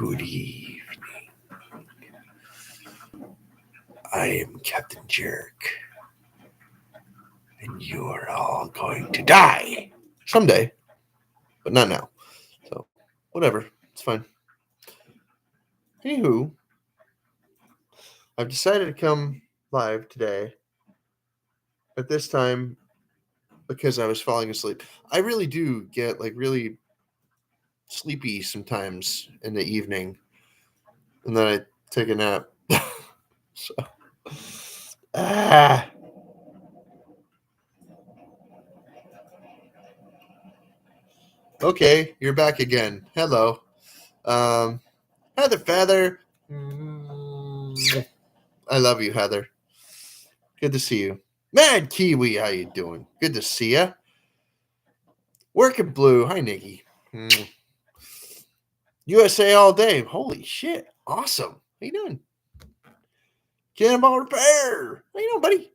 Good evening. I am Captain Jerk, and you are all going to die someday, but not now. So, whatever, it's fine. Anywho, I've decided to come live today, but this time because I was falling asleep. I really do get really sleepy sometimes in the evening, and then I take a nap. So, ah. Okay, you're back again. Hello. Heather Feather. I love you, Heather. Good to see you. Mad Kiwi, how you doing? Good to see ya. Working Blue. Hi, Nikki. USA all day. Holy shit. Awesome. How you doing? Cannonball Repair. How you doing, buddy?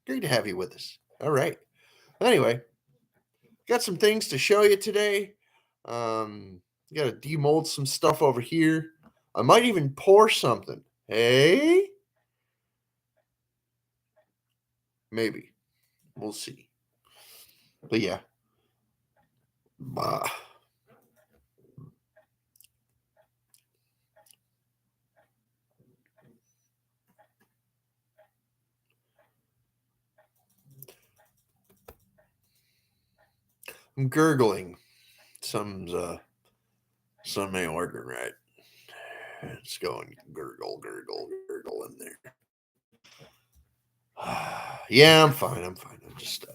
Great to have you with us. All right. Anyway, got some things to show you today. Got to demold some stuff over here. I might even pour something. Hey? Maybe. We'll see. But yeah. Bah. I'm gurgling. Some ain't working right. It's going gurgle, gurgle, gurgle in there. Yeah, I'm fine. I'm just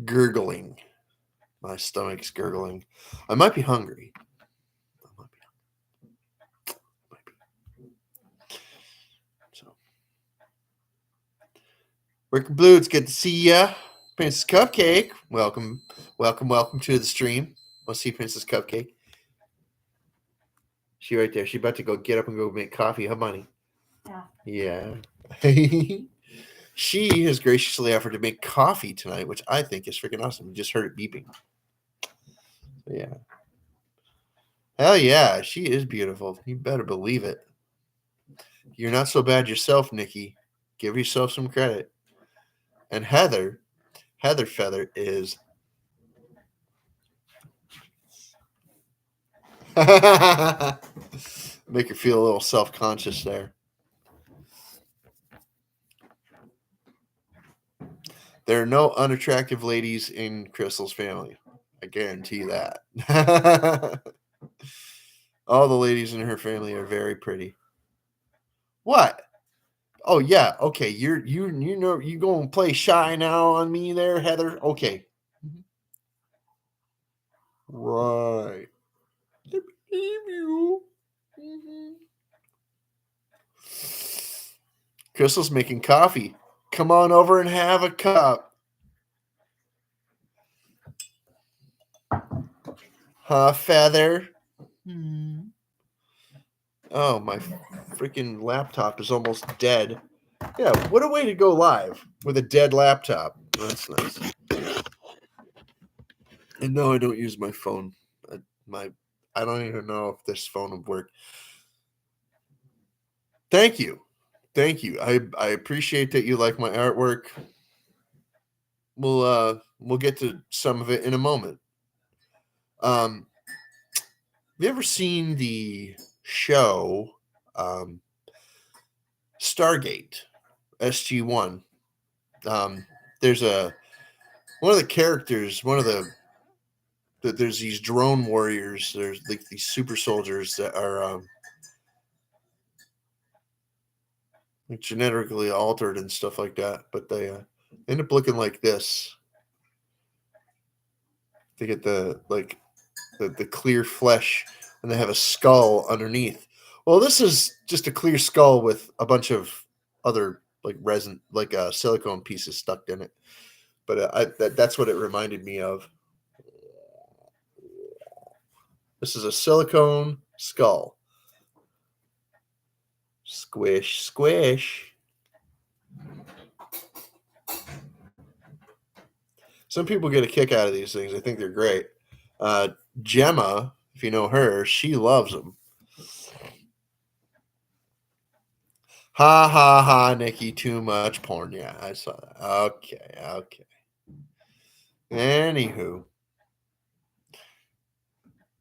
gurgling. My stomach's gurgling. I might be hungry. Might be. So, Working Blue, it's good to see ya. Princess Cupcake, welcome to the stream. Want to see Princess Cupcake? She right there. She about to go get up and go make coffee, huh, Bunny? Yeah. She has graciously offered to make coffee tonight, which I think is freaking awesome. You just heard it beeping. So, yeah. Hell yeah, she is beautiful. You better believe it. You're not so bad yourself, Nikki. Give yourself some credit. And Heather Feather is make her feel a little self-conscious there. There are no unattractive ladies in Crystal's family. I guarantee that. All the ladies in her family are very pretty. What? Oh yeah, okay. You know you gonna play shy now on me there, Heather? Okay. Right. I believe you. Crystal's making coffee. Come on over and have a cup. Huh, Feather? Oh, my freaking laptop is almost dead. Yeah, what a way to go live with a dead laptop. That's nice. And no, I don't use my phone. I don't even know if this phone would work. Thank you. I appreciate that you like my artwork. We'll get to some of it in a moment. Have you ever seen the show Stargate SG-1? There's one of the characters, there's these drone warriors. There's like these super soldiers that are genetically altered and stuff like that, but they end up looking like this. They get the clear flesh, and they have a skull underneath. Well, this is just a clear skull with a bunch of other resin, silicone pieces stuck in it. But that's what it reminded me of. This is a silicone skull. Squish, squish. Some people get a kick out of these things. I think they're great. Gemma If you know her, she loves them. Ha ha ha, Nikki, too much porn. Yeah, I saw that. Okay. Anywho,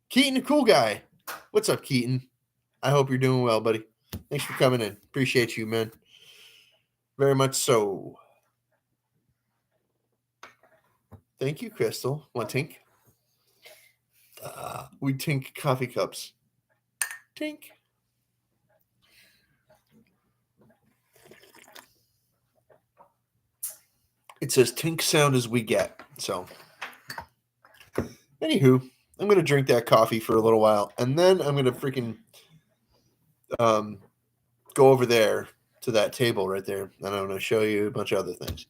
Keaton, a cool guy. What's up, Keaton? I hope you're doing well, buddy. Thanks for coming in. Appreciate you, man. Very much so. Thank you, Crystal. Want tink? We tink coffee cups. Tink. It's as tink sound as we get. So, anywho, I'm gonna drink that coffee for a little while, and then I'm gonna freaking go over there to that table right there, and I'm gonna show you a bunch of other things.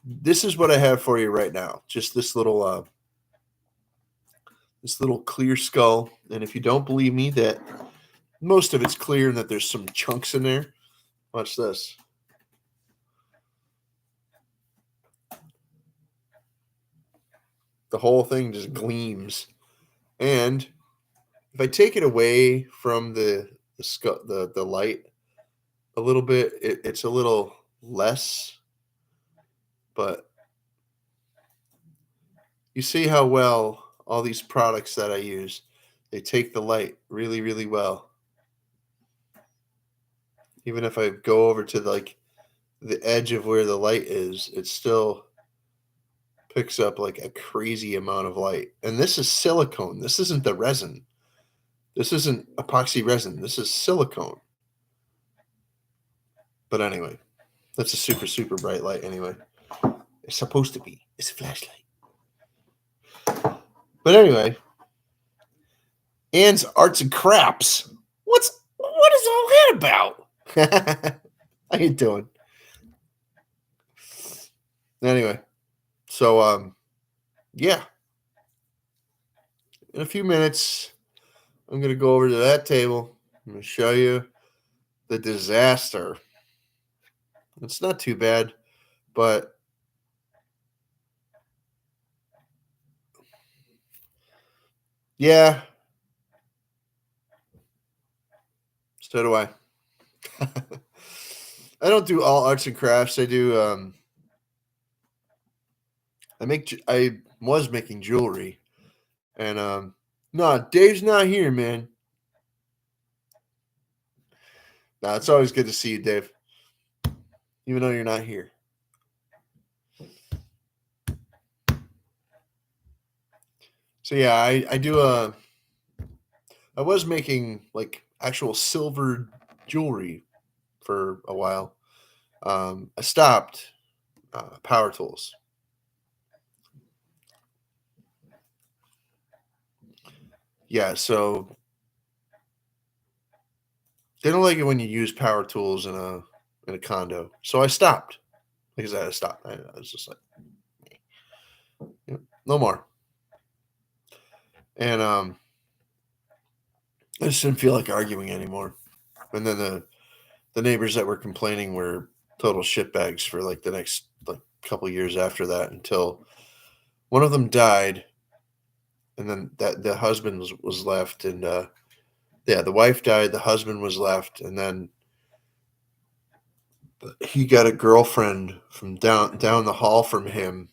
This is what I have for you right now. Just this little clear skull. And if you don't believe me that most of it's clear and that there's some chunks in there, watch this. The whole thing just gleams. And if I take it away from the light a little bit, it's a little less. But you see how well all these products that I use, they take the light really, really well. Even if I go over to the edge of where the light is, it still picks up like a crazy amount of light. And this is silicone. This isn't the resin. This isn't epoxy resin. This is silicone. But anyway, that's a super, super bright light anyway. It's supposed to be. It's a flashlight. But anyway, Ann's Arts and Crafts. What is all that about? How you doing? Anyway, so yeah. In a few minutes, I'm gonna go over to that table. I'm gonna show you the disaster. It's not too bad, but yeah, so do I. I don't do all arts and crafts. I do. I was making jewelry, and no, Dave's not here, man. No, it's always good to see you, Dave, even though you're not here. So yeah, I do I was making like actual silver jewelry for a while. I stopped power tools. Yeah, so they don't like it when you use power tools in a condo. So I stopped because I had to stop. I was just like, no more. And I just didn't feel like arguing anymore. And then the neighbors that were complaining were total shitbags for like the next like couple years after that until one of them died, and then that the husband was left, and yeah, the wife died, the husband was left, and then he got a girlfriend from down the hall from him,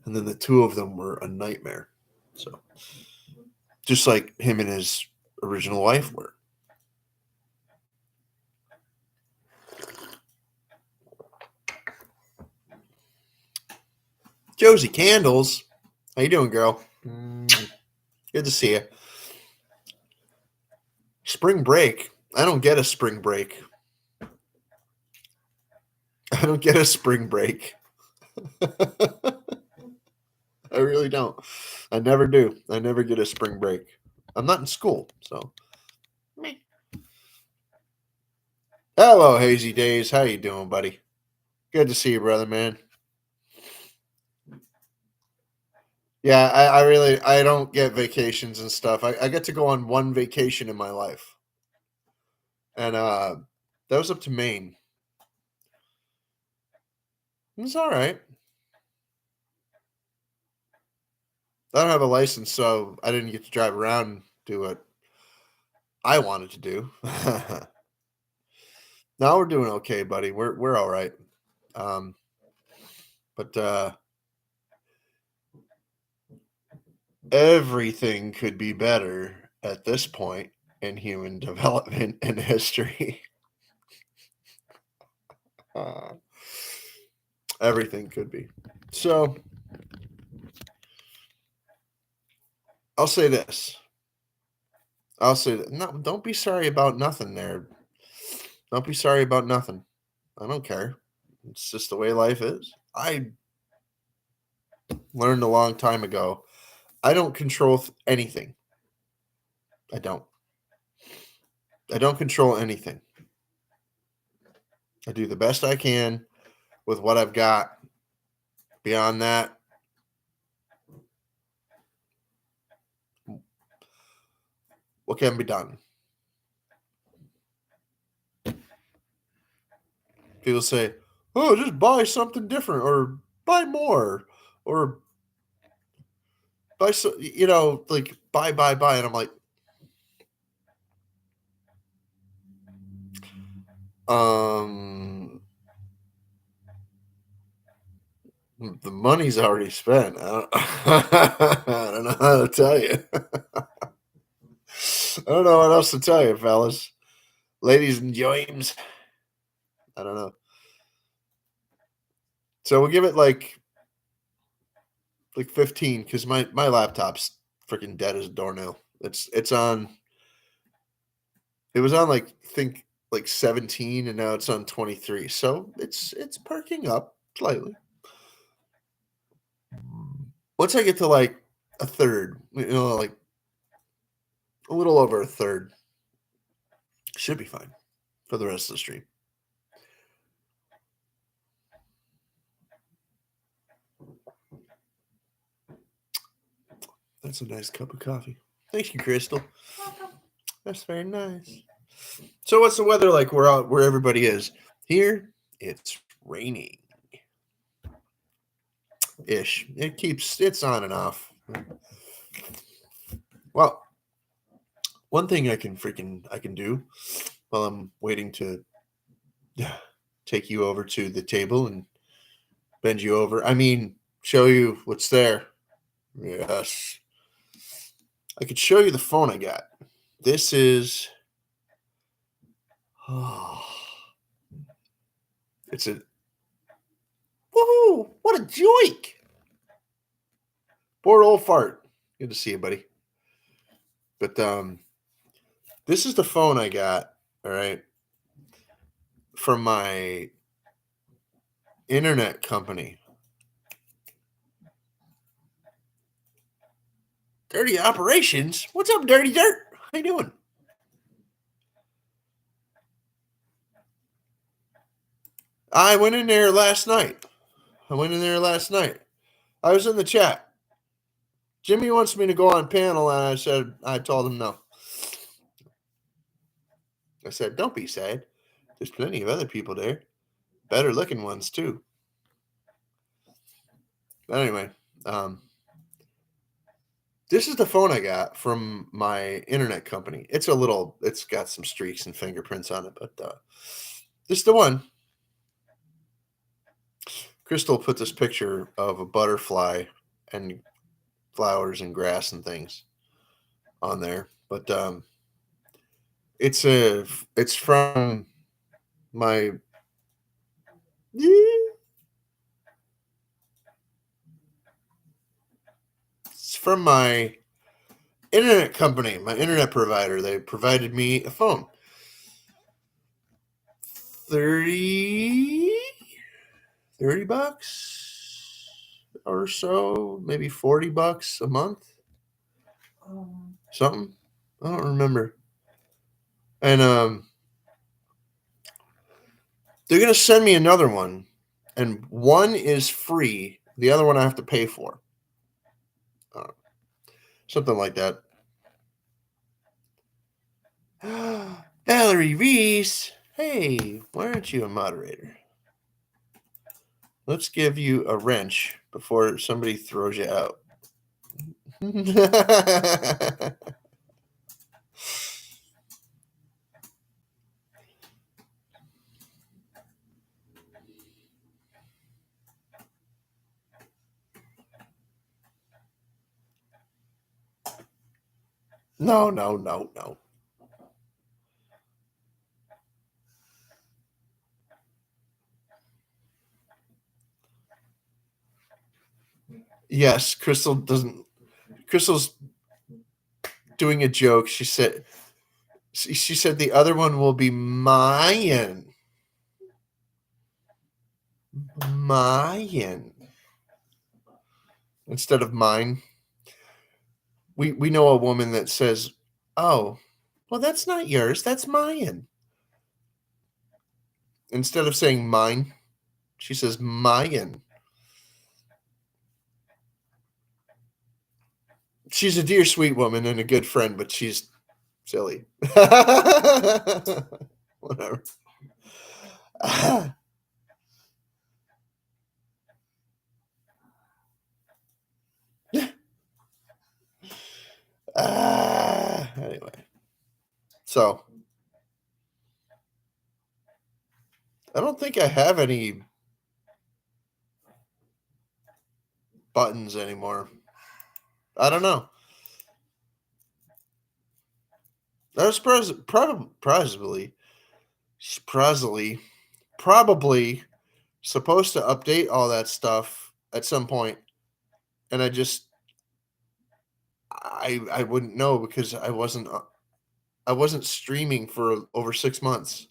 and then the two of them were a nightmare. So just like him and his original wife were. Josie Candles, how you doing, girl? Good to see you. Spring break. I don't get a spring break. I don't get a spring break. I really don't. I never do. I never get a spring break. I'm not in school, so. Meh. Hello, Hazy Days. How you doing, buddy? Good to see you, brother, man. Yeah, I don't get vacations and stuff. I get to go on one vacation in my life, and that was up to Maine. It was all right. I don't have a license, so I didn't get to drive around and do what I wanted to do. Now we're doing okay, buddy. We're all right. Um, but everything could be better at this point in human development and history. Uh, everything could be. So I'll say this. I'll say that. No, don't be sorry about nothing there. Don't be sorry about nothing. I don't care. It's just the way life is. I learned a long time ago. I don't control anything. I don't. I don't control anything. I do the best I can with what I've got. Beyond that, what can be done? People say, "Oh, just buy something different, or buy more, or buy so like buy," and I'm like, um, the money's already spent. I don't, I don't know how to tell you. I don't know what else to tell you, fellas, ladies and James. I don't know. So we'll give it like 15 because my laptop's freaking dead as a doornail. It's on. It was on think like 17 and now it's on 23. So it's perking up slightly. Once I get to like a third, like a little over a third, should be fine for the rest of the stream. That's a nice cup of coffee. Thank you, Crystal. That's very nice. So what's the weather like where everybody is? Here, it's raining. Ish. It's on and off. Well, one thing I can do while I'm waiting to take you over to the table and bend you over. I mean, show you what's there. Yes. I could show you the phone I got. This is it's a woohoo! What a joik! Poor old fart. Good to see you, buddy. But this is the phone I got, all right, from my internet company. Dirty Operations? What's up, Dirty Dirt? How you doing? I went in there last night. I was in the chat. Jimmy wants me to go on panel, and I told him no. I said, don't be sad. There's plenty of other people there. Better looking ones, too. But anyway, this is the phone I got from my internet company. It's got some streaks and fingerprints on it, but this is the one. Crystal put this picture of a butterfly and flowers and grass and things on there, but it's from my it's from my internet company, my internet provider. They provided me a phone. 30 bucks or so, maybe $40 a month. Something. I don't remember. And they're going to send me another one, and one is free. The other one I have to pay for. Something like that. Valerie Reese. Hey, why aren't you a moderator? Let's give you a wrench before somebody throws you out. No, no, no, no. Yes, Crystal's doing a joke. She said the other one will be Mayan. Mayan. Instead of mine. We know a woman that says, "Oh, well that's not yours, that's Mayan." Instead of saying mine, she says Mayan. She's a dear sweet woman and a good friend, but she's silly. Whatever. Anyway, so I don't think I have any buttons anymore. I don't know. I was probably supposed to update all that stuff at some point, and I wouldn't know because I wasn't streaming for over 6 months.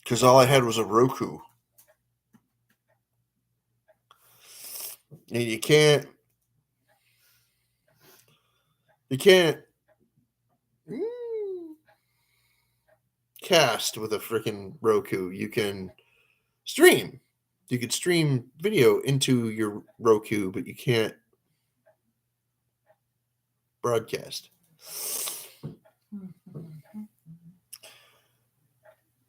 Because all I had was a Roku. And you can't cast with a freaking Roku. You can stream. You could stream video into your Roku, but you can't broadcast.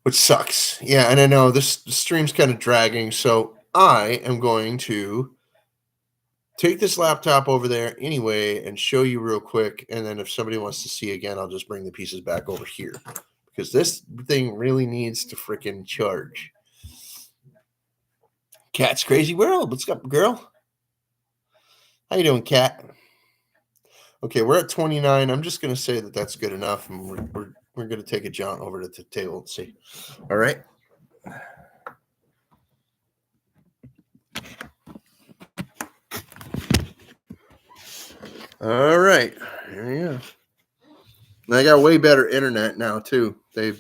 Which sucks. Yeah, and I know this stream's kind of dragging, so I am going to take this laptop over there anyway and show you real quick, and then if somebody wants to see again, I'll just bring the pieces back over here because this thing really needs to freaking charge. Cat's Crazy World. What's up, girl? How you doing, Cat? Okay, we're at 29. I'm just going to say that that's good enough, and we're going to take a jaunt over to the table and see. All right. All right. There you go. And I got way better internet now too. They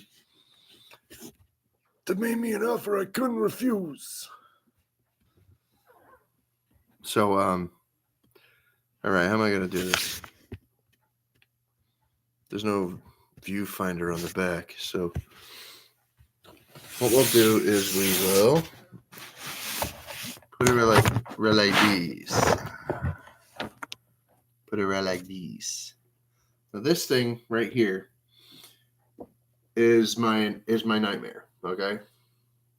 made me an offer I couldn't refuse. So all right, how am I gonna do this? There's no viewfinder on the back, so what we'll do is we will put it like these. Put it right like these. Now this thing right here is my nightmare. Okay,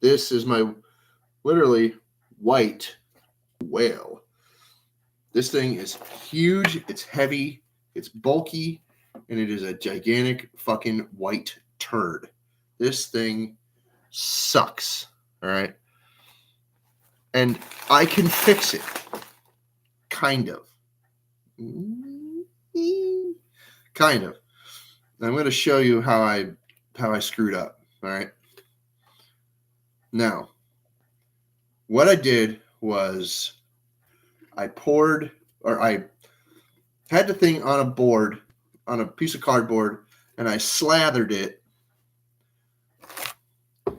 this is my literally white whale. This thing is huge. It's heavy. It's bulky. And it is a gigantic fucking white turd. This thing sucks. All right. And I can fix it. Kind of. Kind of. I'm going to show you how I screwed up. All right. Now, what I did was I had the thing on a board, on a piece of cardboard, and I slathered it.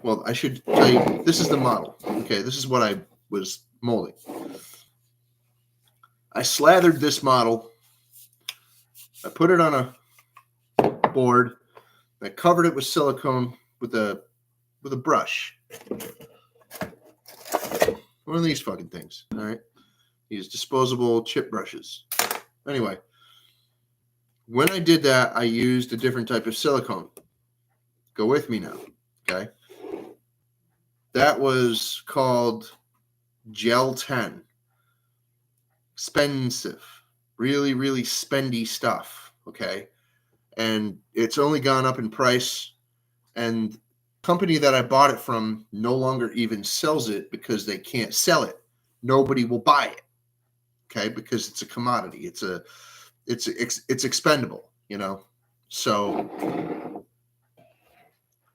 Well, I should tell you, this is the model. Okay, this is what I was molding. I slathered this model. I put it on a board. I covered it with silicone with a brush. One of these fucking things. All right. These disposable chip brushes. Anyway, when I did that, I used a different type of silicone. Go with me now. Okay. That was called Gel 10. Expensive. Really, really spendy stuff. Okay. And it's only gone up in price. And company that I bought it from no longer even sells it because they can't sell it. Nobody will buy it. Okay, because it's a commodity. It's expendable, you know. So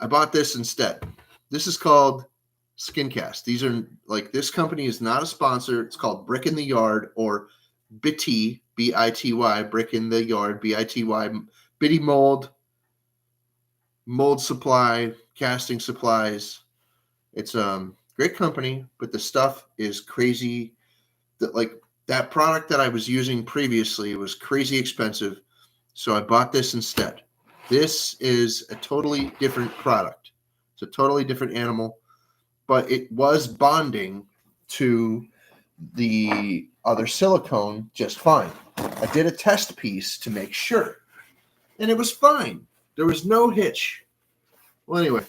I bought this instead. This is called Skincast. These are like, this company is not a sponsor. It's called Brick in the Yard, or Bitty, Bity, Brick in the Yard, Bity, Bitty mold supply, casting supplies. It's great company, but the stuff is crazy. That, like, that product that I was using previously was crazy expensive, so I bought this instead. This is a totally different product. It's a totally different animal, but it was bonding to the other silicone just fine. I did a test piece to make sure, and it was fine. There was no hitch. Well, anyway,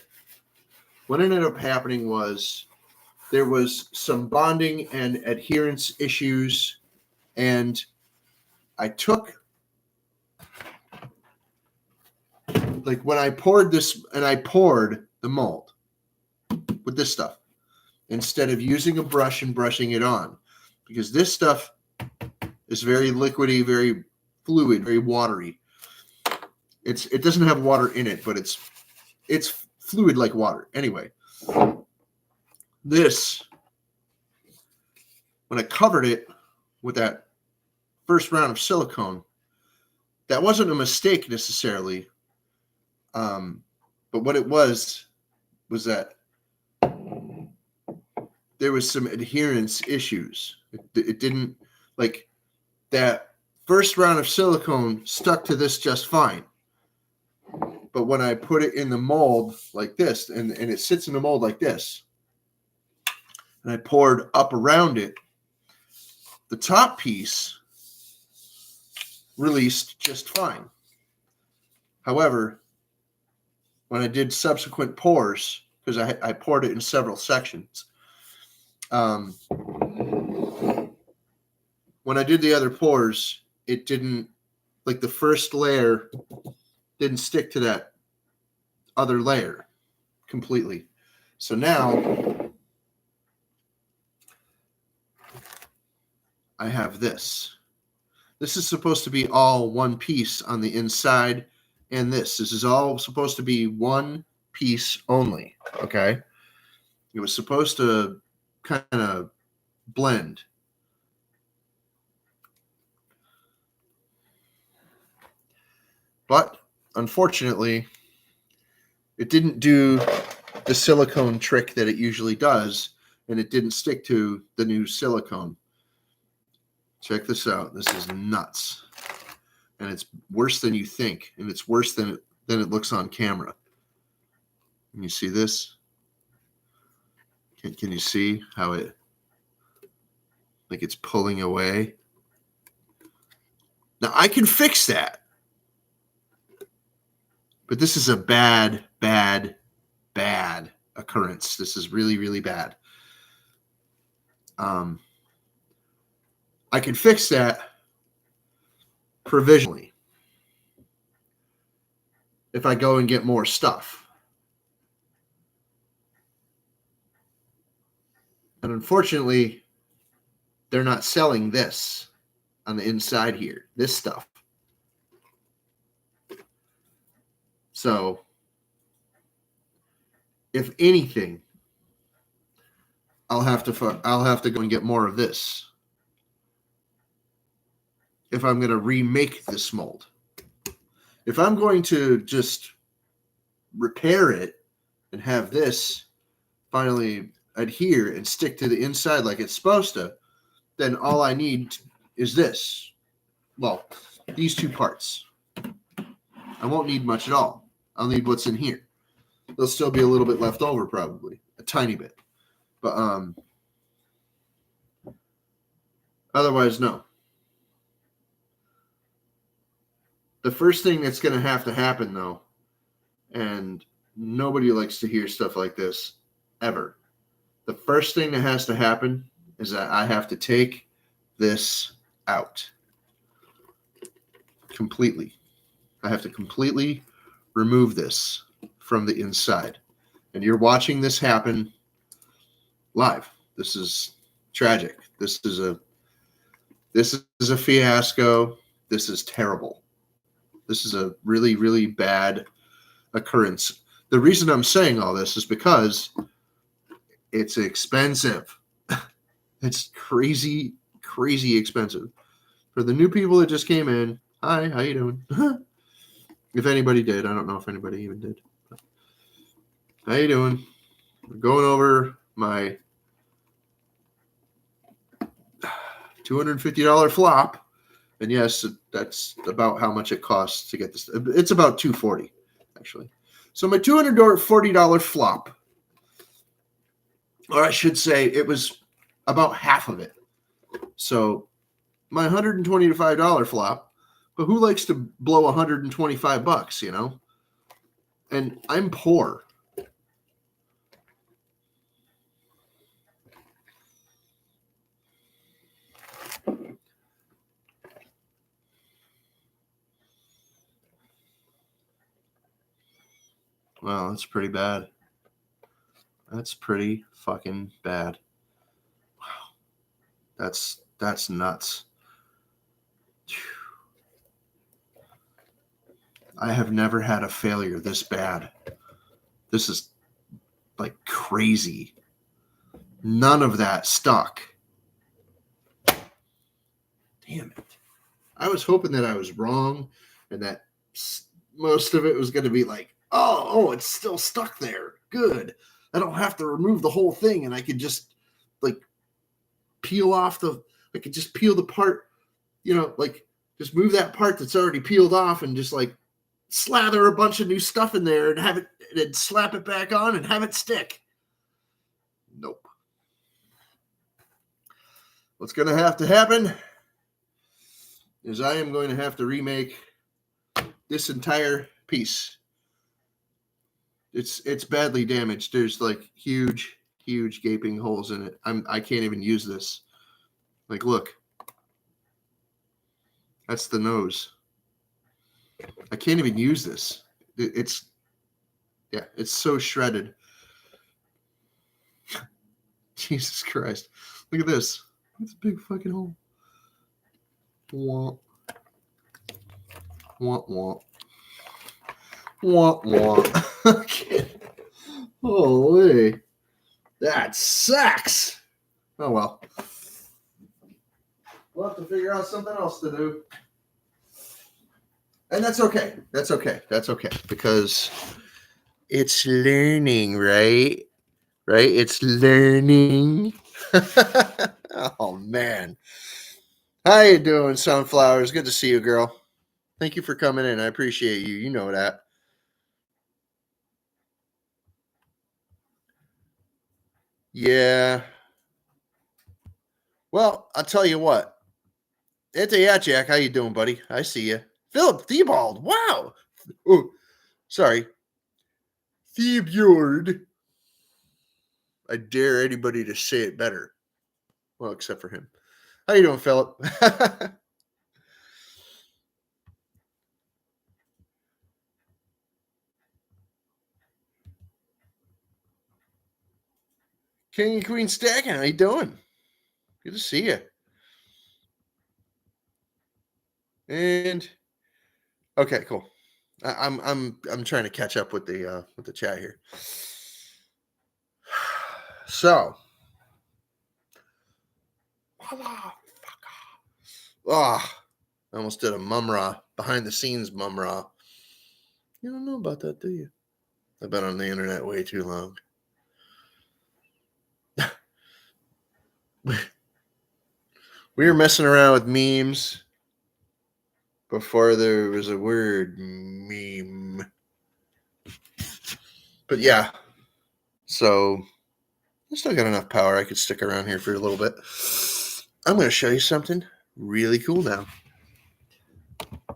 what ended up happening was there was some bonding and adherence issues, and I took, like, when I poured this, and I poured the mold with this stuff instead of using a brush and brushing it on, because this stuff is very liquidy, very fluid, very watery. It doesn't have water in it, but it's fluid like water. Anyway, this, when I covered it with that first round of silicone, that wasn't a mistake necessarily. But what it was that there was some adherence issues. It didn't, like, that first round of silicone stuck to this just fine. But when I put it in the mold like this, and it sits in the mold like this, and I poured up around it, the top piece released just fine. However, when I did subsequent pours, because I poured it in several sections, when I did the other pours, it didn't, like, the first layer didn't stick to that other layer completely. So now I have this. This is supposed to be all one piece on the inside, and this is all supposed to be one piece only, okay? It was supposed to kind of blend. But unfortunately, it didn't do the silicone trick that it usually does, and it didn't stick to the new silicone. Check this out. This is nuts. And it's worse than you think, and it's worse than it looks on camera. Can you see this? Can you see how it, like, it's pulling away? Now, I can fix that. But this is a bad, bad, bad occurrence. This is really, really bad. I can fix that provisionally if I go and get more stuff. And unfortunately, they're not selling this on the inside here, this stuff. So, if anything, I'll have to go and get more of this if I'm going to remake this mold. If I'm going to just repair it and have this finally adhere and stick to the inside like it's supposed to, then all I need is this. Well, these two parts. I won't need much at all. I'll need what's in here. There'll still be a little bit left over, probably. A tiny bit. But otherwise, no. The first thing that's going to happen, though, and nobody likes to hear stuff like this, ever. The first thing that has to happen is that I have to take this out completely. I have to completely remove this from the inside. And you're watching this happen live. This is tragic. This is a fiasco. This is terrible. This is a really, really bad occurrence. The reason I'm saying all this is because it's expensive. It's crazy, crazy expensive. For the new people that just came in, hi, how you doing? If anybody did, I don't know if anybody even did. How you doing? We're going over my $250 flop. And yes, that's about how much it costs to get this. It's about $240, actually. So my $240 flop, or I should say it was about half of it. So my $125 flop, but who likes to blow $125, you know? And I'm poor. Wow, that's pretty bad. That's pretty fucking bad. Wow. That's nuts. I have never had a failure this bad. This is like crazy. None of that stuck. Damn it. I was hoping that I was wrong and that most of it was going to be like, oh, it's still stuck there. Good. I don't have to remove the whole thing, and I could just like peel the part, like just move that part that's already peeled off and just like slather a bunch of new stuff in there and have it and slap it back on and have it stick. Nope. What's going to have to happen is I am going to have to remake this entire piece. It's badly damaged. There's like huge gaping holes in it. I can't even use this. Like, look. That's the nose. I can't even use this. It's so shredded. Jesus Christ. Look at this. It's a big fucking hole. Womp. Womp womp. Womp womp. Okay. Holy. That sucks. Oh well. We'll have to figure out something else to do. And that's okay. That's okay. Because it's learning, right? Right? It's learning. Oh, man. How you doing, Sunflowers? Good to see you, girl. Thank you for coming in. I appreciate you. You know that. Yeah. Well, I'll tell you what. Yeah, Jack. How you doing, buddy? I see you. Philip Thibault. Wow. Oh, sorry. Thibault. I dare anybody to say it better. Well, except for him. How you doing, Philip? King and Queen stacking. How you doing? Good to see you. And okay, cool. I'm trying to catch up with the chat here. So, I almost did a mumra, behind the scenes mumra. You don't know about that, do you? I've been on the internet way too long. We were messing around with memes before there was a word meme. But yeah, so I still got enough power. I could stick around here for a little bit. I'm going to show you something really cool now.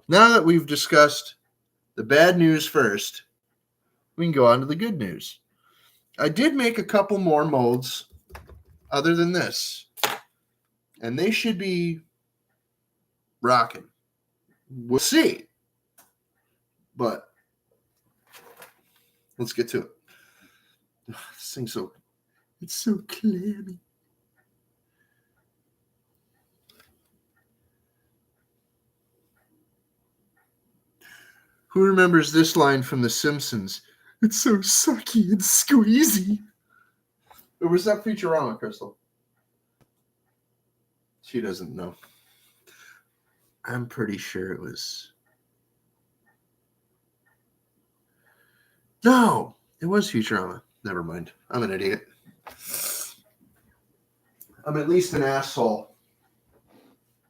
Now that we've discussed the bad news first, we can go on to the good news. I did make a couple more molds other than this. and they should be rocking. We'll see. But let's get to it. This thing's it's so clammy. Who remembers this line from The Simpsons? It's so sucky and squeezy. Or was that Futurama, Crystal? She doesn't know. I'm pretty sure it was. No, it was Futurama. Never mind. I'm an idiot. I'm at least an asshole.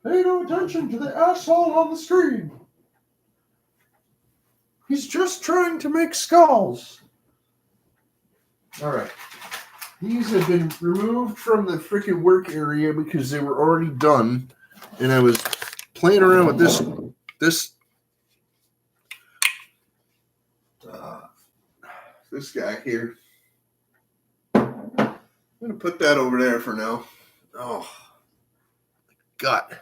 Pay no attention to the asshole on the screen. He's just trying to make skulls. All right. These have been removed from the freaking work area because they were already done. And I was playing around with this guy here. I'm going to put that over there for now. Oh, gut.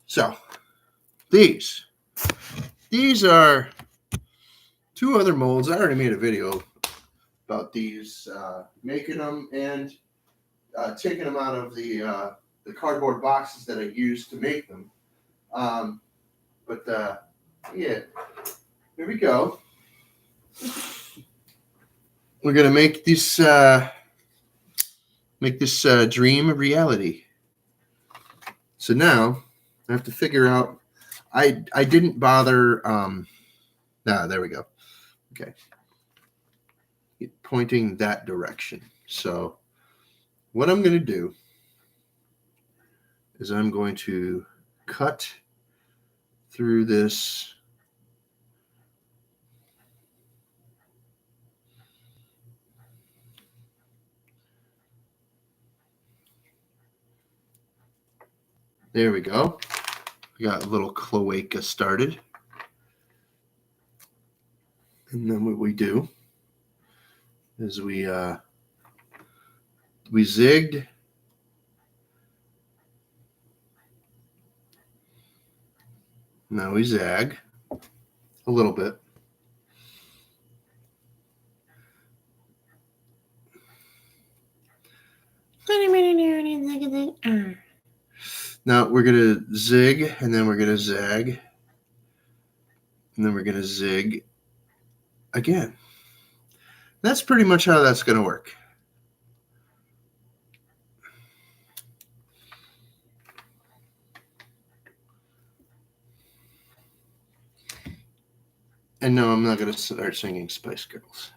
So, these are two other molds. I already made a video about these, making them and taking them out of the cardboard boxes that I used to make them. Yeah, here we go. We're gonna make this dream a reality. So now I have to figure out. I didn't bother. There we go. Okay, pointing that direction. So what I'm going to do is I'm going to cut through this. There we go. We got a little cloaca started. And then what we do is we zigged. Now we zag a little bit. Now we're going to zig, and then we're going to zag, and then we're going to zig again. That's pretty much how that's going to work. And no, I'm not going to start singing Spice Girls.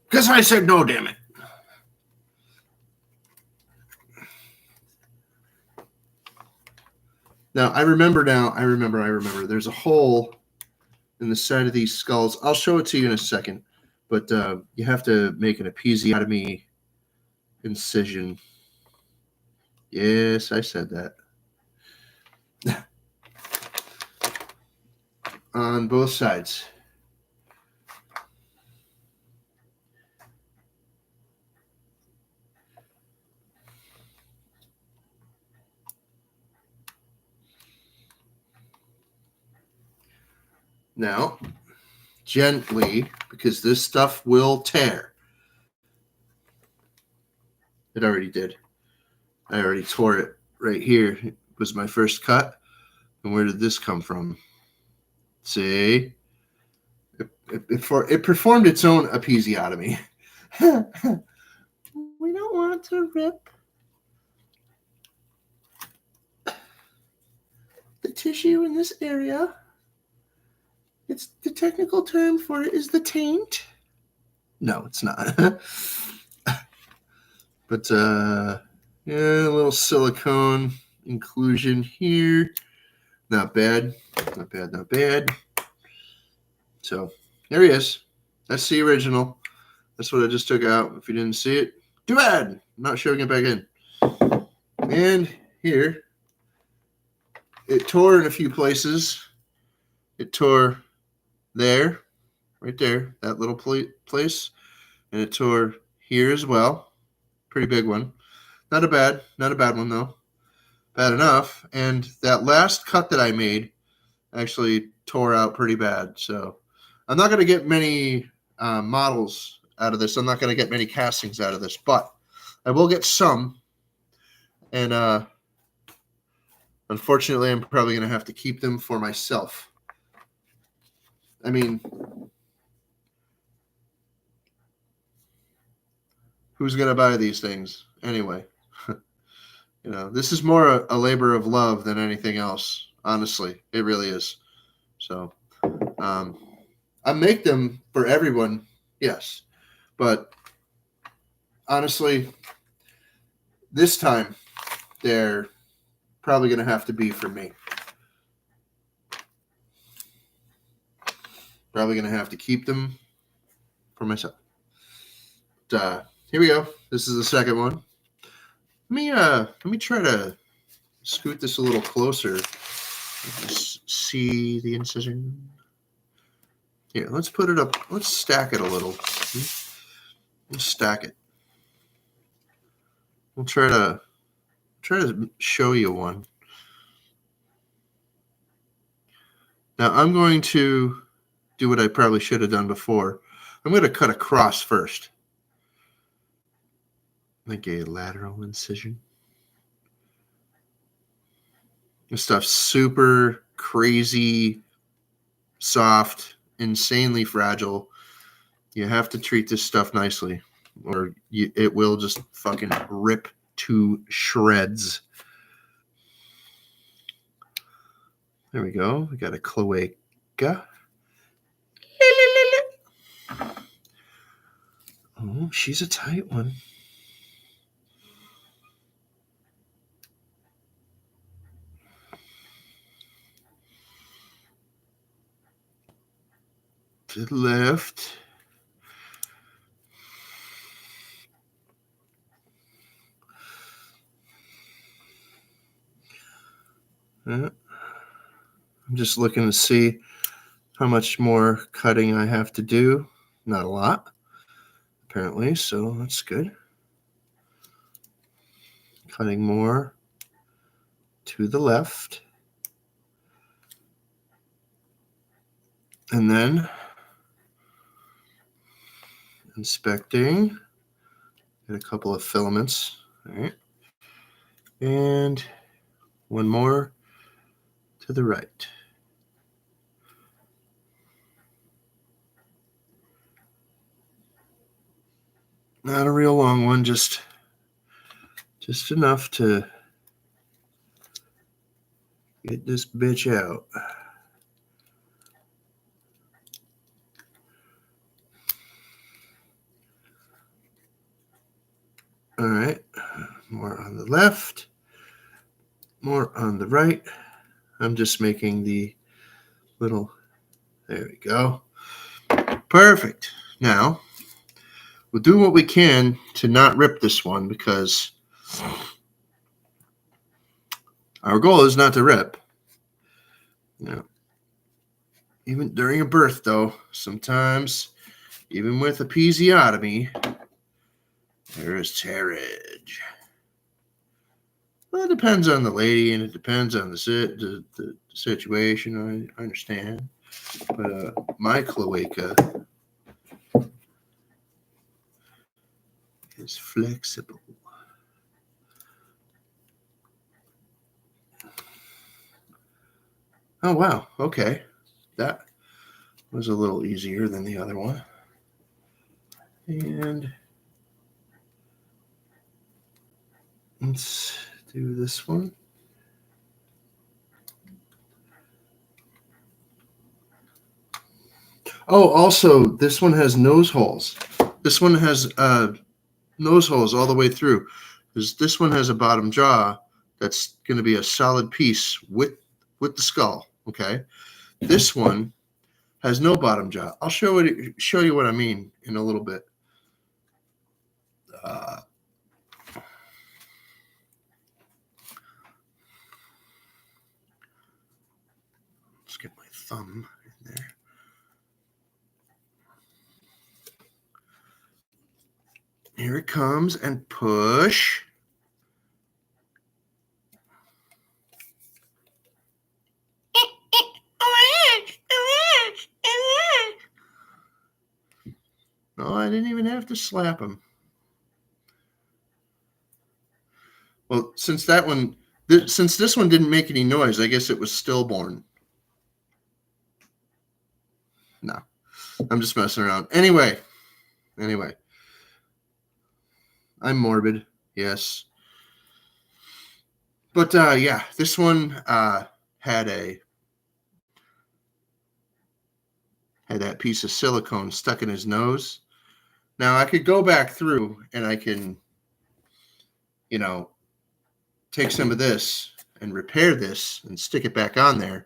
Because I said no, damn it. Now, I remember. There's a hole in the side of these skulls. I'll show it to you in a second. But you have to make an episiotomy incision. Yes, I said that. On both sides. Now, gently, because this stuff will tear. It already did. I already tore it right here. It was my first cut. And where did this come from? See? It performed its own episiotomy. We don't want to rip the tissue in this area. It's the technical term for it is the taint. No, it's not. But yeah, a little silicone inclusion here. Not bad. Not bad. So there he is. That's the original. That's what I just took out. If you didn't see it, too bad. I'm not showing it back in. And here, it tore in a few places. It tore there. right there, that little place, and it tore here as well. Pretty big one. Not a bad one though. Bad enough. And that last cut that I made actually tore out pretty bad. So I'm not going to get many models out of this. I'm not going to get many castings out of this, but I will get some. And unfortunately, I'm probably going to have to keep them for myself. I mean, who's going to buy these things anyway? This is more a labor of love than anything else. Honestly, it really is. So um, I make them for everyone, yes, but honestly, this time they're probably going to have to be for me. Probably going to have to keep them for myself. But, here we go. This is the second one. Let me try to scoot this a little closer. Just see the incision. Here, let's put it up. Let's stack it a little. Let's stack it. We'll try to show you one. Now I'm going to do what I probably should have done before. I'm going to cut across first. Like a lateral incision. This stuff's super crazy, soft, insanely fragile. You have to treat this stuff nicely, or it will just fucking rip to shreds. There we go. We got a cloaca. Oh, she's a tight one. To the left. I'm just looking to see how much more cutting I have to do. Not a lot, apparently, so that's good. Cutting more to the left. And then inspecting. Get a couple of filaments. All right. And one more to the right. Not a real long one, just enough to get this bitch out. All right. More on the left, more on the right. I'm just making the little, there we go. Perfect. Now, we'll do what we can to not rip this one because our goal is not to rip. Even during a birth, though, sometimes, even with episiotomy, there is tearage. Well, it depends on the lady and it depends on the situation. I understand. But my cloaca is flexible. Oh, wow. Okay. That was a little easier than the other one. And let's do this one. Oh, also, this one has nose holes. This one has nose holes all the way through. Because this one has a bottom jaw that's going to be a solid piece with the skull. Okay. This one has no bottom jaw. I'll show you what I mean in a little bit. Let's get my thumb in there. Here it comes, and push. No, I didn't even have to slap him. Well, since this one didn't make any noise, I guess it was stillborn. No, I'm just messing around. Anyway, I'm morbid, yes. But yeah, this one had that piece of silicone stuck in his nose. Now I could go back through and I can, take some of this and repair this and stick it back on there.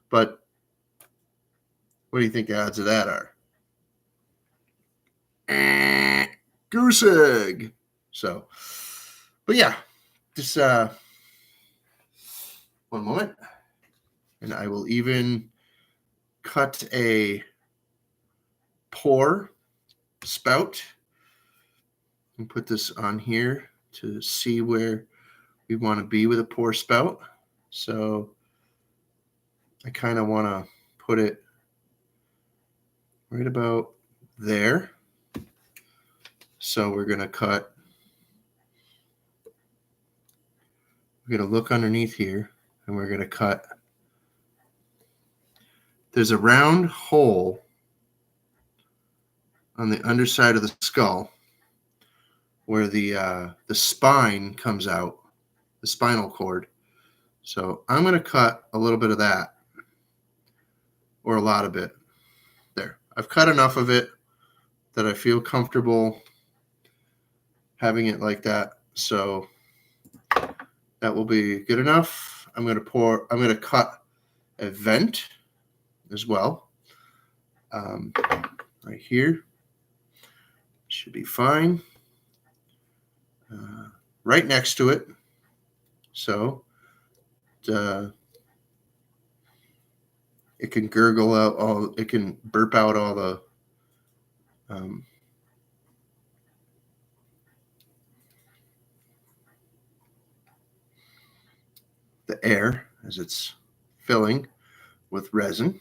But what do you think the odds of that are? Goose egg. So, but yeah, just one moment. And I will even cut a pour spout and put this on here to see where we want to be with a pour spout. So I kind of want to put it right about there. So we're going to look underneath here, and we're going to cut. There's a round hole on the underside of the skull where the spine comes out, the spinal cord. So I'm going to cut a little bit of that, or a lot of it. There. I've cut enough of it that I feel comfortable having it like that. So that will be good enough. I'm going to cut a vent as well. Right here. Should be fine. Right next to it. So it can gurgle out it can burp out all the air as it's filling with resin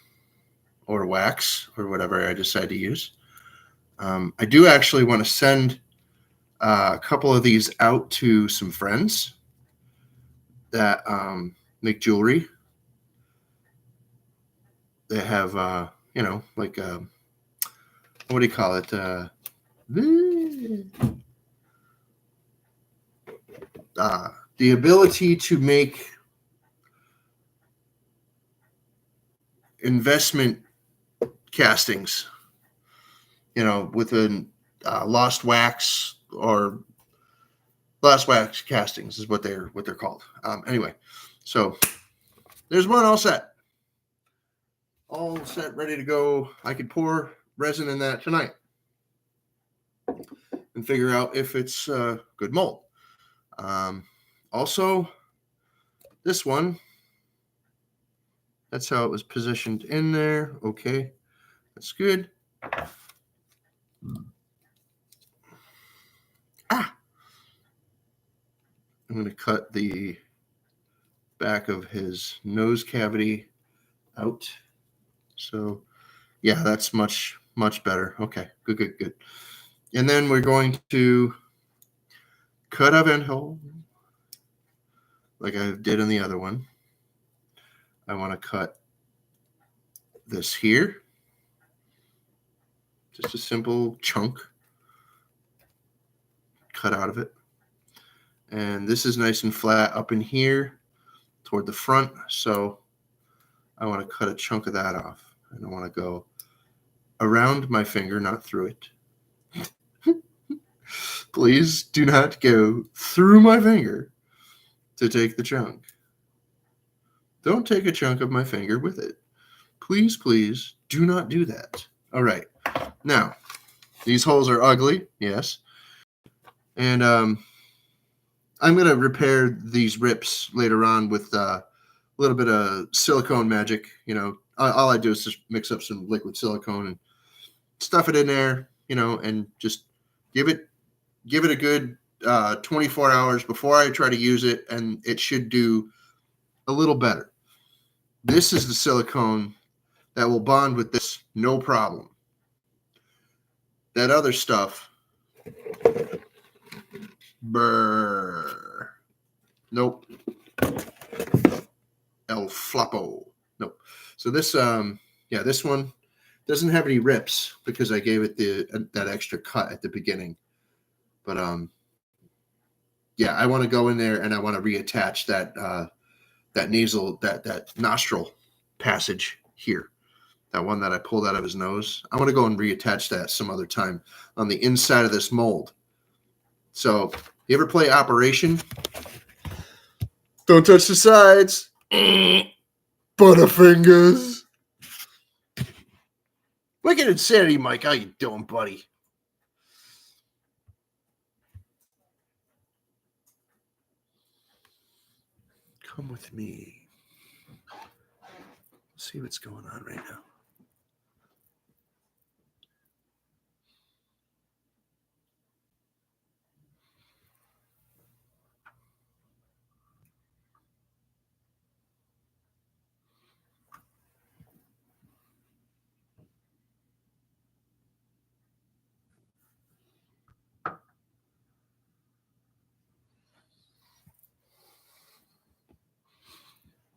or wax or whatever I decide to use. I do actually want to send a couple of these out to some friends that make jewelry. They have, like, what do you call it? The ability to make investment castings, with a lost wax or lost wax castings is what they're called. Anyway, so there's one all set, ready to go. I could pour resin in that tonight and figure out if it's good mold. Also, this one, that's how it was positioned in there. Okay, that's good. I'm going to cut the back of his nose cavity out. So, yeah, that's much, much better. Okay, good. And then we're going to cut a vent hole like I did in the other one. I want to cut this here. Just a simple chunk cut out of it. And this is nice and flat up in here toward the front. So I want to cut a chunk of that off. And I want to go around my finger, not through it. Please do not go through my finger to take the chunk. Don't take a chunk of my finger with it. Please do not do that. All right. Now, these holes are ugly, yes. And I'm going to repair these rips later on with a little bit of silicone magic. All I do is just mix up some liquid silicone and stuff it in there, and just give it give it a good 24 hours before I try to use it, and it should do a little better. This is the silicone that will bond with this, no problem. That other stuff, brr, nope. El Flapo, nope. So this, this one doesn't have any rips because I gave it that extra cut at the beginning. But I want to go in there and I want to reattach that nasal, that nostril passage here. That one that I pulled out of his nose. I want to go and reattach that some other time on the inside of this mold. So, you ever play Operation? Don't touch the sides. Butterfingers. Wicked Insanity, Mike. How you doing, buddy? Come with me. Let's see what's going on right now.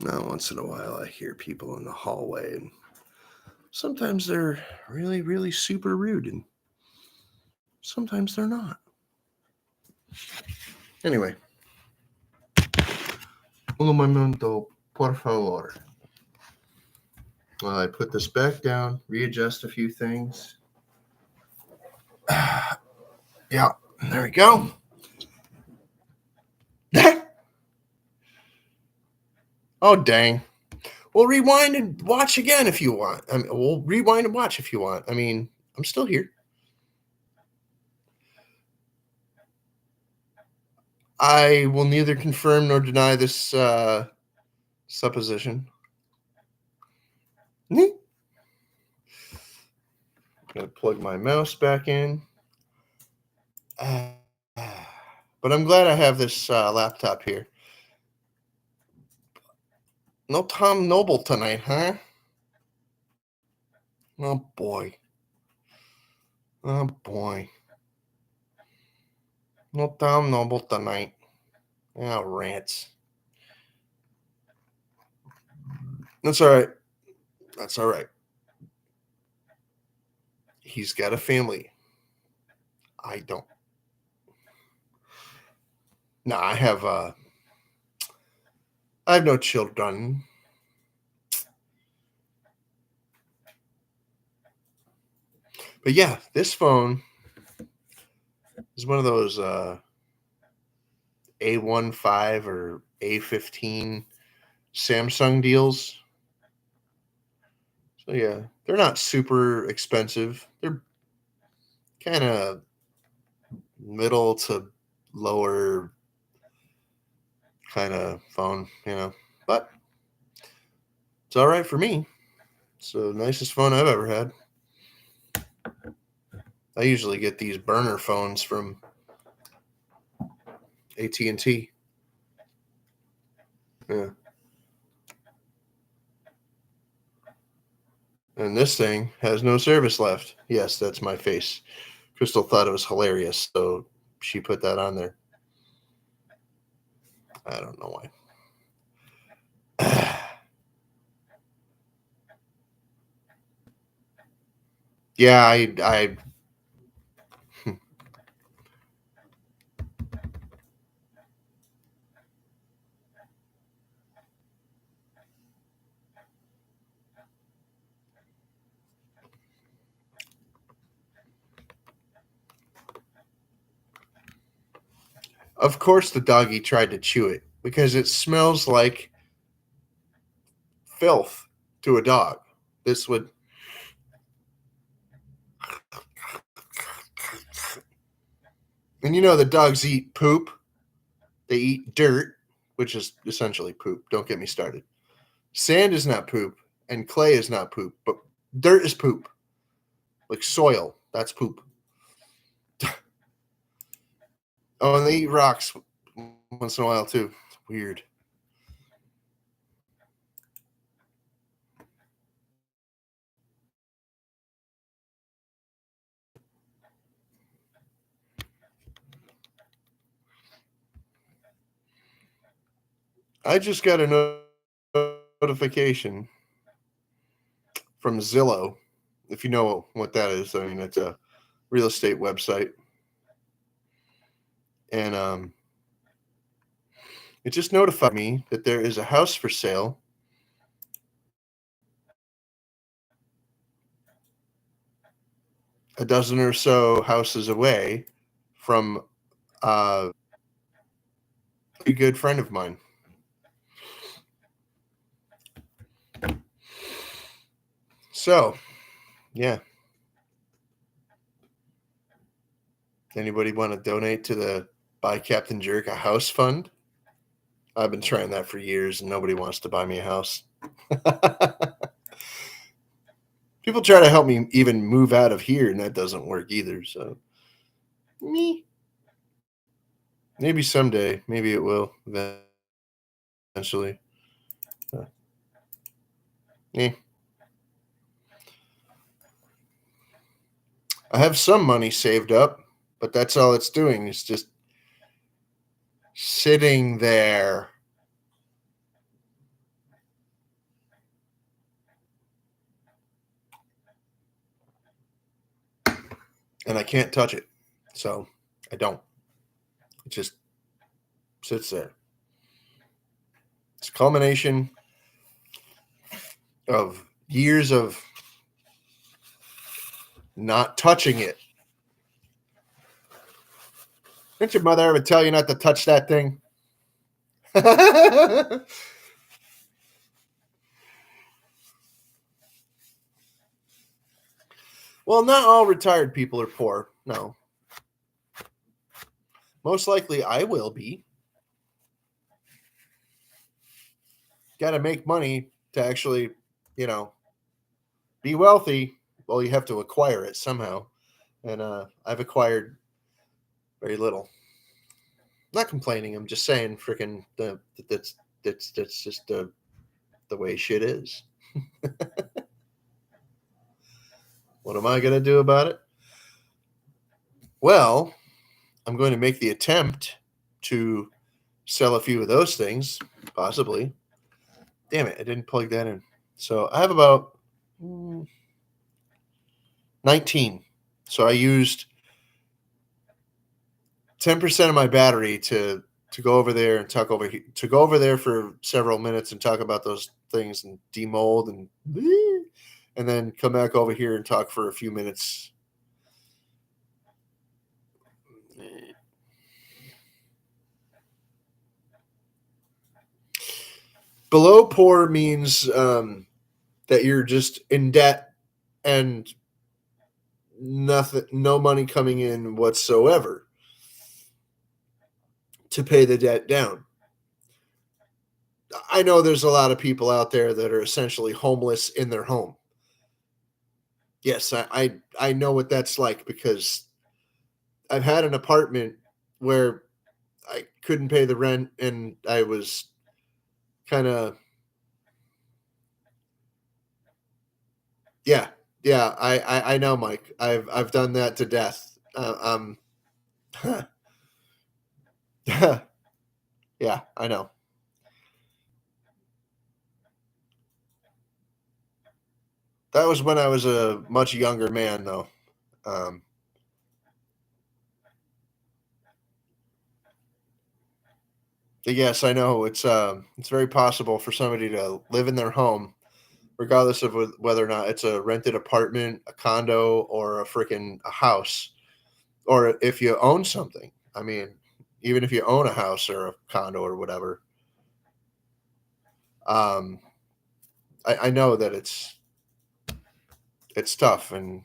Now, once in a while, I hear people in the hallway, and sometimes they're really, really super rude, and sometimes they're not. Anyway. Un momento, por favor. Well, I put this back down, readjust a few things. Yeah, there we go. Oh, dang. We'll rewind and watch again if you want. We'll rewind and watch if you want. I mean, I'm still here. I will neither confirm nor deny this supposition. I'm going to plug my mouse back in. But I'm glad I have this laptop here. No Tom Noble tonight, huh? Oh, boy. Oh, boy. No Tom Noble tonight. Oh, rants. That's all right. That's all right. He's got a family. I don't. No, I have no children. But yeah, this phone is one of those A15 or A15 Samsung deals. So yeah, they're not super expensive. They're kind of middle to lower kind of phone, but it's all right for me. It's the nicest phone I've ever had. I usually get these burner phones from AT&T. Yeah. And this thing has no service left. Yes, that's my face. Crystal thought it was hilarious, so she put that on there. I don't know why. Yeah, I Of course the doggy tried to chew it because it smells like filth to a dog. This would And the dogs eat poop. They eat dirt, which is essentially poop. Don't get me started. Sand is not poop, and clay is not poop, but dirt is poop. Like soil, that's poop. Oh, and they eat rocks once in a while too. It's weird. I just got a notification from Zillow, if you know what that is. I mean, it's a real estate website, and it just notified me that there is a house for sale a dozen or so houses away from a good friend of mine. So, yeah. Anybody want to donate to the Buy Captain Jerk a House Fund? I've been trying that for years and nobody wants to buy me a house. People try to help me even move out of here and that doesn't work either. So, me. Maybe someday. Maybe it will eventually. Uh, eh. I have some money saved up, but that's all it's doing. It's just sitting there. And I can't touch it. So I don't. It just sits there. It's a culmination of years of not touching it. Didn't your mother ever tell you not to touch that thing? Well, not all retired people are poor. No. Most likely I will be. Got to make money to actually, you know, be wealthy. Well, you have to acquire it somehow. And I've acquired very little. Not complaining. I'm just saying, freaking, that's just the way shit is. What am I going to do about it? Well, I'm going to make the attempt to sell a few of those things, possibly. Damn it, I didn't plug that in. So I have about 19. So I used 10% of my battery to go over there and talk over to go over there for several minutes and talk about those things and demold and then come back over here and talk for a few minutes. Below poor means that you're just in debt and nothing, no money coming in whatsoever to pay the debt down. I know there's a lot of people out there that are essentially homeless in their home. Yes, I know what that's like because I've had an apartment where I couldn't pay the rent and I was kind of yeah, yeah, I know, Mike. I've done that to death. Yeah, I know. That was when I was a much younger man, though. Um, yes, I know it's very possible for somebody to live in their home, regardless of whether or not it's a rented apartment, a condo, or a freaking a house, or if you own something. I mean, even if you own a house or a condo or whatever, um, I know that it's tough and.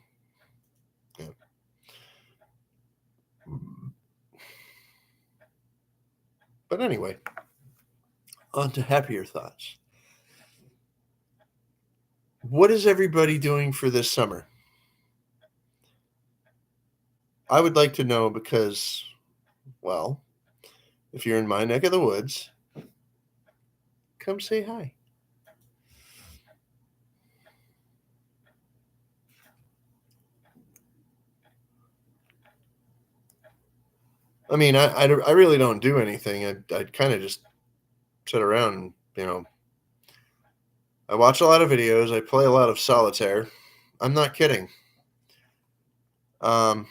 Yeah. But anyway, on to happier thoughts. What is everybody doing for this summer? I would like to know because Well, if you're in my neck of the woods, come say hi. I mean, I really don't do anything. I kind of just sit around and, I watch a lot of videos. I play a lot of solitaire. I'm not kidding. Um,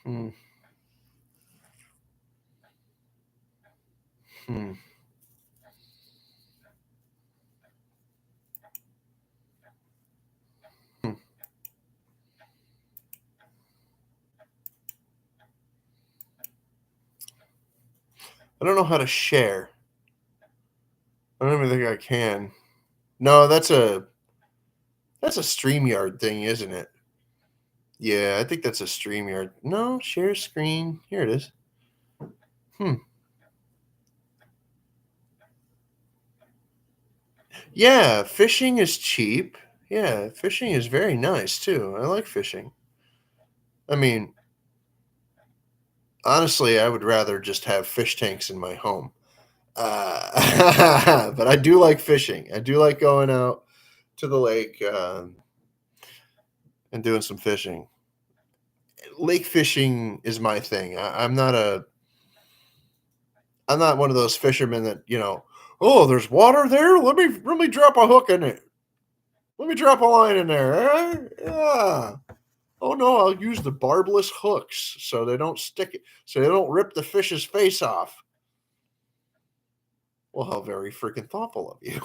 hmm, hmm, hmm. I don't know how to share. I don't even think I can. No, that's a StreamYard thing, isn't it? Yeah, I think that's a StreamYard. No, share screen. Here it is. Hmm. Yeah, fishing is cheap. Yeah, fishing is very nice too. I like fishing. I mean, honestly, I would rather just have fish tanks in my home. But I do like fishing. I do like going out to the lake and doing some fishing. Lake fishing is my thing. I'm not one of those fishermen that Oh, there's water there. Let me drop a hook in it. Let me drop a line in there. Yeah. Oh no, I'll use the barbless hooks so they don't stick it, so they don't rip the fish's face off. Well, how very freaking thoughtful of you.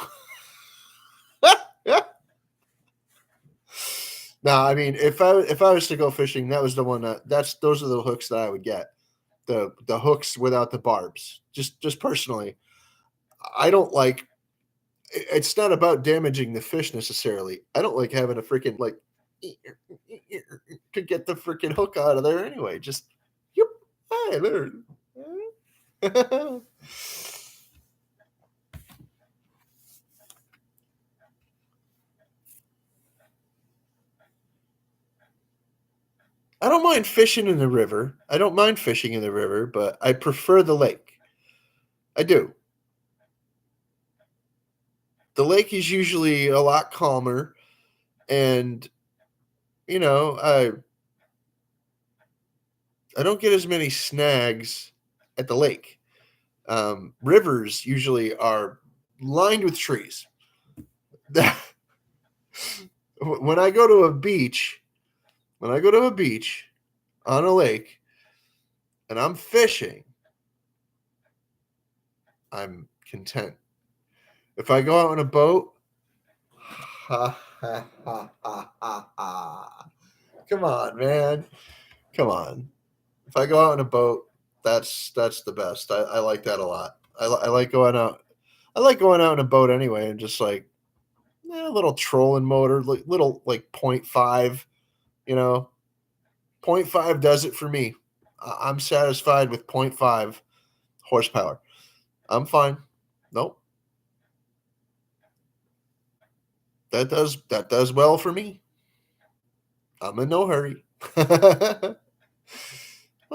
No, I mean, if I was to go fishing, that was the one those are the hooks that I would get. The hooks without the barbs. Just personally, I don't like. It's not about damaging the fish necessarily. I don't like having a freaking like to get the freaking hook out of there anyway. Just yep, hey there. I don't mind fishing in the river. I don't mind fishing in the river, but I prefer the lake. I do. The lake is usually a lot calmer, and I don't get as many snags at the lake. Rivers usually are lined with trees. when I go to a beach, when I go to a beach on a lake and I'm fishing, I'm content. If I go out on a boat, ha ha ha ha ha ha. Come on, man. Come on. If I go out on a boat, that's the best. I like that a lot. I like going out. I like going out in a boat anyway, and just like a little trolling motor, little like point five. You know, point five does it for me. I'm satisfied with point five horsepower. I'm fine. Nope, that does well for me. I'm in no hurry. Well,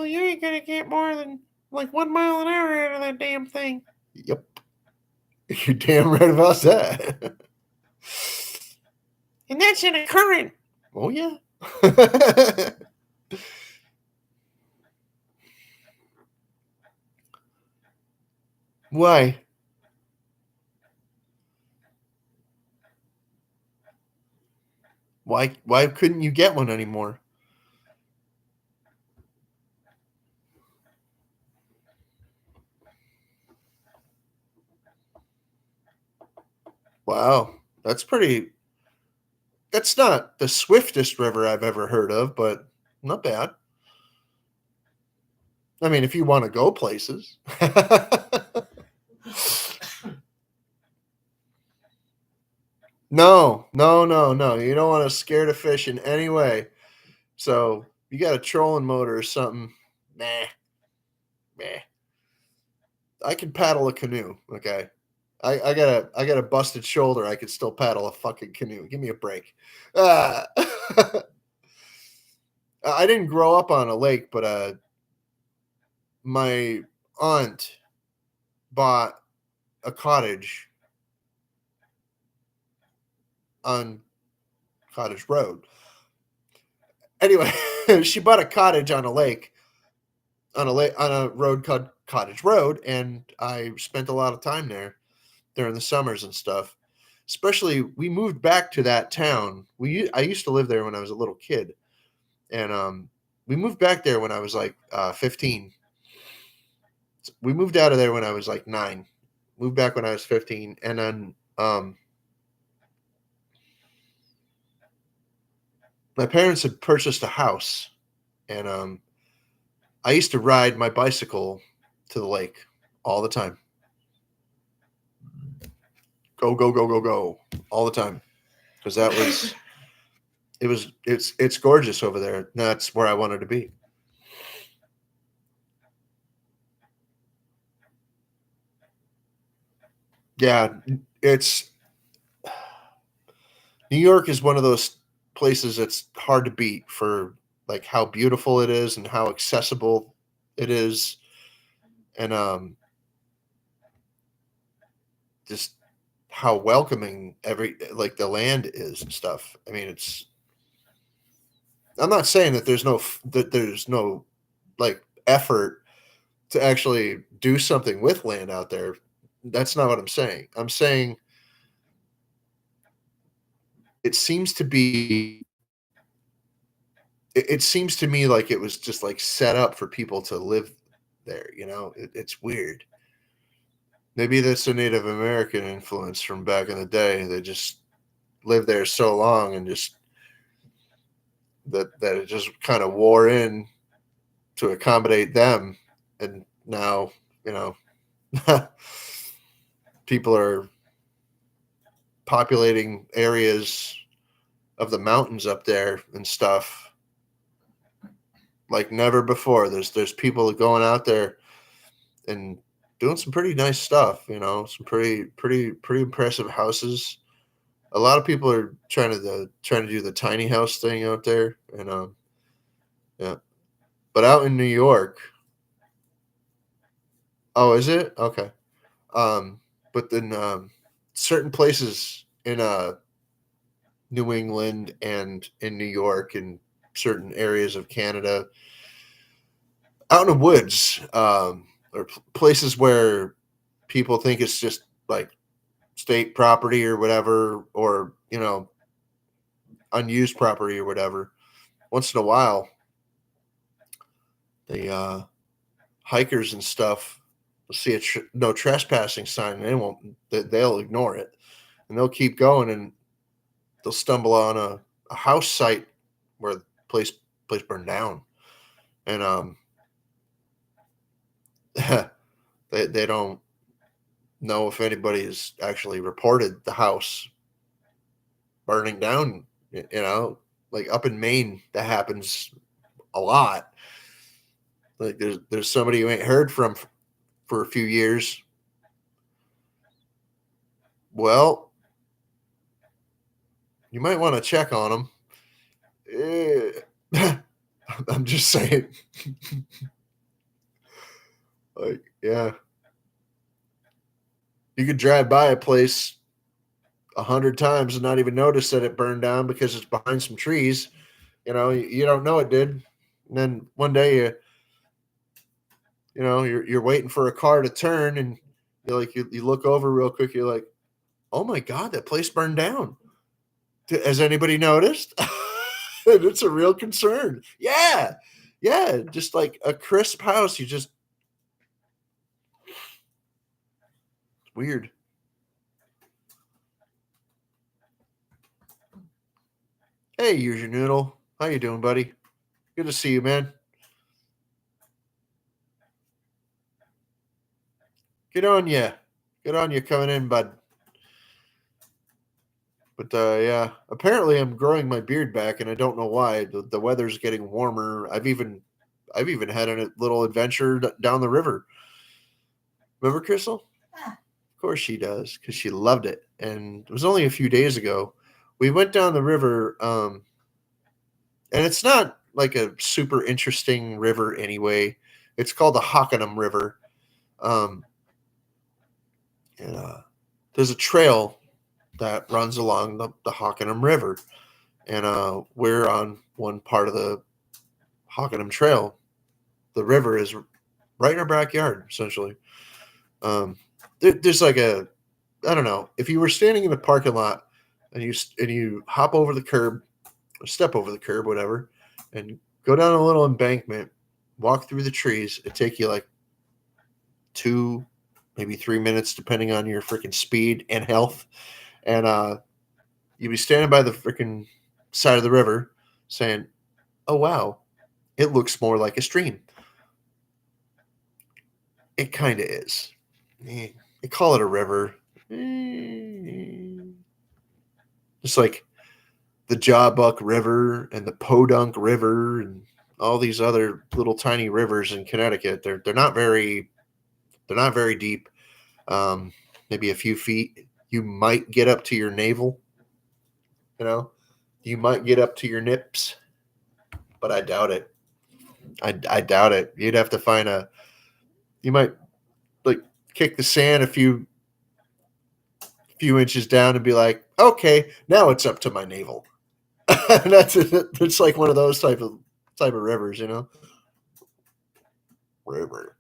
you ain't gonna get more than like 1 mile an hour out of that damn thing. Yep, you're damn right about that. And that's in a current. Oh yeah. Why? Why couldn't you get one anymore? Wow. That's not the swiftest river I've ever heard of, but not bad. I mean, if you want to go places. No, no, no, no. You don't want to scare the fish in any way. So you got a trolling motor or something. Nah, nah. I can paddle a canoe. Okay. I got a busted shoulder. I could still paddle a fucking canoe. Give me a break. Uh, I didn't grow up on a lake, but my aunt bought a cottage on Cottage Road. Anyway, she bought a cottage on a road called Cottage Road, and I spent a lot of time there during the summers and stuff. Especially, we moved back to that town. I used to live there when I was a little kid, and we moved back there when I was like 15. We moved out of there when I was like 9. Moved back when I was 15, and then my parents had purchased a house, and I used to ride my bicycle to the lake all the time. Go, go, go, go, go, all the time, because that was it's gorgeous over there. That's where I wanted to be. Yeah, it's New York is one of those places that's hard to beat for like how beautiful it is and how accessible it is, and just how welcoming every like the land is and stuff. I mean, it's I'm not saying that there's no like effort to actually do something with land out there. That's not what I'm saying. I'm saying it seems to be it seems to me like it was just like set up for people to live there, it's weird. Maybe that's a Native American influence from back in the day. They just lived there so long and just that it just kind of wore in to accommodate them, and now you know people are populating areas of the mountains up there and stuff like never before. There's people going out there and doing some pretty nice stuff, some pretty impressive houses. A lot of people are trying to do the tiny house thing out there, and yeah. But out in New York, oh, is it okay? But then certain places in New England and in New York and certain areas of Canada, out in the woods, or places where people think it's just like state property or whatever, or unused property or whatever. Once in a while, the hikers and stuff will see a no trespassing sign, and they'll ignore it, and they'll keep going, and they'll stumble on a house site where the place burned down, and they don't know if anybody has actually reported the house burning down. Like up in Maine, that happens a lot. Like there's somebody you ain't heard from for a few years. Well, you might want to check on them. I'm just saying. Like, yeah, you could drive by a place 100 times and not even notice that it burned down because it's behind some trees. You don't know it did. And then one day you're waiting for a car to turn, and you look over real quick. You're like, oh my god, that place burned down. Has anybody noticed? And it's a real concern. Yeah, yeah, just like a crisp house. Weird. Hey, use your noodle. How you doing, buddy? Good to see you, man. Get on ya. Get on you coming in, bud. But yeah, apparently I'm growing my beard back, and I don't know why. The weather's getting warmer. I've even had a little adventure down the river. Remember, Crystal? Of course she does, because she loved it. And it was only a few days ago. We went down the river, and it's not like a super interesting river anyway. It's called the Hockenham River. Um, and there's a trail that runs along the Hockenham River, and we're on one part of the Hockenham Trail. The river is right in our backyard, essentially. Um, there's like a, I don't know, if you were standing in the parking lot and you hop over the curb, or step over the curb, whatever, and go down a little embankment, walk through the trees, it'd take you like 2, maybe 3 minutes, depending on your freaking speed and health. And you'd be standing by the freaking side of the river saying, "Oh wow, it looks more like a stream." It kind of is. They call it a river. Just like the Jawbuck River and the Podunk River and all these other little tiny rivers in Connecticut. They're not very deep. Maybe a few feet. You might get up to your navel. You know, you might get up to your nips, but I doubt it. I doubt it. You'd have to find a. You might like kick the sand a few inches down and be like, okay, now it's up to my navel. It's like one of those type of rivers, you know. River.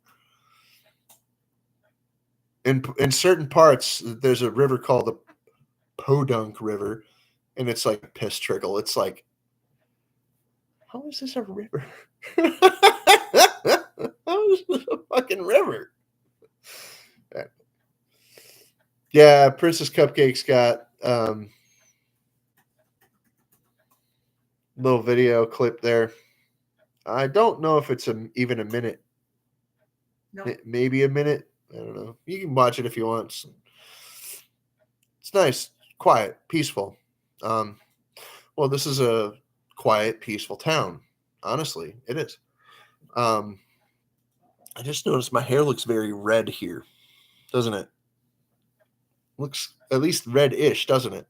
In certain parts, there's a river called the Podunk River, and it's like a piss trickle. It's like, how is this a river? How is this a fucking river? Yeah, Princess Cupcake's got little video clip there. I don't know if it's even a minute. No. Maybe a minute. I don't know. You can watch it if you want. It's nice, quiet, peaceful. Um, well, this is a quiet, peaceful town. Honestly, it is. Um, I just noticed my hair looks very red here, doesn't it? Looks at least red-ish, doesn't it?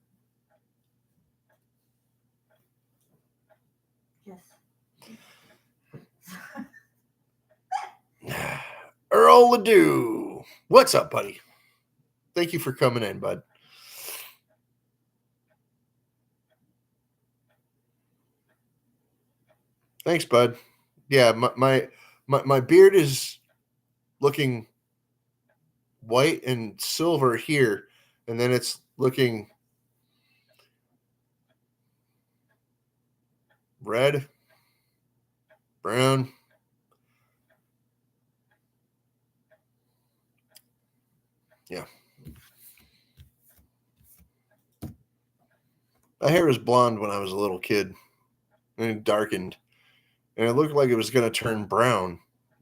Yes. Earl Ledoux. What's up, buddy? Thank you for coming in, bud. Thanks, bud. Yeah, my beard is looking white and silver here, and then it's looking red, brown. Yeah. My hair was blonde when I was a little kid, and it darkened, and it looked like it was going to turn brown,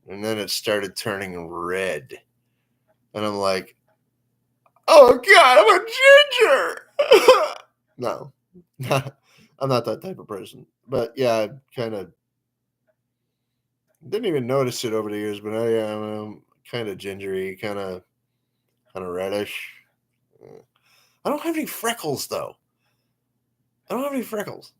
and then it started turning red. And I'm like, oh God, I'm a ginger. No, I'm not that type of person. But yeah, I kind of didn't even notice it over the years. But I am kind of gingery, kind of reddish. I don't have any freckles though. I don't have any freckles.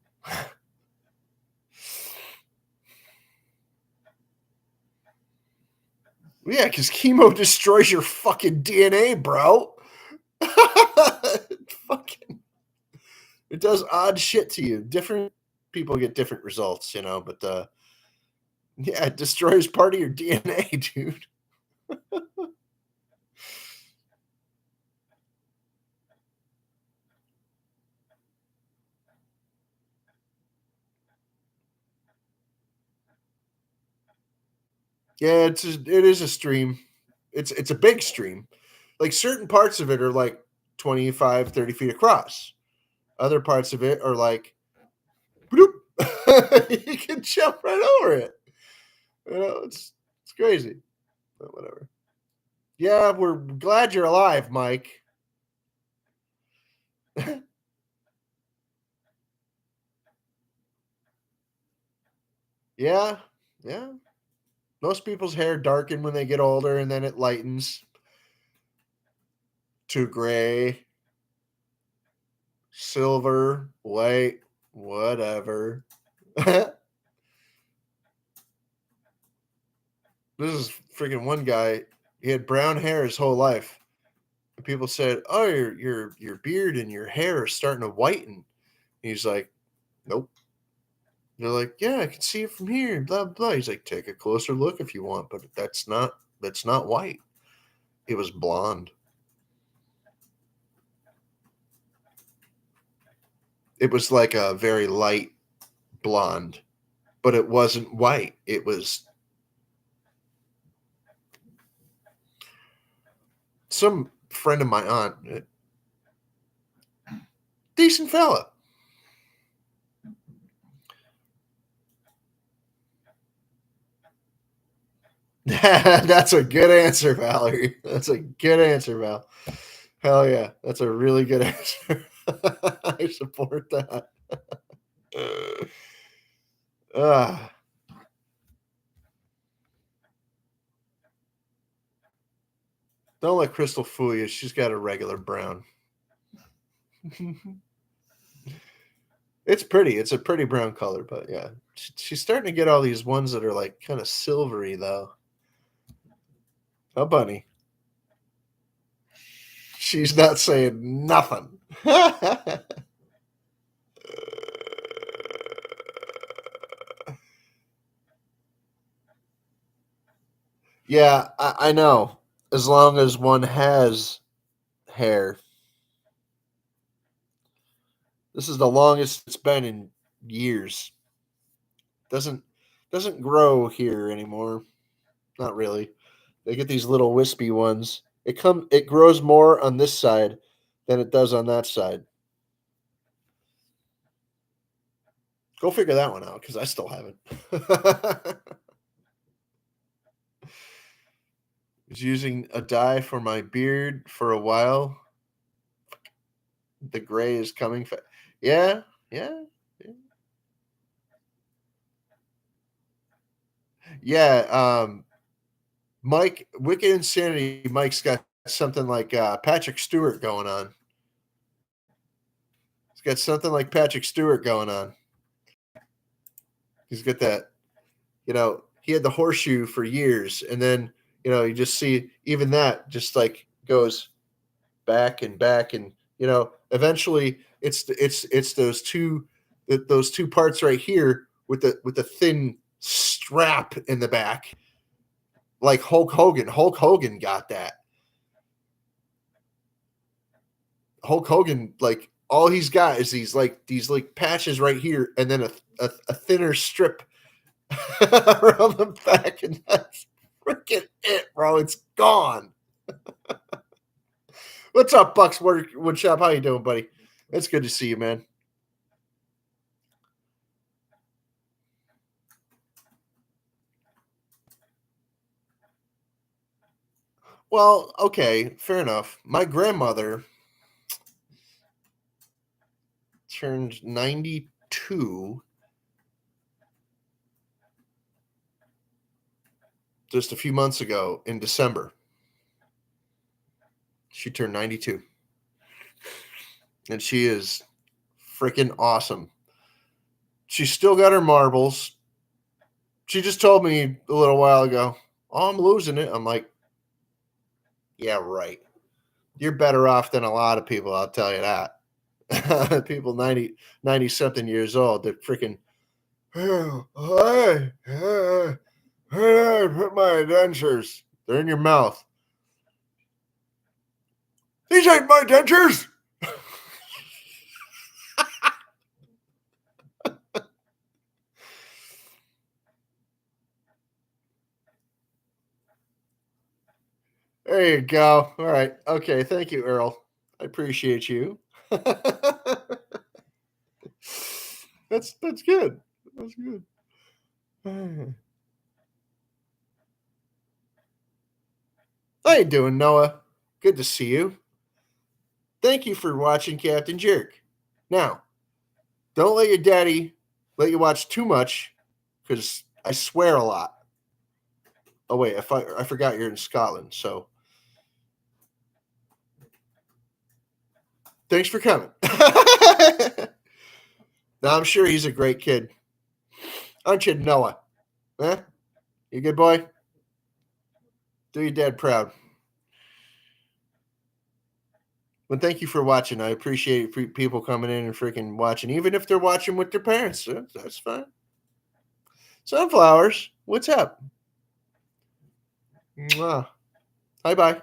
Yeah, because chemo destroys your fucking DNA, bro. Fucking, it does odd shit to you. Different people get different results, you know. But yeah, it destroys part of your DNA, dude. Yeah, it is a stream. It's a big stream. Like certain parts of it are like 25, 30 feet across. Other parts of it are like bloop. You can jump right over it. You know, it's crazy. But whatever. Yeah, we're glad you're alive, Mike. Yeah, yeah. Most people's hair darken when they get older and then it lightens to gray, silver, white, whatever. This is freaking one guy. He had brown hair his whole life. And people said, "Oh, your beard and your hair are starting to whiten." And he's like, "Nope." They're like, "Yeah, I can see it from here." Blah blah. He's like, "Take a closer look if you want, but that's not white. It was blonde. It was like a very light blonde, but it wasn't white. It was some friend of my aunt, decent fella." That's a good answer, Valerie. That's a good answer, Val. Hell yeah, that's a really good answer. I support that. Uh, don't let Crystal fool you. She's got a regular brown. It's pretty. It's a pretty brown color, but yeah, she's starting to get all these ones that are like kind of silvery, though. Oh, bunny. She's not saying nothing. Yeah, I know. As long as one has hair. This is the longest it's been in years. Doesn't doesn't grow here anymore. Not really. They get these little wispy ones. It grows more on this side than it does on that side. Go figure that one out because I still haven't. Was using a dye for my beard for a while. The gray is coming. Yeah, yeah, yeah. Yeah. Mike, Wicked Insanity. Mike's got something like Patrick Stewart going on. He's got something like Patrick Stewart going on. He's got that. He had the horseshoe for years, and then you just see even that just like goes back and back, and eventually it's those two parts right here with the thin strap in the back, like Hulk Hogan. Hulk Hogan got that. Hulk Hogan, like all he's got is these patches right here, and then a thinner strip around the back, and that's freaking it, bro. It's gone. What's up, Bucks Woodshop? How you doing, buddy? It's good to see you, man. Well, okay, fair enough. My grandmother turned 92 just a few months ago in December. She turned 92. And she is freaking awesome. She's still got her marbles. She just told me a little while ago, "Oh, I'm losing it." I'm like, "Yeah, right. You're better off than a lot of people, I'll tell you that." People 90 something years old, they're freaking, "Hey, put my dentures." They're in your mouth. "These ain't my dentures." There you go. All right. Okay. Thank you, Earl. I appreciate you. That's good. That's good. How you doing, Noah? Good to see you. Thank you for watching Captain Jerk. Now, don't let your daddy let you watch too much, because I swear a lot. Oh wait, I forgot you're in Scotland, so thanks for coming. Now I'm sure he's a great kid. Aren't you, Noah? Huh? You good boy? Do your dad proud. Well, thank you for watching. I appreciate people coming in and freaking watching, even if they're watching with their parents. That's fine. Sunflowers, what's up? Mwah. Bye.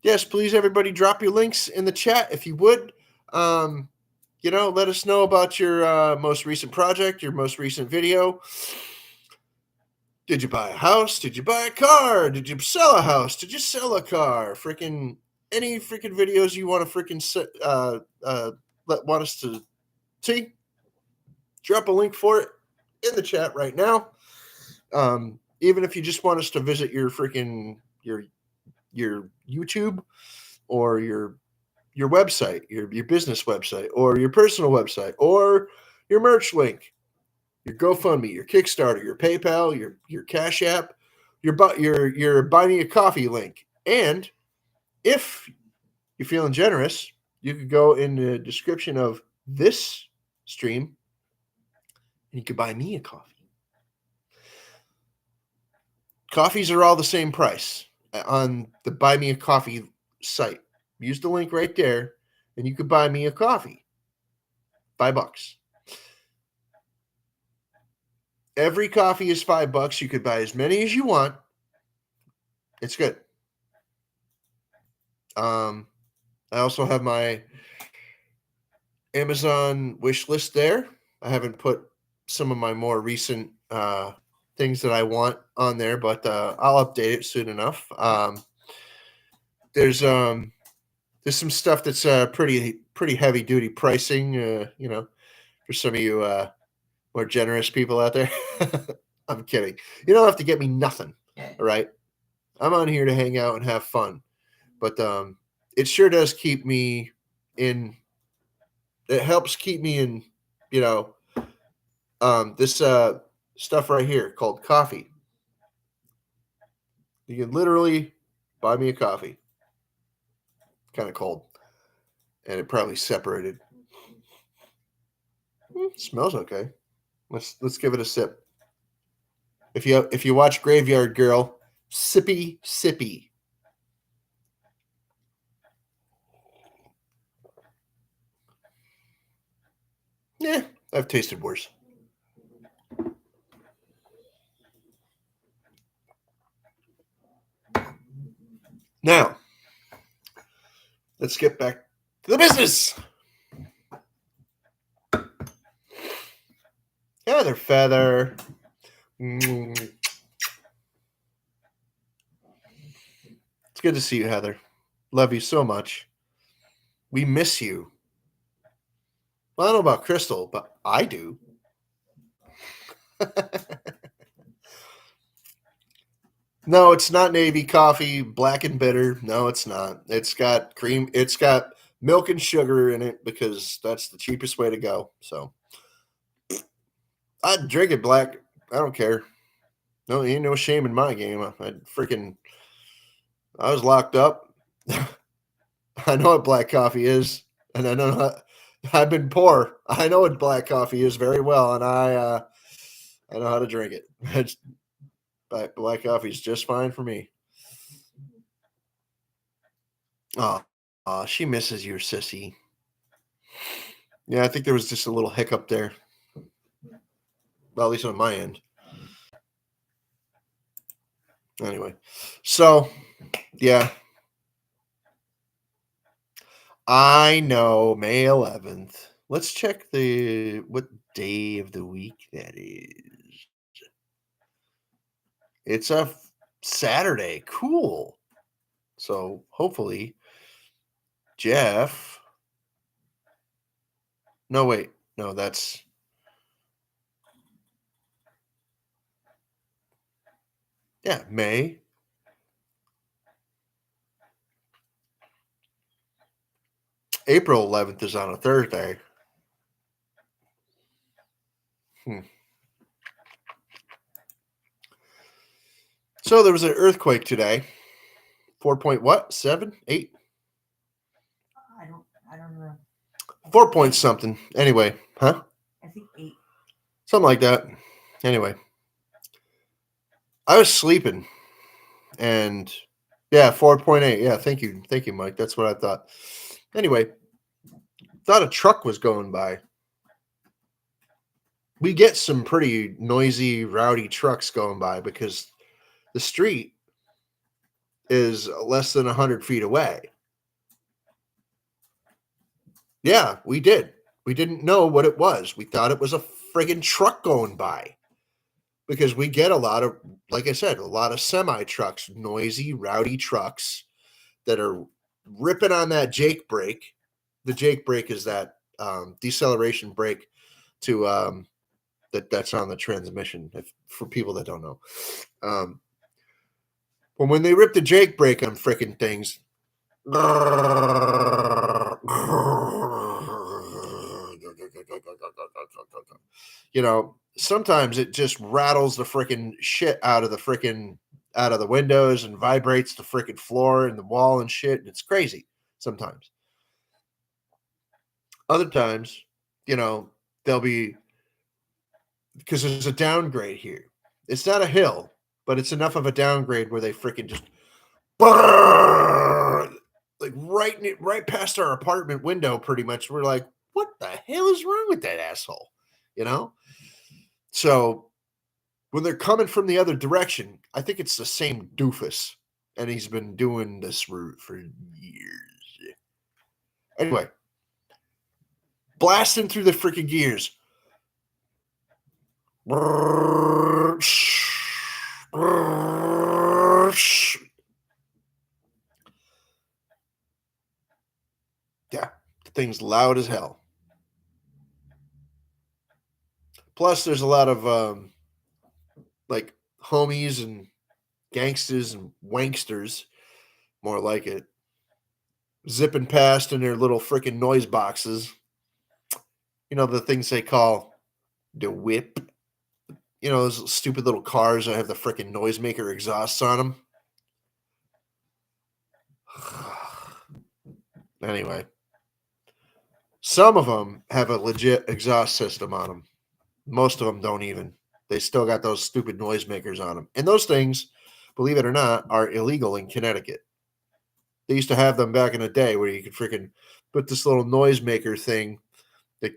Yes, please, everybody, drop your links in the chat if you would. Let us know about your most recent project, your most recent video. Did you buy a house? Did you buy a car? Did you sell a house? Did you sell a car? Freaking any freaking videos you want to freaking want us to see? Drop a link for it in the chat right now. Even if you just want us to visit your freaking your YouTube or your website, your business website, or your personal website, or your merch link, your GoFundMe, your Kickstarter, your PayPal, your Cash App, your Buy Me a Coffee link. And if you're feeling generous, you could go in the description of this stream and you could buy me a coffee. Coffees are all the same price on the Buy Me a Coffee site. Use the link right there and you could buy me a coffee. $5. Every coffee is $5. You could buy as many as you want. It's good. I also have my Amazon wish list there. I haven't put some of my more recent things that I want on there, but I'll update it soon enough. There's some stuff that's pretty heavy duty pricing. For some of you more generous people out there. I'm kidding. You don't have to get me nothing. All right. I'm on here to hang out and have fun. But it sure does keep me in. It helps keep me in, this stuff right here called coffee. You can literally buy me a coffee. Kind of cold. And it probably separated. Smells okay. Let's give it a sip. If you watch Graveyard Girl, sippy. Yeah, I've tasted worse. Now, let's get back to the business. Feather. It's good to see you, Heather. Love you so much. We miss you. Well, I don't know about Crystal, but I do. No, it's not Navy coffee, black and bitter. No, it's not. It's got cream. It's got milk and sugar in it because that's the cheapest way to go. So I'd drink it black. I don't care. No, ain't no shame in my game. I was locked up. I know what black coffee is, and I know I've been poor. I know what black coffee is very well, and I know how to drink it. Black coffee is just fine for me. Oh, she misses you, sissy. Yeah, I think there was just a little hiccup there. Well, at least on my end. Anyway, so yeah. I know, May 11th. Let's check what day of the week that is. It's a Saturday. Cool. So hopefully Jeff. No, wait. No, that's. Yeah, May. April 11th is on a Thursday. So there was an earthquake today. 4 point what? 7? 8? I don't know. 4 point something. Anyway, huh? I think 8. Something like that. Anyway. I was sleeping and yeah, 4.8. Yeah, thank you. Thank you, Mike. That's what I thought. Anyway, thought a truck was going by. We get some pretty noisy, rowdy trucks going by because the street is less than 100 feet away. Yeah, we did. We didn't know what it was. We thought it was a friggin' truck going by because we get a lot of, like I said, a lot of semi trucks, noisy, rowdy trucks that are ripping on that Jake brake. The Jake brake is that deceleration brake to that's on the transmission. For people that don't know, um, but when they rip the Jake brake on freaking things, sometimes it just rattles the freaking shit out of the freaking out of the windows and vibrates the freaking floor and the wall and shit. It's crazy sometimes. Other times, you know, they'll be because there's a downgrade here. It's not a hill, but it's enough of a downgrade where they freaking just like right past our apartment window. Pretty much, we're like, "What the hell is wrong with that asshole?" You know. So when they're coming from the other direction, I think it's the same doofus, and he's been doing this route for years. Anyway, blasting through the freaking gears. Yeah, the thing's loud as hell. Plus, there's a lot of like homies and gangsters and wanksters, more like it, zipping past in their little freaking noise boxes. You know, the things they call the whip. You know, those stupid little cars that have the freaking noisemaker exhausts on them. Anyway, some of them have a legit exhaust system on them. Most of them don't even. They still got those stupid noisemakers on them. And those things, believe it or not, are illegal in Connecticut. They used to have them back in the day where you could freaking put this little noisemaker thing that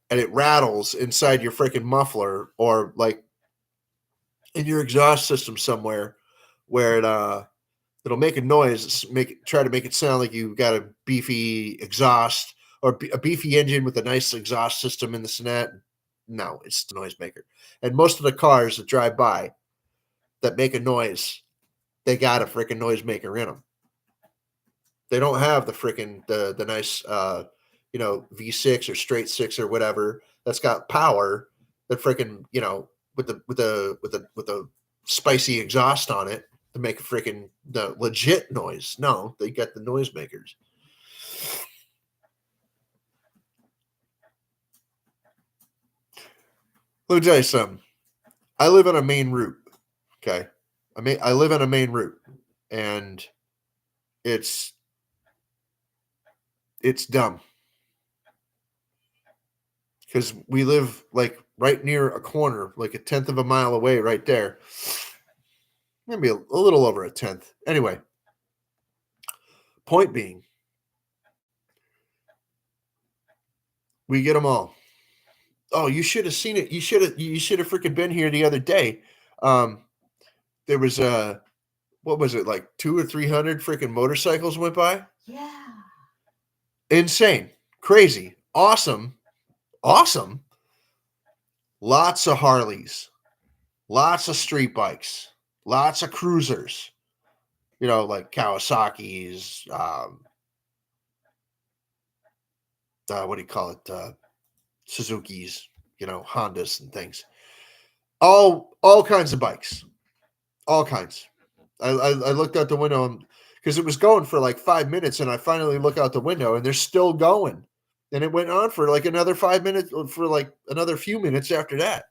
and it rattles inside your freaking muffler or like in your exhaust system somewhere where it'll make a noise, try to make it sound like you got a beefy exhaust or a beefy engine with a nice exhaust system in the Sonnet. No, it's the noisemaker. And most of the cars that drive by that make a noise, they got a freaking noisemaker in them. They don't have the nice V6 or straight six or whatever that's got power that freaking with the spicy exhaust on it to make a freaking the legit noise. No, they got the noisemakers. Let me tell you something. I live on a main route. Okay, I live on a main route, and it's dumb because we live like right near a corner, like a tenth of a mile away, right there. Maybe a little over a tenth. Anyway, point being, we get them all. Oh, you should have seen it. You should have freaking been here the other day. Um, there was what was it, like 200 or 300 freaking motorcycles went by? Yeah. Insane, crazy, awesome, awesome. Lots of Harleys, lots of street bikes, lots of cruisers. You know, like Kawasaki's. What do you call it? Suzuki's. You know, Hondas and things. All kinds of bikes, all kinds. I looked out the window because it was going for like 5 minutes, and I finally look out the window, and they're still going. And it went on for like another 5 minutes, for like another few minutes after that.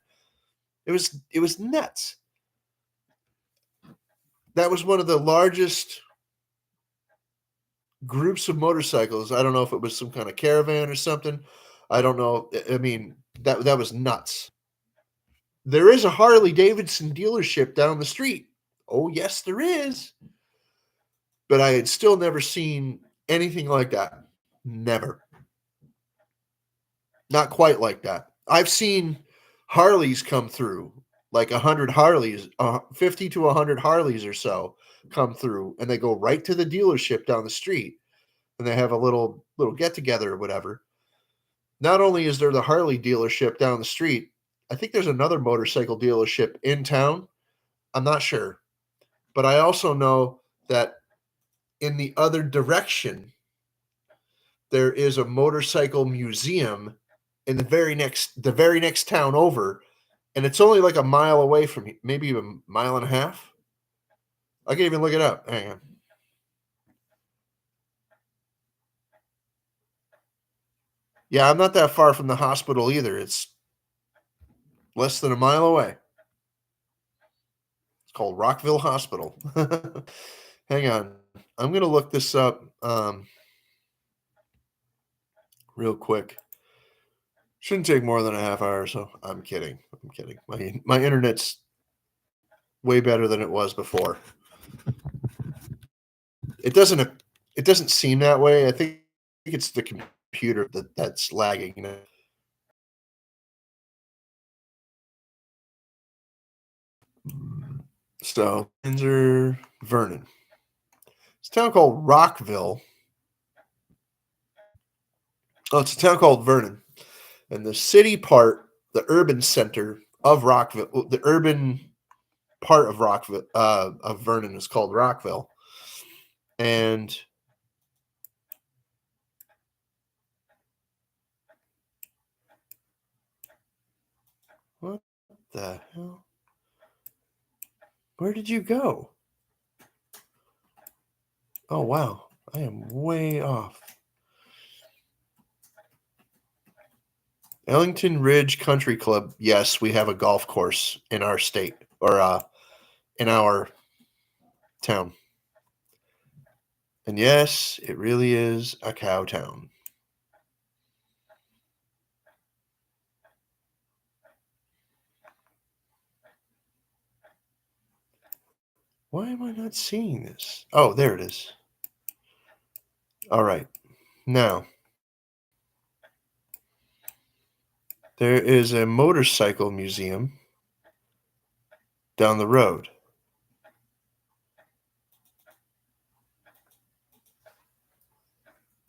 It was nuts. That was one of the largest groups of motorcycles. I don't know if it was some kind of caravan or something. I don't know. I mean, that was nuts. There is a Harley Davidson dealership down the street. Oh, yes, there is. But I had still never seen anything like that. Never. Not quite like that. I've seen Harleys come through, like 100 Harleys, 50 to 100 Harleys or so come through, and they go right to the dealership down the street, and they have a little get together or whatever. Not only is there the Harley dealership down the street, I think there's another motorcycle dealership in town. I'm not sure, but I also know that in the other direction there is a motorcycle museum in the very next town over, and it's only like a mile away from me, maybe a mile and a half. I can even look it up. Hang on. Yeah, I'm not that far from the hospital either. It's less than a mile away. It's called Rockville Hospital. Hang on. I'm gonna look this up real quick. Shouldn't take more than a half hour or so. I'm kidding. I'm kidding. My internet's way better than it was before. It doesn't seem that way. I think it's the computer that's lagging. So Windsor, Vernon. It's a town called Rockville. Oh, it's a town called Vernon, and the city part, the urban center of Rockville, the urban part of Rockville of Vernon is called Rockville, and what the hell? Where did you go? Oh wow, I am way off. Ellington Ridge Country Club. Yes, we have a golf course in our state or in our town. And yes, it really is a cow town. Why am I not seeing this? Oh, there it is. All right. Now, there is a motorcycle museum down the road.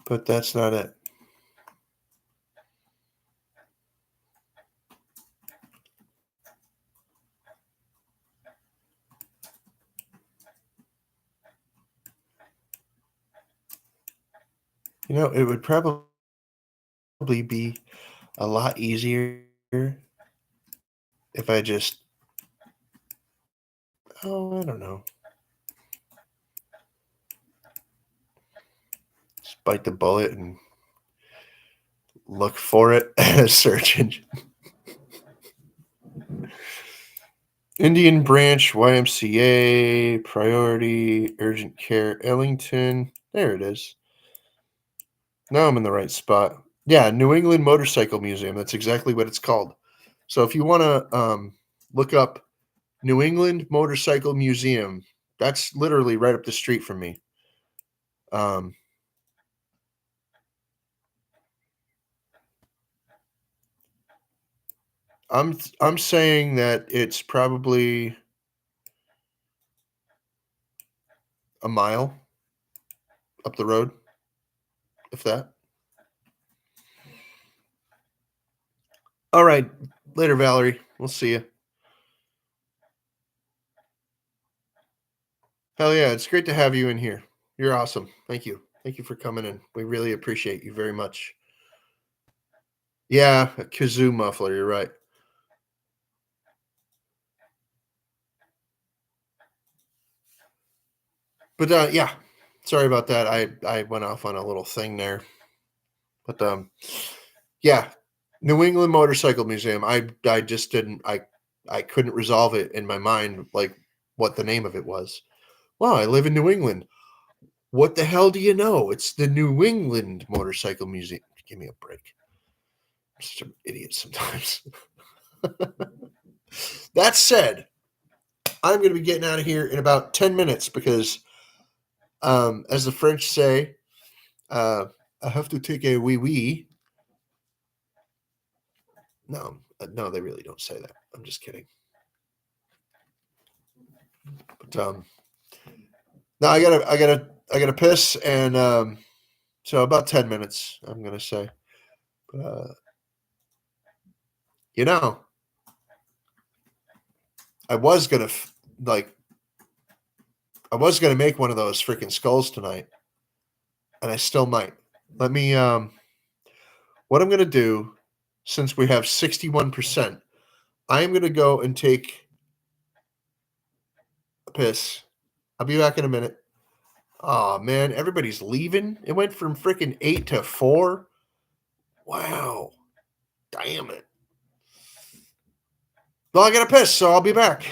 But that's not it. It would probably be a lot easier if I just, oh, I don't know, just bite the bullet and look for it at a search engine. Indian Branch YMCA, Priority, Urgent Care, Ellington. There it is. Now I'm in the right spot. Yeah, New England Motorcycle Museum. That's exactly what it's called. So if you want to look up New England Motorcycle Museum, that's literally right up the street from me. Um, I'm saying that it's probably a mile up the road, if that. All right, later, Valerie. We'll see you. Hell yeah, it's great to have you in here. You're awesome. Thank you. Thank you for coming in. We really appreciate you very much. Yeah, a kazoo muffler. You're right. But yeah, sorry about that. I went off on a little thing there. But yeah, New England Motorcycle Museum. I just didn't I couldn't resolve it in my mind like what the name of it was. Wow, I live in New England. What the hell do you know? It's the New England Motorcycle Museum. Give me a break. I'm such an idiot sometimes. That said, I'm going to be getting out of here in about 10 minutes because, as the French say, I have to take a wee wee. No, no, they really don't say that. I'm just kidding. But no, I gotta piss, and so about 10 minutes, I'm gonna say. But, you know, I was gonna like, I was gonna make one of those freaking skulls tonight, and I still might. Let me. What I'm gonna do, since we have 61%, I am gonna go and take a piss. I'll be back in a minute. Oh man, everybody's leaving. It went from freaking 8 to 4. Wow. Damn it. Well, I gotta piss, so I'll be back.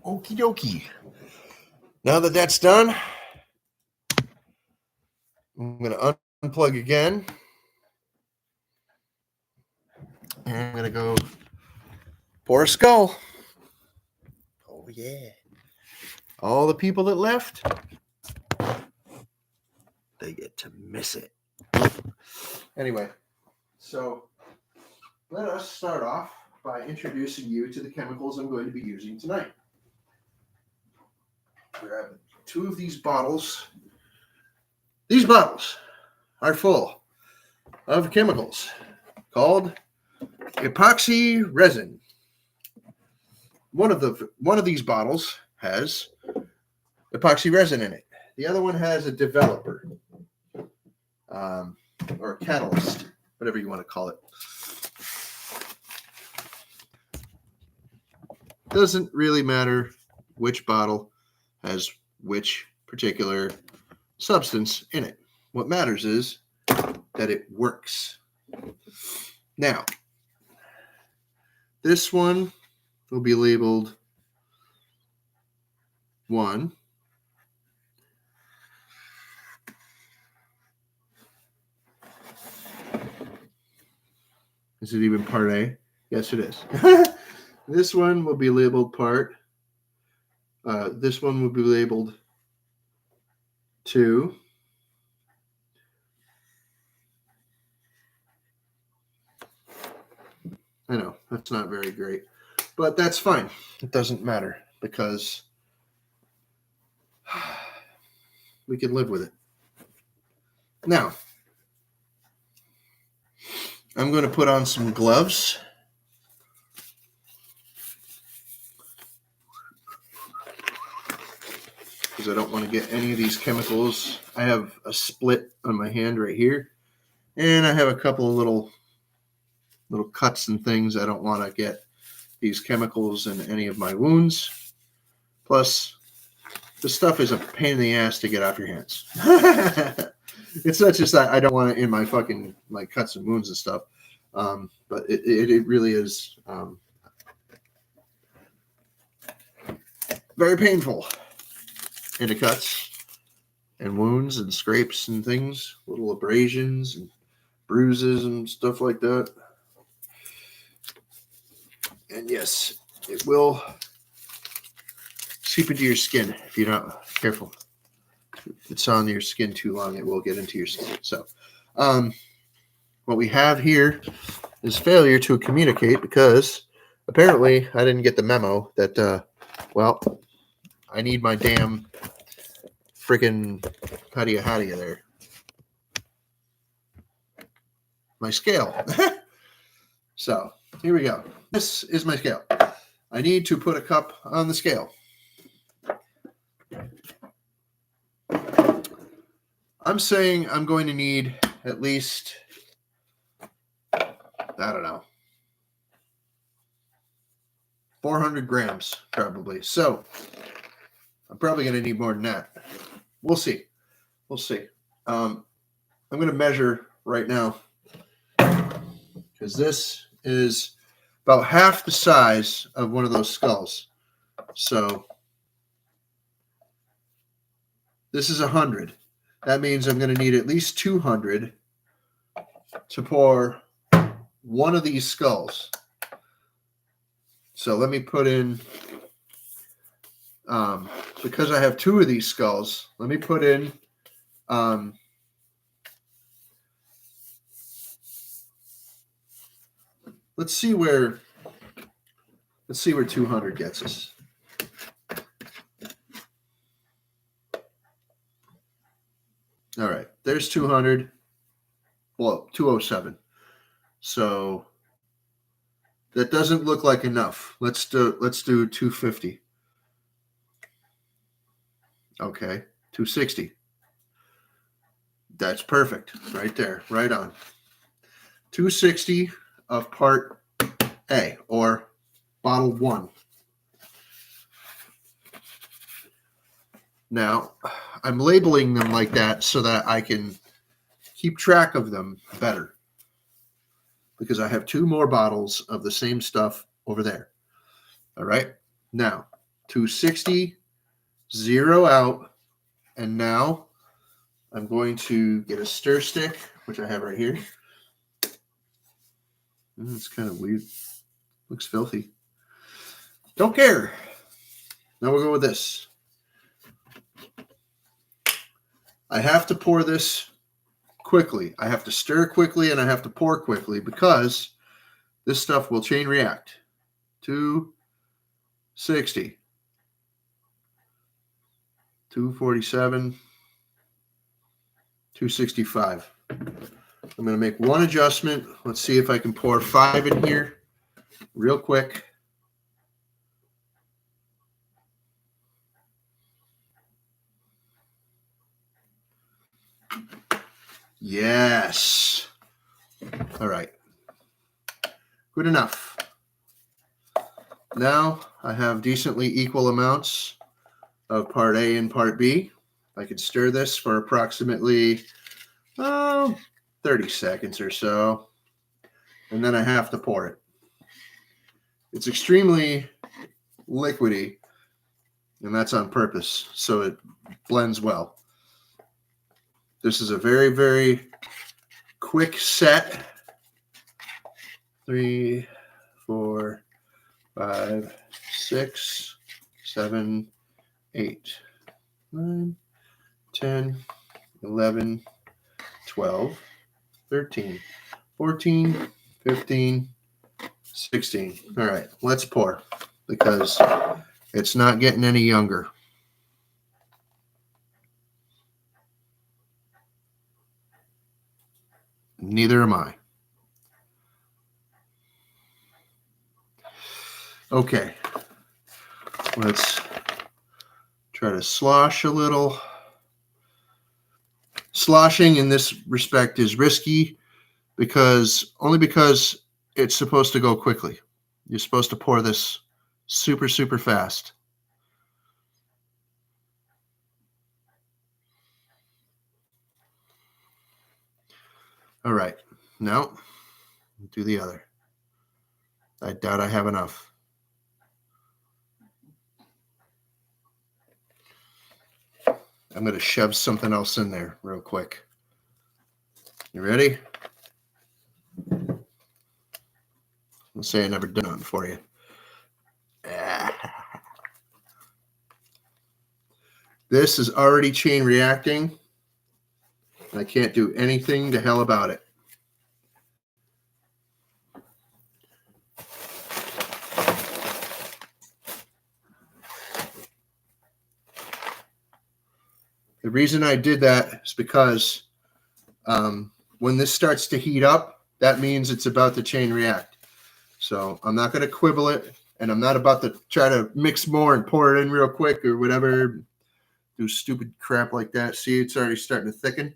Okie dokie. Now that that's done, I'm gonna unplug again. And I'm gonna go pour a skull. Oh yeah. All the people that left, they get to miss it. Anyway, so let us start off by introducing you to the chemicals I'm going to be using tonight. Grab 2 of these bottles. These bottles are full of chemicals called epoxy resin. One of these bottles has epoxy resin in it. The other one has a developer, or a catalyst, whatever you want to call it. Doesn't really matter which bottle has which particular substance in it. What matters is that it works. Now, this one will be labeled 1. Is it even part A? Yes, it is. This one will be labeled part. This one will be labeled 2. I know, that's not very great, but that's fine. It doesn't matter because we can live with it. Now, I'm going to put on some gloves. Because I don't want to get any of these chemicals. I have a split on my hand right here. And I have a couple of little cuts and things. I don't want to get these chemicals in any of my wounds. Plus, the stuff is a pain in the ass to get off your hands. It's not just that I don't want it in my fucking like cuts and wounds and stuff. But it really is very painful into cuts and wounds and scrapes and things, little abrasions and bruises and stuff like that. And yes, it will seep into your skin if you're not careful. If it's on your skin too long, it will get into your skin. So What we have here is failure to communicate because apparently I didn't get the memo that, well, I need my damn freaking, how do you there? My scale. So here we go. This is my scale. I need to put a cup on the scale. I'm saying I'm going to need at least, I don't know, 400 grams probably. So I'm probably going to need more than that. We'll see. We'll see. I'm going to measure right now because this is about half the size of one of those skulls. So this is 100. That means I'm going to need at least 200 to pour one of these skulls. So let me put in, because I have two of these skulls, let me put in, let's see where 200 gets us. All right, there's 200. Well, 207. So that doesn't look like enough. Let's do 250. Okay, 260. That's perfect. Right there. Right on. 260 of part A, or bottle 1. Now, I'm labeling them like that so that I can keep track of them better, because I have 2 more bottles of the same stuff over there. All right. Now, 260, 0 out, and now I'm going to get a stir stick, which I have right here. It's kind of weird. Looks filthy. Don't care. Now we'll go with this. I have to pour this quickly. I have to stir quickly and I have to pour quickly because this stuff will chain react. 260. 247. 265. I'm going to make one adjustment. Let's see if I can pour 5 in here real quick. Yes. All right. Good enough. Now I have decently equal amounts of part A and part B. I could stir this for approximately 30 seconds or so, and then I have to pour it. It's extremely liquidy, and that's on purpose, so it blends well. This is a very, very quick set. 3, 4, 5, 6, 7, 8, 9, 10, 11, 12, 13, 14, 15, 16. All right, let's pour because it's not getting any younger. Neither am I. Okay, let's try to slosh a little. Sloshing in this respect is risky because it's supposed to go quickly. You're supposed to pour this super, super fast. All right, now do the other. I doubt I have enough. I'm going to shove something else in there real quick. You ready? Let's say I never done it for you. This is already chain reacting. I can't do anything the hell about it. The reason I did that is because when this starts to heat up, that means it's about to chain react. So I'm not going to quibble it, and I'm not about to try to mix more and pour it in real quick or whatever. Do stupid crap like that. See, it's already starting to thicken.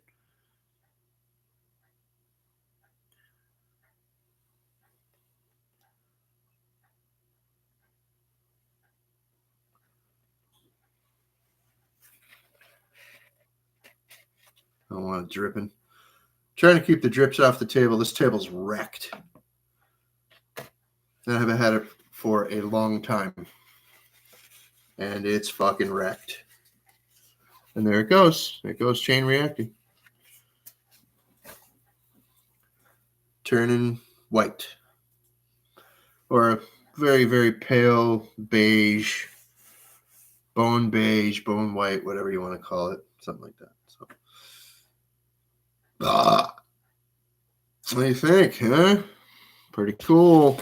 I don't want it dripping. Trying to keep the drips off the table. This table's wrecked. I haven't had it for a long time. And it's fucking wrecked. And there it goes. It goes chain reacting. Turning white. Or a very, very pale beige, bone white, whatever you want to call it. Something like that. So, what do you think, huh? Pretty cool.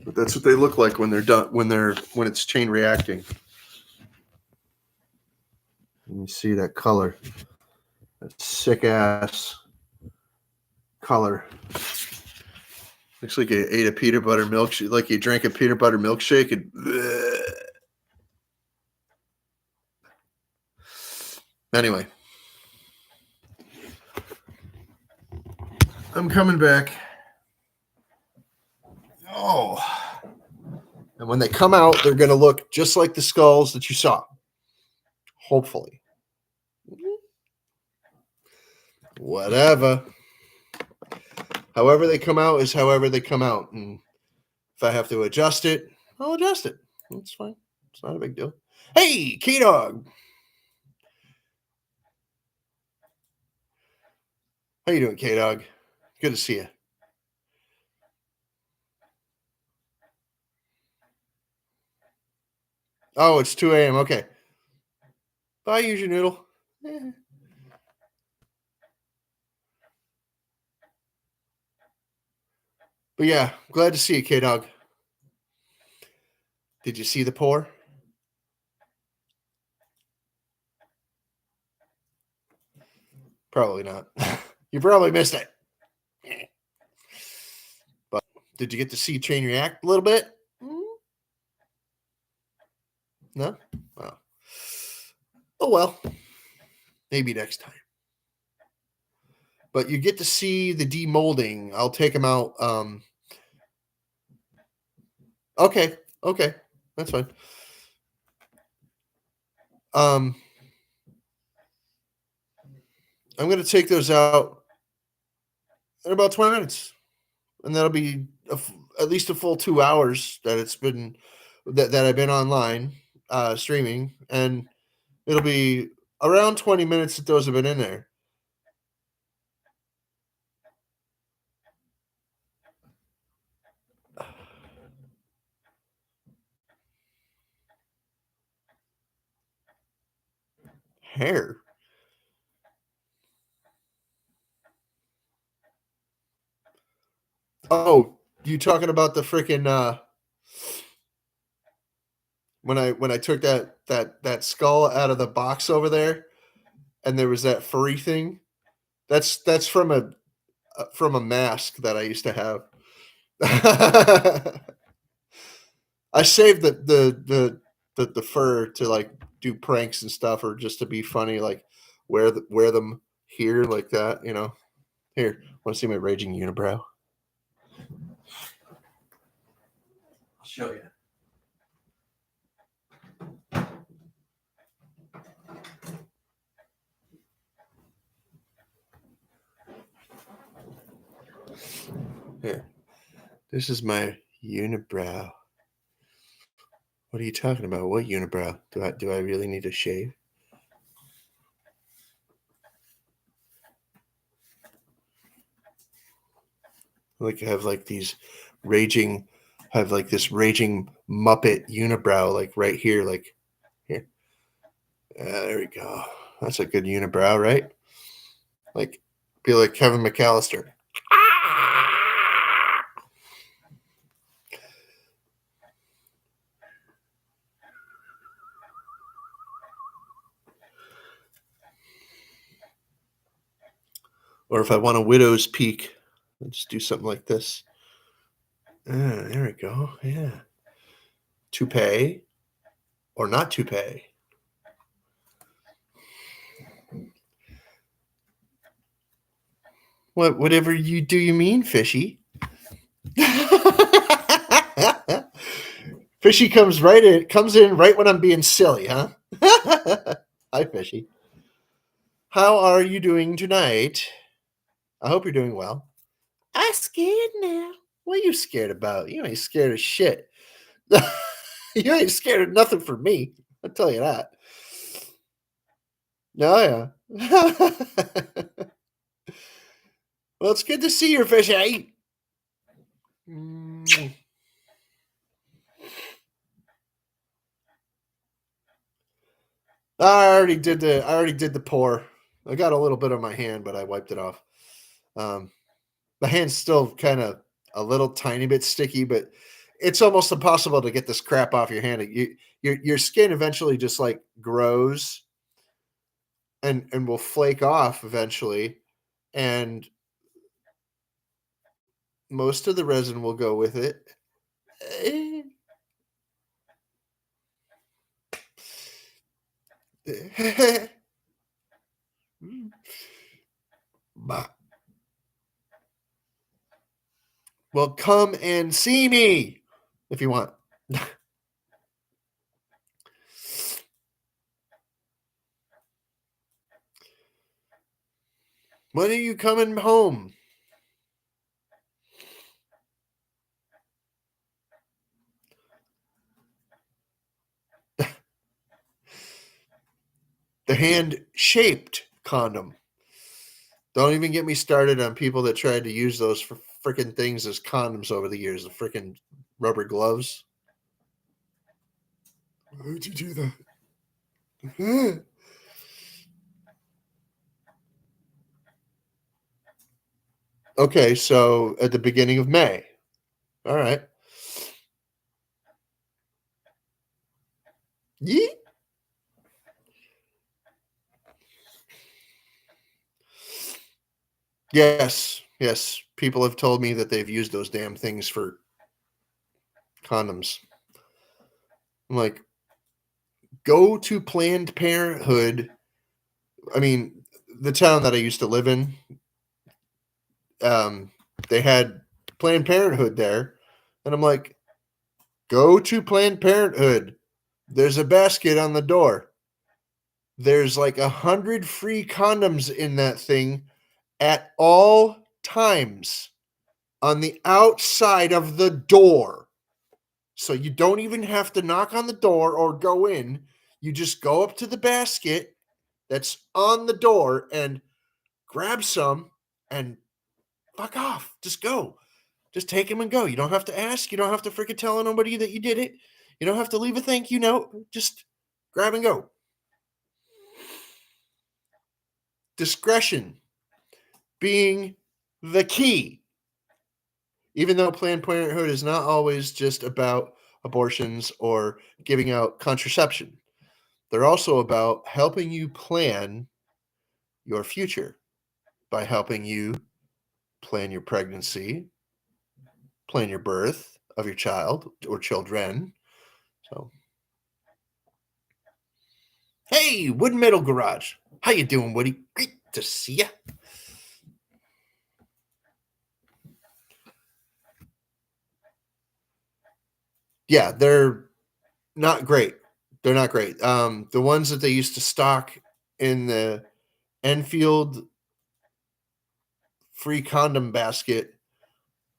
But that's what they look like when they're done, when it's chain reacting. And you see that color. That sick ass color. Looks like you ate a peanut butter milkshake, like you drank a peanut butter milkshake and anyway. I'm coming back. Oh. And when they come out, they're going to look just like the skulls that you saw. Hopefully. Whatever. However they come out is however they come out. And if I have to adjust it, I'll adjust it. It's fine. It's not a big deal. Hey, K-Dog. How you doing, K-Dog? Good to see you. Oh, it's 2 a.m. Okay. Bye, use your noodle. Yeah. But yeah, glad to see you, K-Dog. Did you see the pour? Probably not. You probably missed it. But did you get to see chain react a little bit? No? Well. Oh, well. Maybe next time. But you get to see the demolding. I'll take them out. Okay. That's fine. I'm going to take those out in about 20 minutes. And that'll be at least a full 2 hours that it's been that I've been online streaming, and it'll be around 20 minutes that those have been in there. Hair. Oh, you talking about the freaking when I took that skull out of the box over there, and there was that furry thing? That's from a mask that I used to have. I saved the fur to like do pranks and stuff, or just to be funny, like wear them here like that, you know. Here, want to see my raging unibrow? I'll show you. Here, this is my unibrow. What are you talking about? What unibrow? Do I really need to shave? Like I have like these raging, have like this raging Muppet unibrow, like right here, like here. There we go. That's a good unibrow, right? Like, be like Kevin McAllister. Or if I want a widow's peak, I'll just do something like this. There we go. Yeah. Toupee or not toupee. Whatever you do, you mean, fishy? Fishy comes in right when I'm being silly, huh? Hi, Fishy. How are you doing tonight? I hope you're doing well. I'm scared now. What are you scared about? You ain't scared of shit. You ain't scared of nothing for me. I'll tell you that. Oh, yeah. Well, it's good to see you, Fishy. Mm. I already did the pour. I got a little bit on my hand, but I wiped it off. The hand's still kind of a little tiny bit sticky, but it's almost impossible to get this crap off your hand. Your skin eventually just like grows and will flake off eventually, and most of the resin will go with it. Well, come and see me if you want. When are you coming home? The hand-shaped condom. Don't even get me started on people that tried to use those for freaking things as condoms over the years, the freaking rubber gloves. Why'd you do that? Okay, so at the beginning of May. All right. Yeet. Yes, yes. People have told me that they've used those damn things for condoms. I'm like, go to Planned Parenthood. I mean, the town that I used to live in, um, they had Planned Parenthood there. And I'm like, go to Planned Parenthood. There's a basket on the door. There's like 100 free condoms in that thing at all times on the outside of the door. So you don't even have to knock on the door or go in. You just go up to the basket that's on the door and grab some and fuck off. Just go. Just take them and go. You don't have to ask. You don't have to freaking tell nobody that you did it. You don't have to leave a thank you note. Just grab and go. Discretion being the key. Even though Planned Parenthood is not always just about abortions or giving out contraception, they're also about helping you plan your future by helping you plan your pregnancy, plan your birth of your child or children. So, hey, Wood Metal Garage. How you doing, Woody? Great to see you. Yeah, they're not great. They're not great. The ones that they used to stock in the Enfield free condom basket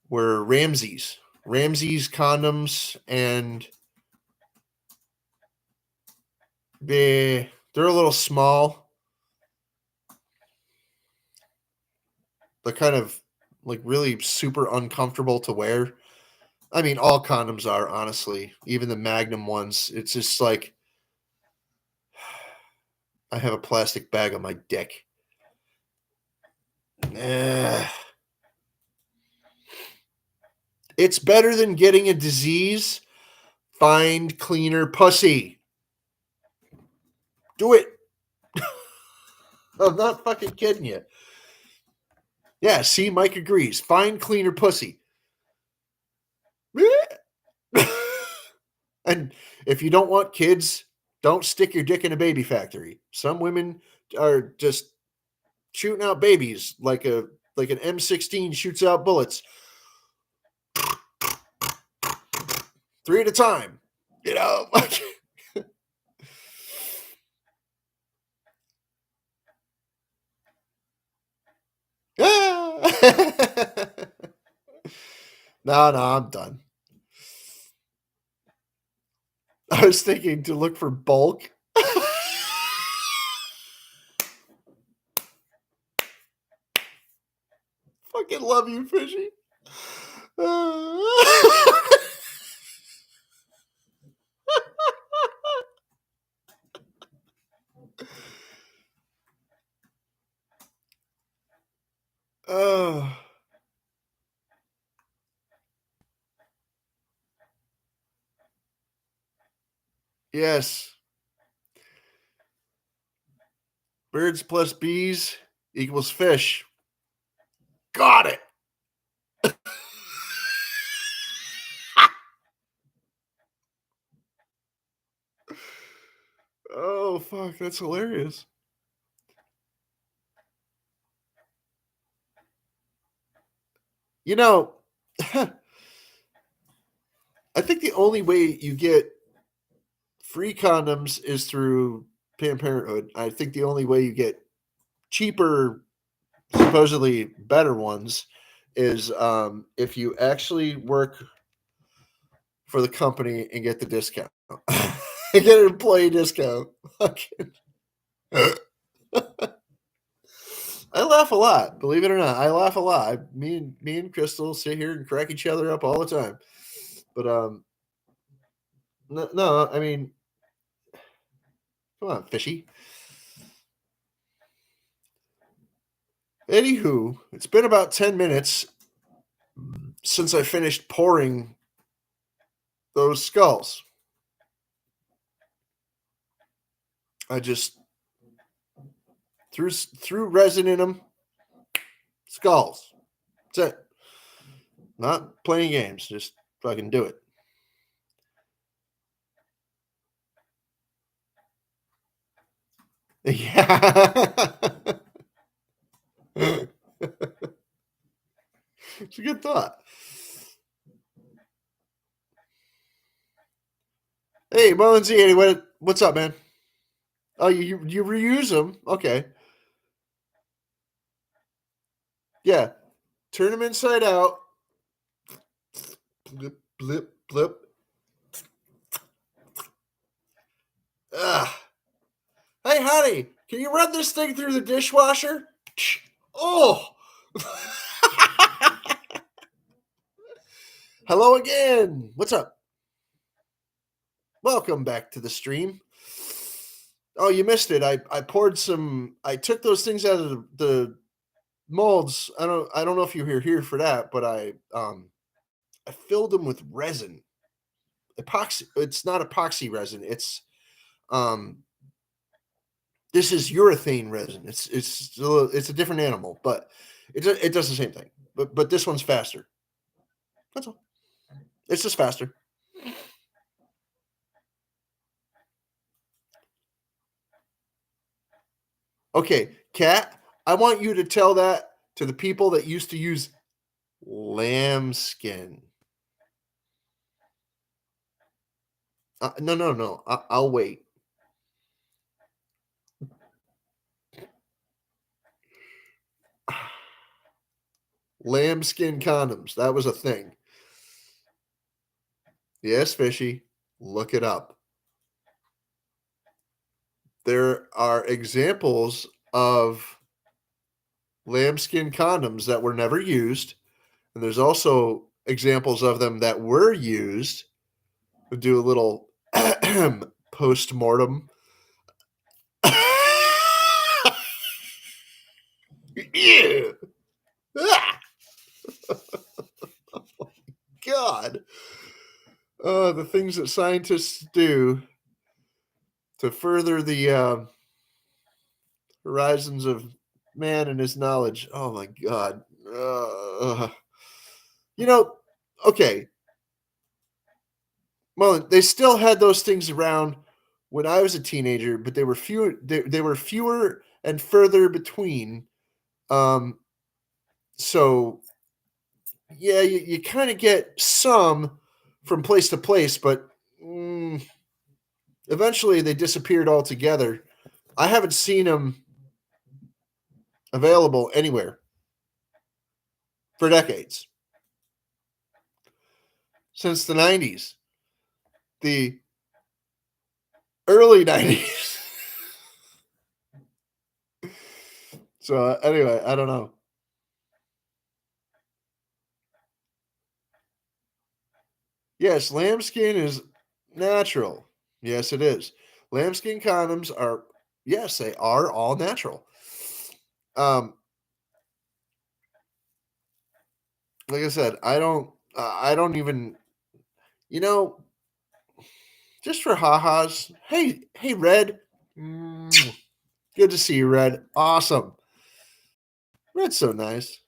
were Ramsey's. Ramsey's condoms, and they're a little small. They're kind of like really super uncomfortable to wear. I mean, all condoms are, honestly, even the Magnum ones. It's just like, I have a plastic bag on my dick. It's better than getting a disease. Find cleaner pussy. Do it. I'm not fucking kidding you. Yeah, see, Mike agrees. Find cleaner pussy. And if you don't want kids, don't stick your dick in a baby factory. Some women are just shooting out babies like an M16 shoots out bullets. 3 at a time. You know? No, I'm done. I was thinking to look for bulk. Fucking love you, Fishy. Oh, yes. Birds plus bees equals fish. Got it. Oh, fuck. That's hilarious. You know, I think the only way you get free condoms is through Planned Parenthood. I think the only way you get cheaper, supposedly better ones is if you actually work for the company and get the discount. Get an employee discount. I laugh a lot, believe it or not. I laugh a lot. Me and Crystal sit here and crack each other up all the time. But no, I mean, come on, Fishy. Anywho, it's been about 10 minutes since I finished pouring those skulls. I just threw resin in them. Skulls. That's it. Not playing games. Just fucking do it. Yeah. It's a good thought. Hey, Mullins, what's up, man? Oh, you reuse them? Okay. Yeah. Turn them inside out. Blip, blip, blip. Ah. Hey, honey, can you run this thing through the dishwasher? Oh. Hello again. What's up? Welcome back to the stream. Oh, you missed it. I poured some. I took those things out of the molds. I don't know if you were here for that, but I filled them with resin. Epoxy. It's not epoxy resin. It's um this is urethane resin. It's a different animal, but it does the same thing. But this one's faster. That's all. It's just faster. Okay, Kat, I want you to tell that to the people that used to use lambskin. No. I'll wait. Lambskin condoms. That was a thing. Yes, Fishy. Look it up. There are examples of lambskin condoms that were never used. And there's also examples of them that were used. We'll do a little post mortem. Ew. Ah, God. The things that scientists do to further the horizons of man and his knowledge. Oh my God. You know, okay. Well, they still had those things around when I was a teenager, but they were fewer. They were fewer and further between. Um, so yeah, you kind of get some from place to place, but eventually they disappeared altogether. I haven't seen them available anywhere for decades since the '90s, the early '90s. So anyway, I don't know. Yes, lambskin is natural. Yes, it is. Lambskin condoms are, yes, they are all natural. Um, like I said, I don't even, you know, just for ha-has. Hey, Red. Good to see you, Red. Awesome. Red's so nice.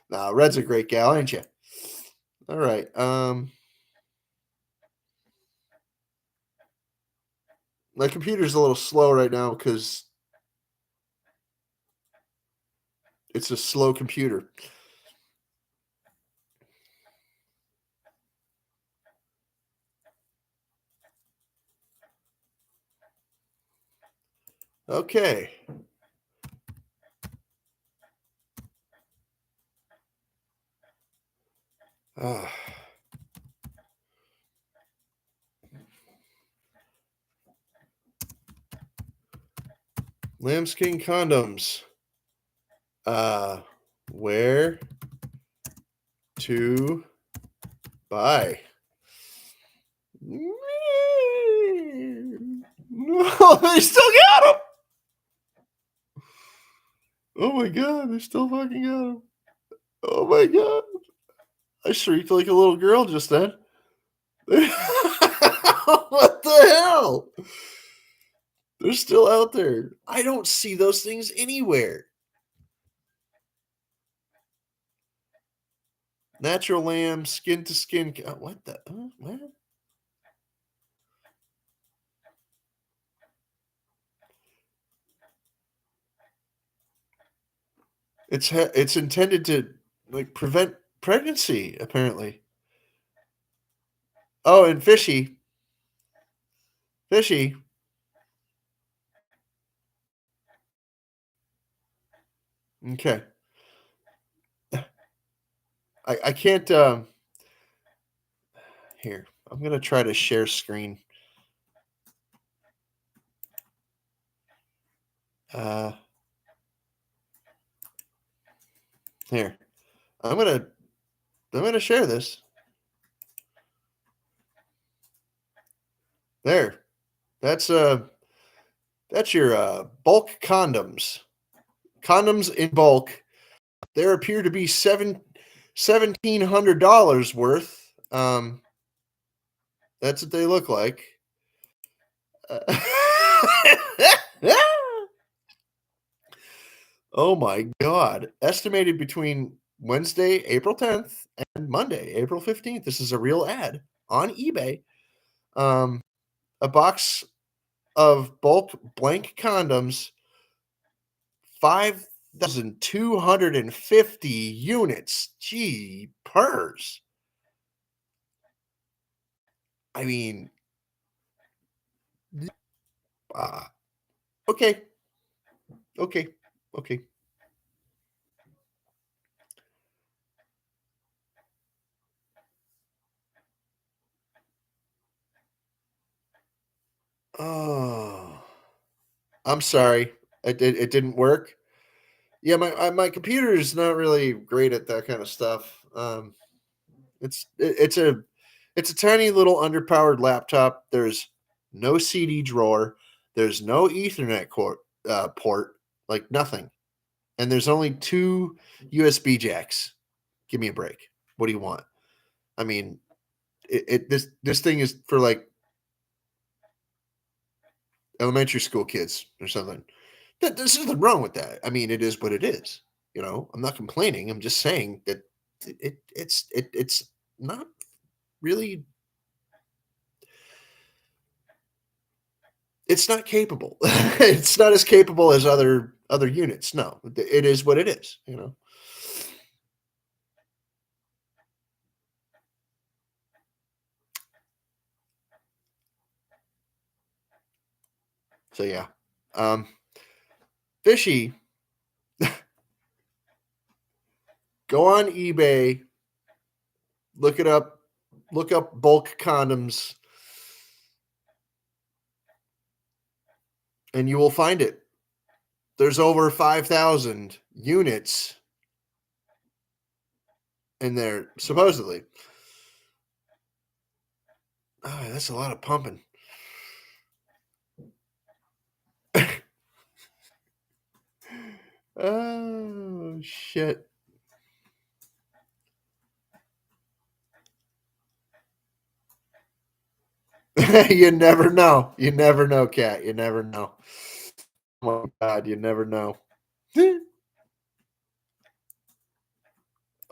Nah, Red's a great gal, ain't you? All right. My computer's a little slow right now because it's a slow computer. Okay. Ah. Lambskin condoms. Uh, where to buy? No, they still got them. Oh my God, they still fucking got them. Oh my God. I shrieked like a little girl just then. What the hell? They're still out there. I don't see those things anywhere. Natural lamb, skin to skin. What the? What? It's intended to like prevent pregnancy, apparently. Oh, and fishy, fishy. Okay, I can't. Here, I'm gonna try to share screen. Uh, here, I'm gonna I'm gonna share this. There, that's that's your bulk condoms. Condoms in bulk. There appear to be $1,700 worth. That's what they look like. Uh, oh my God. Estimated between Wednesday, April 10th and Monday, April 15th. This is a real ad on eBay. Um, a box of bulk blank condoms, 5,250 units. Gee, purrs. I mean, uh, okay, okay, okay. Oh, I'm sorry. It didn't work. Yeah, my computer is not really great at that kind of stuff. It's a tiny little underpowered laptop. There's no CD drawer. There's no Ethernet port, like nothing. And there's only 2 USB jacks. Give me a break. What do you want? I mean, this thing is for like elementary school kids or something. There's nothing wrong with that. I mean, it is what it is. I'm not complaining. I'm just saying that it's not really. It's not capable. It's not as capable as other units. No, it is what it is. So yeah, um, fishy. Go on eBay, look it up, look up bulk condoms, and you will find it. There's over 5,000 units in there, supposedly. Oh, that's a lot of pumping. Oh, shit. You never know. You never know, Cat. You never know. Oh, my God, you never know.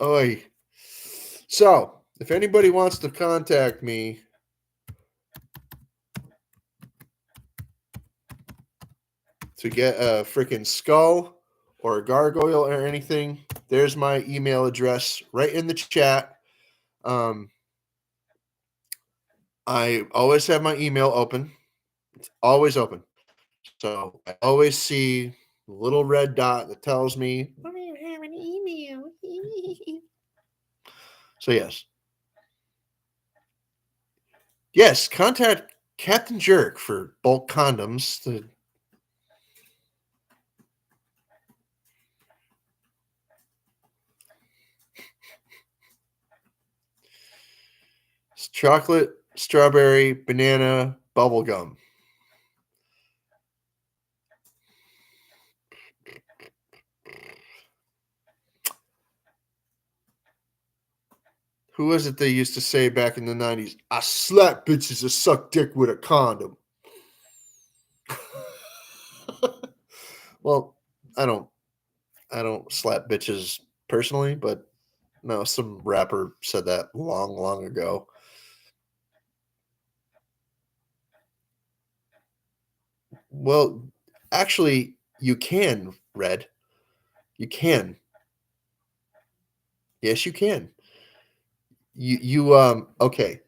Oi. So, if anybody wants to contact me, to get a freaking skull or a gargoyle or anything, there's my email address right in the chat. I always have my email open. It's always open. So I always see a little red dot that tells me, I don't even have an email. So yes. Yes, contact Captain Jerk for bulk condoms. It's chocolate, strawberry, banana, bubble gum. Who was it they used to say back in the 90s? I slap bitches that suck dick with a condom. Well, I don't I don't slap bitches personally, but no, some rapper said that long, long ago. Well, actually, you can, Red. You can. Yes, you can. Okay.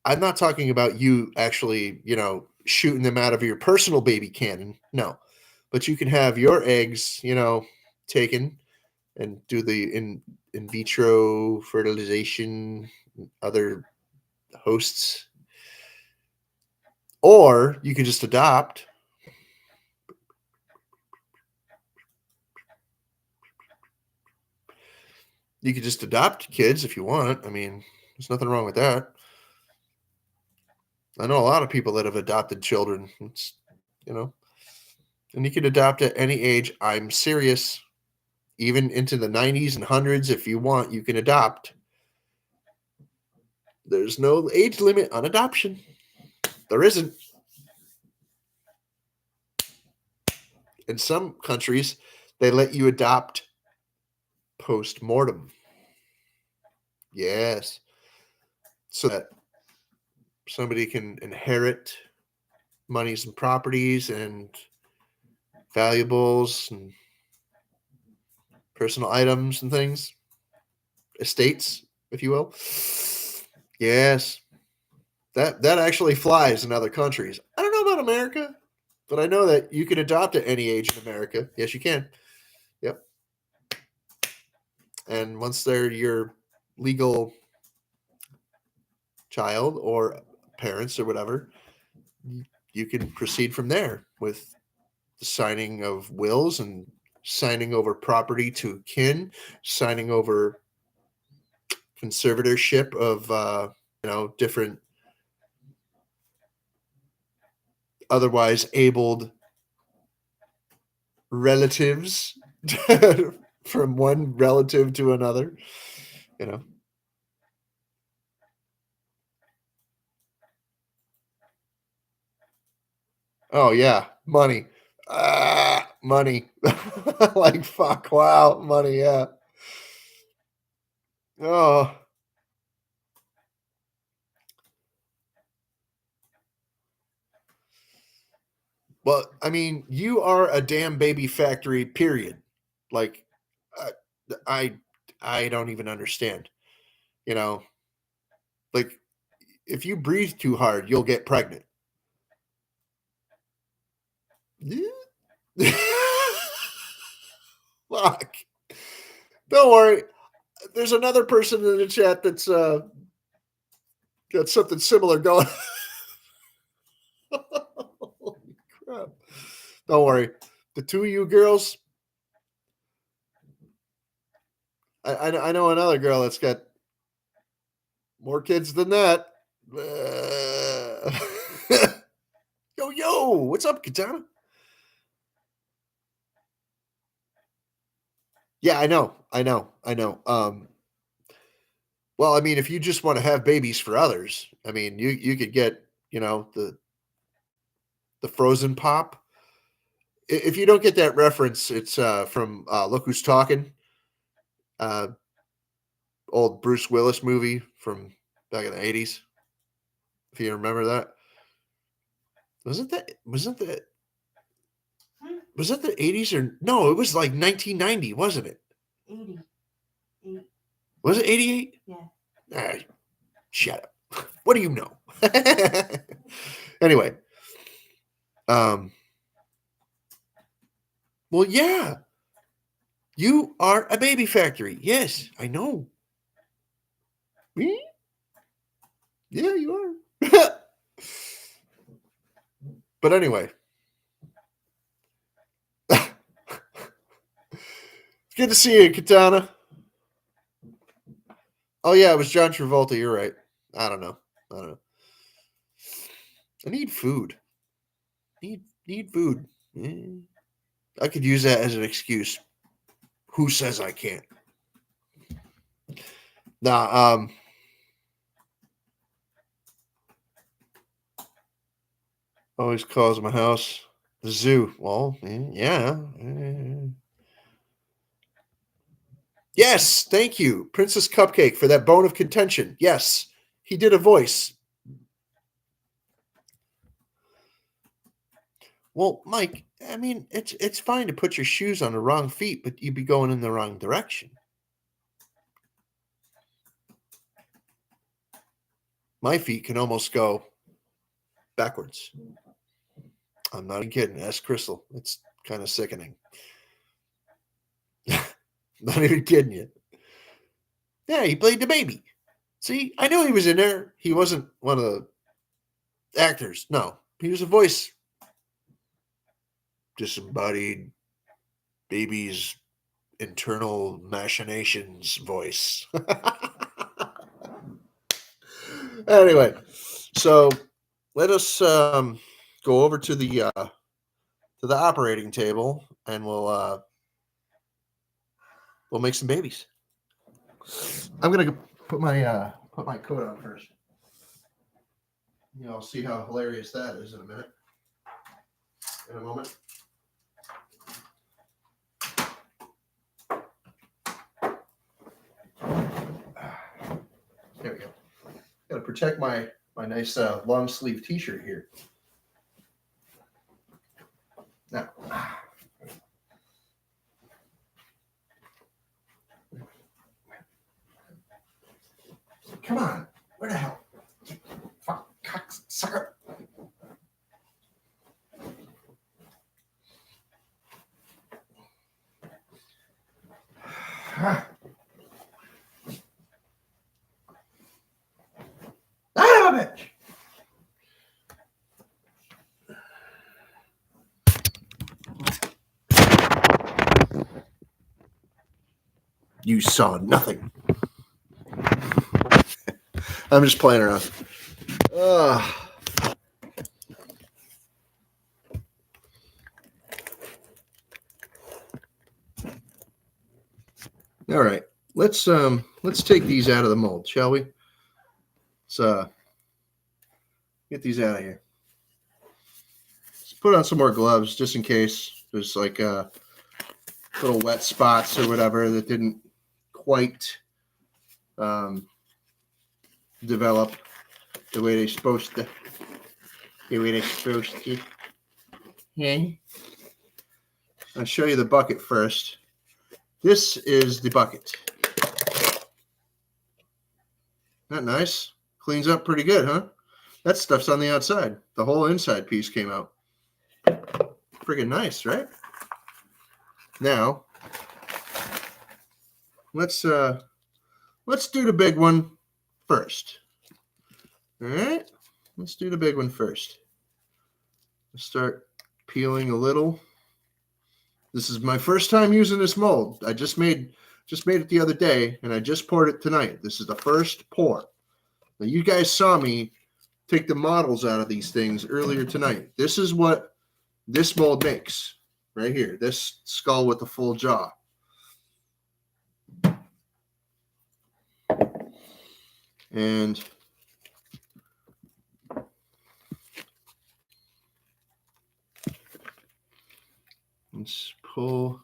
I'm not talking about you actually, shooting them out of your personal baby cannon. No. But you can have your eggs, taken and do the in vitro fertilization, other hosts, or you could just adopt. You could just adopt kids if you want. I mean, there's nothing wrong with that. I know a lot of people that have adopted children. You know, and you can adopt at any age. I'm serious. Even into the 90s and hundreds, if you want, you can adopt. There's no age limit on adoption. There isn't. In some countries, they let you adopt post mortem. Yes. So that somebody can inherit monies and properties and valuables and personal items and things, estates, if you will. Yes. That actually flies in other countries. I don't know about America, but I know that you can adopt at any age in America. Yes, you can. Yep. And once they're your legal child or parents or whatever, you can proceed from there with the signing of wills and signing over property to kin, signing over conservatorship of different otherwise abled relatives from one relative to another, you know. Oh yeah, money. Money. Like fuck, wow, money, yeah. Oh, well, I mean, you are a damn baby factory, period. Like, uh, I, I don't even understand. You know, like if you breathe too hard, you'll get pregnant. Fuck. Don't worry. There's another person in the chat that's got something similar going. Holy crap. Don't worry. The two of you girls, I know another girl that's got more kids than that. Yo, what's up, Katana? Yeah, I know. Well, I mean, if you just want to have babies for others, I mean, you could get, the frozen pop. If you don't get that reference, it's from Look Who's Talking, uh, old Bruce Willis movie from back in the 80s. If you remember that, was that the 80s or no? It was like 1990, wasn't it? 80. Was it 88? Yeah. Ah, shut up. What do you know? Anyway, well, yeah, you are a baby factory. Yes, I know. Me? Yeah, you are. But anyway, it's good to see you, Katana. Oh yeah, it was John Travolta. You're right. I don't know. I need food. Need food. I could use that as an excuse. Who says I can't? Nah. Always calls my house the zoo. Well, yeah. Yes, thank you, Princess Cupcake, for that bone of contention. Yes, he did a voice. Well, Mike, I mean, it's fine to put your shoes on the wrong feet, but you'd be going in the wrong direction. My feet can almost go backwards. I'm not even kidding. Ask Crystal. It's kind of sickening. Not even kidding you. Yeah, he played the baby. See, I knew he was in there. He wasn't one of the actors. No, he was a voice. Disembodied baby's internal machinations voice. Anyway, so let us go over to the operating table, and we'll make some babies. I'm gonna put my coat on first. I'll see how hilarious that is in a minute. In a moment. There we go. Got to protect my nice long sleeve T-shirt here. Now, come on, where the hell? Fuck, cocksucker. Son of a bitch. You saw nothing. I'm just playing around. All right, let's take these out of the mold, shall we? Let's get these out of here. Let's put on some more gloves just in case there's like little wet spots or whatever that didn't quite develop the way they're supposed to. Okay. I'll show you the bucket first. This is the bucket. Not nice? Cleans up pretty good, huh? That stuff's on the outside. The whole inside piece came out. Friggin' nice, right? Now, let's do the big one first. All right? Let's do the big one first. Let's start peeling a little. This is my first time using this mold. I just made it the other day, and I just poured it tonight. This is the first pour. Now, you guys saw me take the models out of these things earlier tonight. This is what this mold makes right here. This skull with the full jaw. And let's pull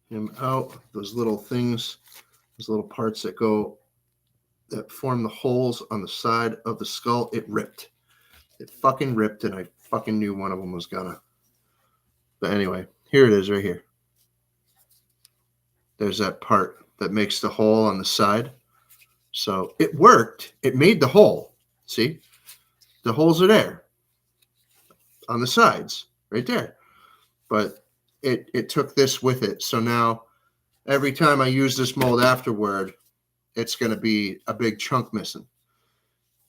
him out. Those little things, those little parts that form the holes on the side of the skull, it ripped. It fucking ripped, and I fucking knew one of them was gonna. But anyway, here it is right here. There's that part that makes the hole on the side. So it worked. It made the hole. See? The holes are there on the sides, right there. But it took this with it. So now every time I use this mold afterward, it's going to be a big chunk missing.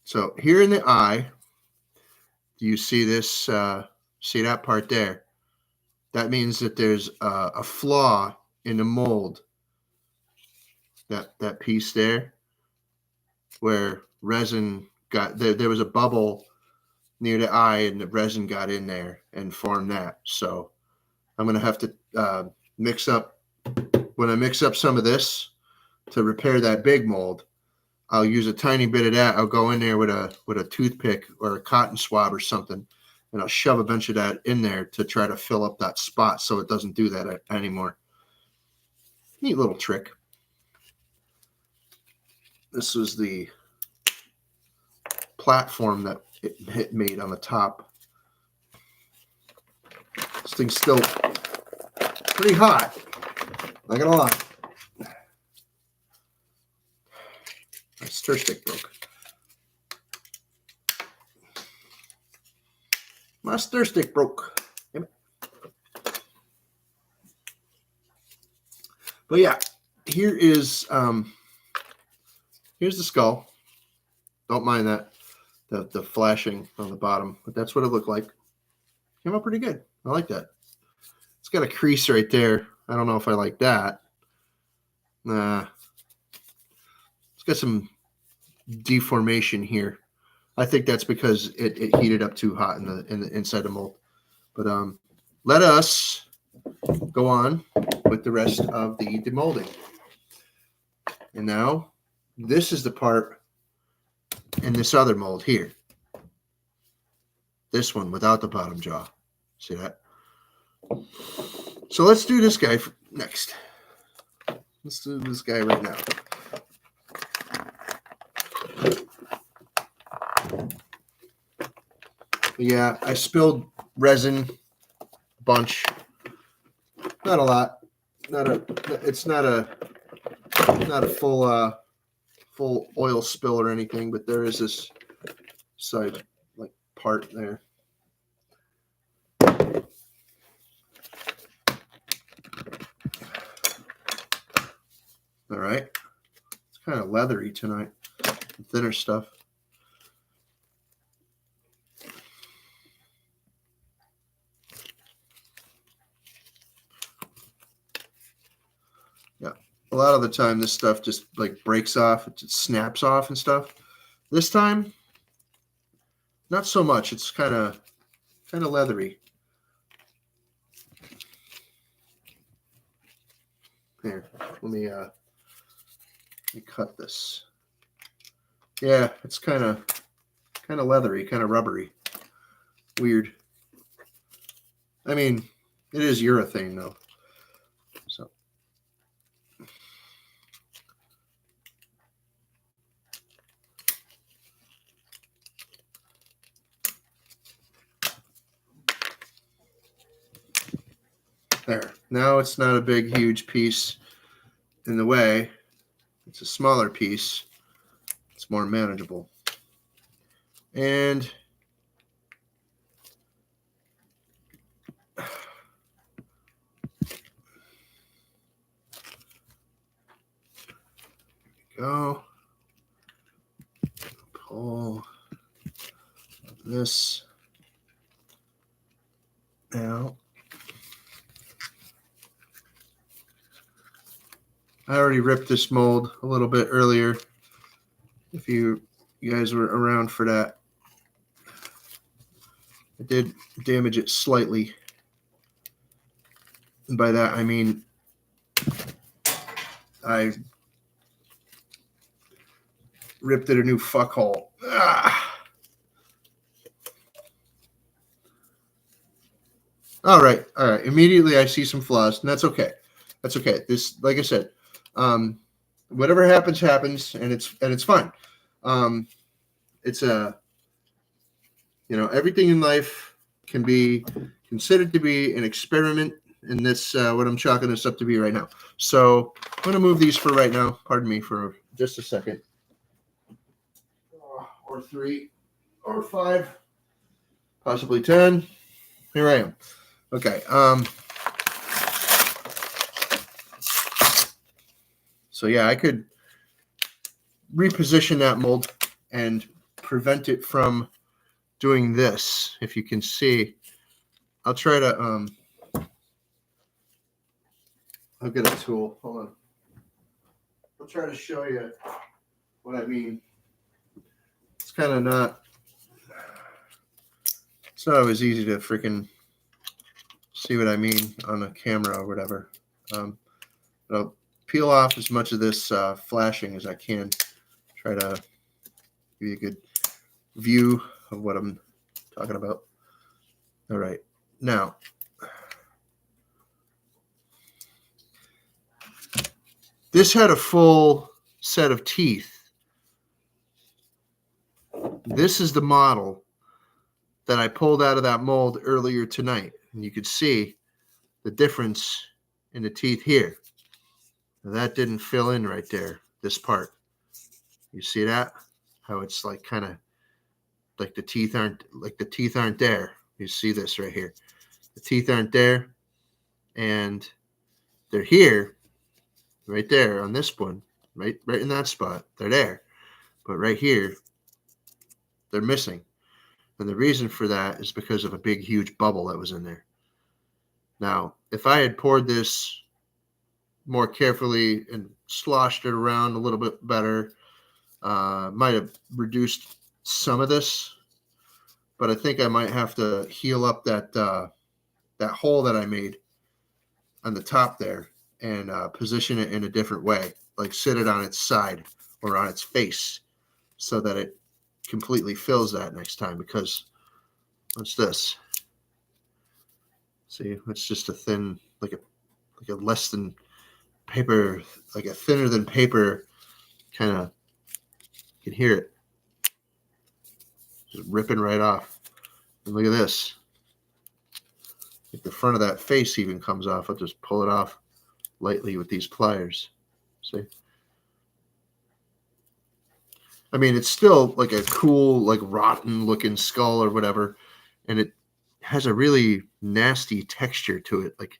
So here in the eye, do you see this? See that part there? That means that there's a flaw in the mold. That piece there, where resin got there was a bubble near the eye, and the resin got in there and formed that. So I'm going to have to mix up. When I mix up some of this to repair that big mold, I'll use a tiny bit of that. I'll go in there with a toothpick or a cotton swab or something, and I'll shove a bunch of that in there to try to fill up that spot so it doesn't do that anymore. Neat little trick. This was the platform that it made on the top. This thing's still pretty hot. Not gonna lie. My stir stick broke. My stir stick broke. But yeah, here's the skull. Don't mind that, the flashing on the bottom, but that's what it looked like. Came out pretty good. I like that. It's got a crease right there. I don't know if I like that. It's got some deformation here. I think that's because it heated up too hot in the inside the mold. But let us go on with the rest of the demolding. And now this is the part in this other mold here. This one without the bottom jaw. See that? So let's do this guy next. Let's do this guy right now. Yeah, I spilled resin a bunch. Not a lot. It's not a full oil spill or anything, but there is this side like part there. All right. It's kind of leathery tonight. Thinner stuff. Yeah. A lot of the time this stuff just like breaks off. It just snaps off and stuff. This time, not so much. It's kind of leathery. Here, let me cut this. Yeah, it's kind of leathery, kind of rubbery. Weird. I mean, it is urethane though. So there. Now it's not a big, huge piece in the way. It's a smaller piece. It's more manageable. And go. Pull this out. I already ripped this mold a little bit earlier. If you guys were around for that, I did damage it slightly. And by that, I mean I ripped it a new fuckhole. All right. Immediately, I see some flaws, and that's okay. That's okay. This, like I said, whatever happens, happens, and it's fine. It's everything in life can be considered to be an experiment, and that's what I'm chalking this up to be right now. So I'm going to move these for right now. Pardon me for just a second. Or 3 or 5, possibly 10. Here I am. Okay. So yeah, I could reposition that mold and prevent it from doing this. If you can see, I'll try to I'll get a tool. Hold on. I'll try to show you what I mean. It's kind of not. It's not always easy to freaking see what I mean on a camera or whatever. But I'll peel off as much of this flashing as I can. Try to give you a good view of what I'm talking about. All right. Now, this had a full set of teeth. This is the model that I pulled out of that mold earlier tonight. And you could see the difference in the teeth here. Now, that didn't fill in right there, this part. You see that? How it's like kind of like the teeth aren't there. You see this right here. The teeth aren't there, and they're here, right there on this one, right in that spot. They're there, but right here, they're missing. And the reason for that is because of a big, huge bubble that was in there. Now, if I had poured this more carefully and sloshed it around a little bit better, might have reduced some of this, but I think I might have to heal up that hole that I made on the top there and position it in a different way, like sit it on its side or on its face so that it completely fills that next time. Because what's this? See, it's just a thin, like a less than paper, like a thinner than paper kind of. You can hear it just ripping right off. And look at this. If the front of that face even comes off, I'll just pull it off lightly with these pliers. See? I mean, it's still like a cool, like rotten looking skull or whatever. And it has a really nasty texture to it. Like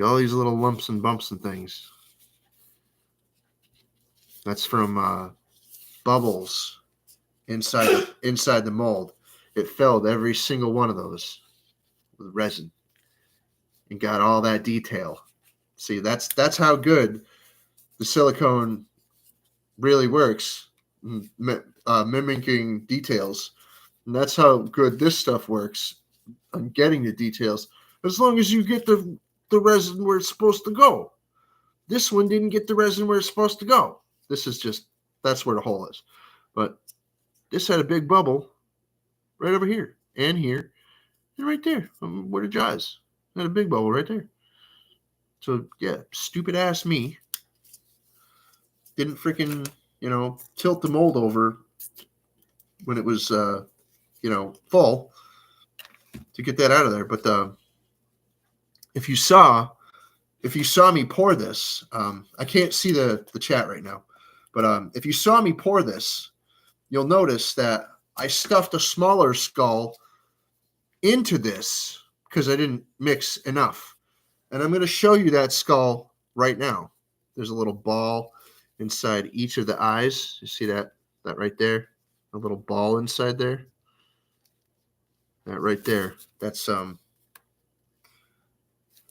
all these little lumps and bumps and things. That's from bubbles inside the mold. It filled every single one of those with resin and got all that detail. See, that's how good the silicone really works, mimicking details. And that's how good this stuff works on getting the details, as long as you get the resin where it's supposed to go. This one didn't get the resin where it's supposed to go. This is just, that's where the hole is. But this had a big bubble right over here and here and right there where the jaw is. It had a big bubble right there. So, yeah, stupid ass me didn't freaking, tilt the mold over when it was, full to get that out of there. But if you saw me pour this, I can't see the chat right now, but if you saw me pour this, you'll notice that I stuffed a smaller skull into this because I didn't mix enough. And I'm going to show you that skull right now. There's a little ball inside each of the eyes. You see that right there? A little ball inside there. That right there. That's a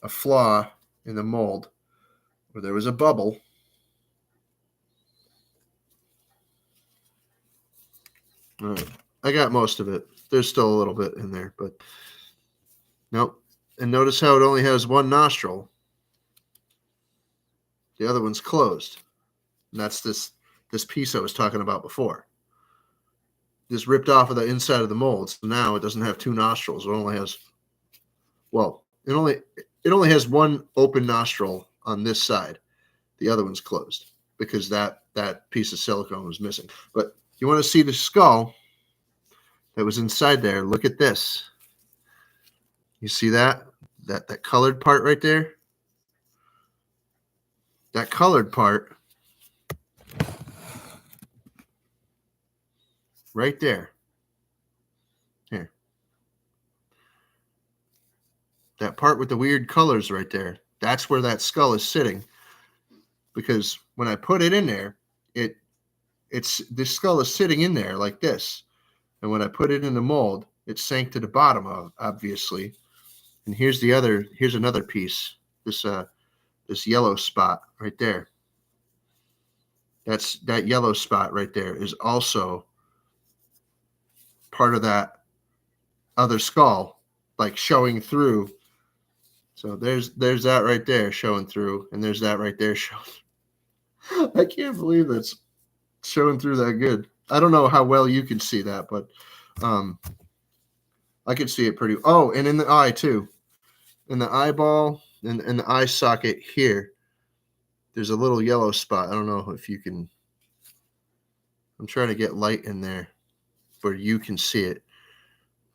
flaw in the mold where there was a bubble. All right. I got most of it. There's still a little bit in there, but nope. And notice how it only has one nostril. The other one's closed. And that's this piece I was talking about before. Just ripped off of the inside of the mold. So now it doesn't have two nostrils. It only has, it only has one open nostril on this side. The other one's closed because that piece of silicone was missing. But you want to see the skull that was inside there. Look at this. You see that colored part right there? That colored part right there. Here. That part with the weird colors right there. That's where that skull is sitting. Because when I put it in there, this skull is sitting in there like this. And when I put it in the mold, it sank to the bottom of, obviously. And here's another piece. This yellow spot right there. That yellow spot right there is also part of that other skull, like showing through. So there's that right there showing through, and there's that right there showing. I can't believe that's showing through that good. I don't know how well you can see that, but I can see it pretty. Oh, and in the eye too, in the eyeball and the eye socket here, there's a little yellow spot. I don't know if you can. I'm trying to get light in there where you can see it,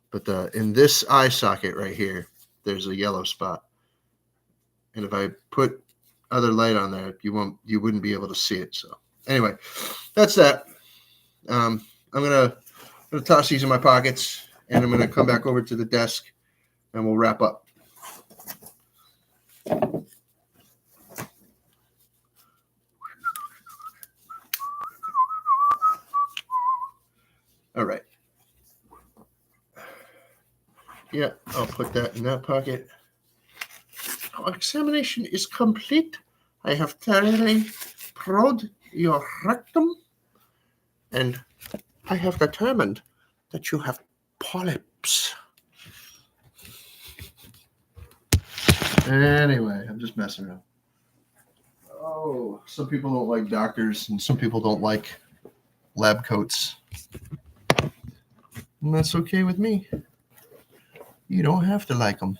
but in this eye socket right here, there's a yellow spot. And if I put other light on there, you wouldn't be able to see it. So anyway, that's that. I'm gonna toss these in my pockets, and I'm gonna come back over to the desk, and we'll wrap up. All right. Yeah, I'll put that in that pocket. Our examination is complete. I have thoroughly probed your rectum, and I have determined that you have polyps. Anyway, I'm just messing around. Oh, some people don't like doctors, and some people don't like lab coats. And that's okay with me. You don't have to like them.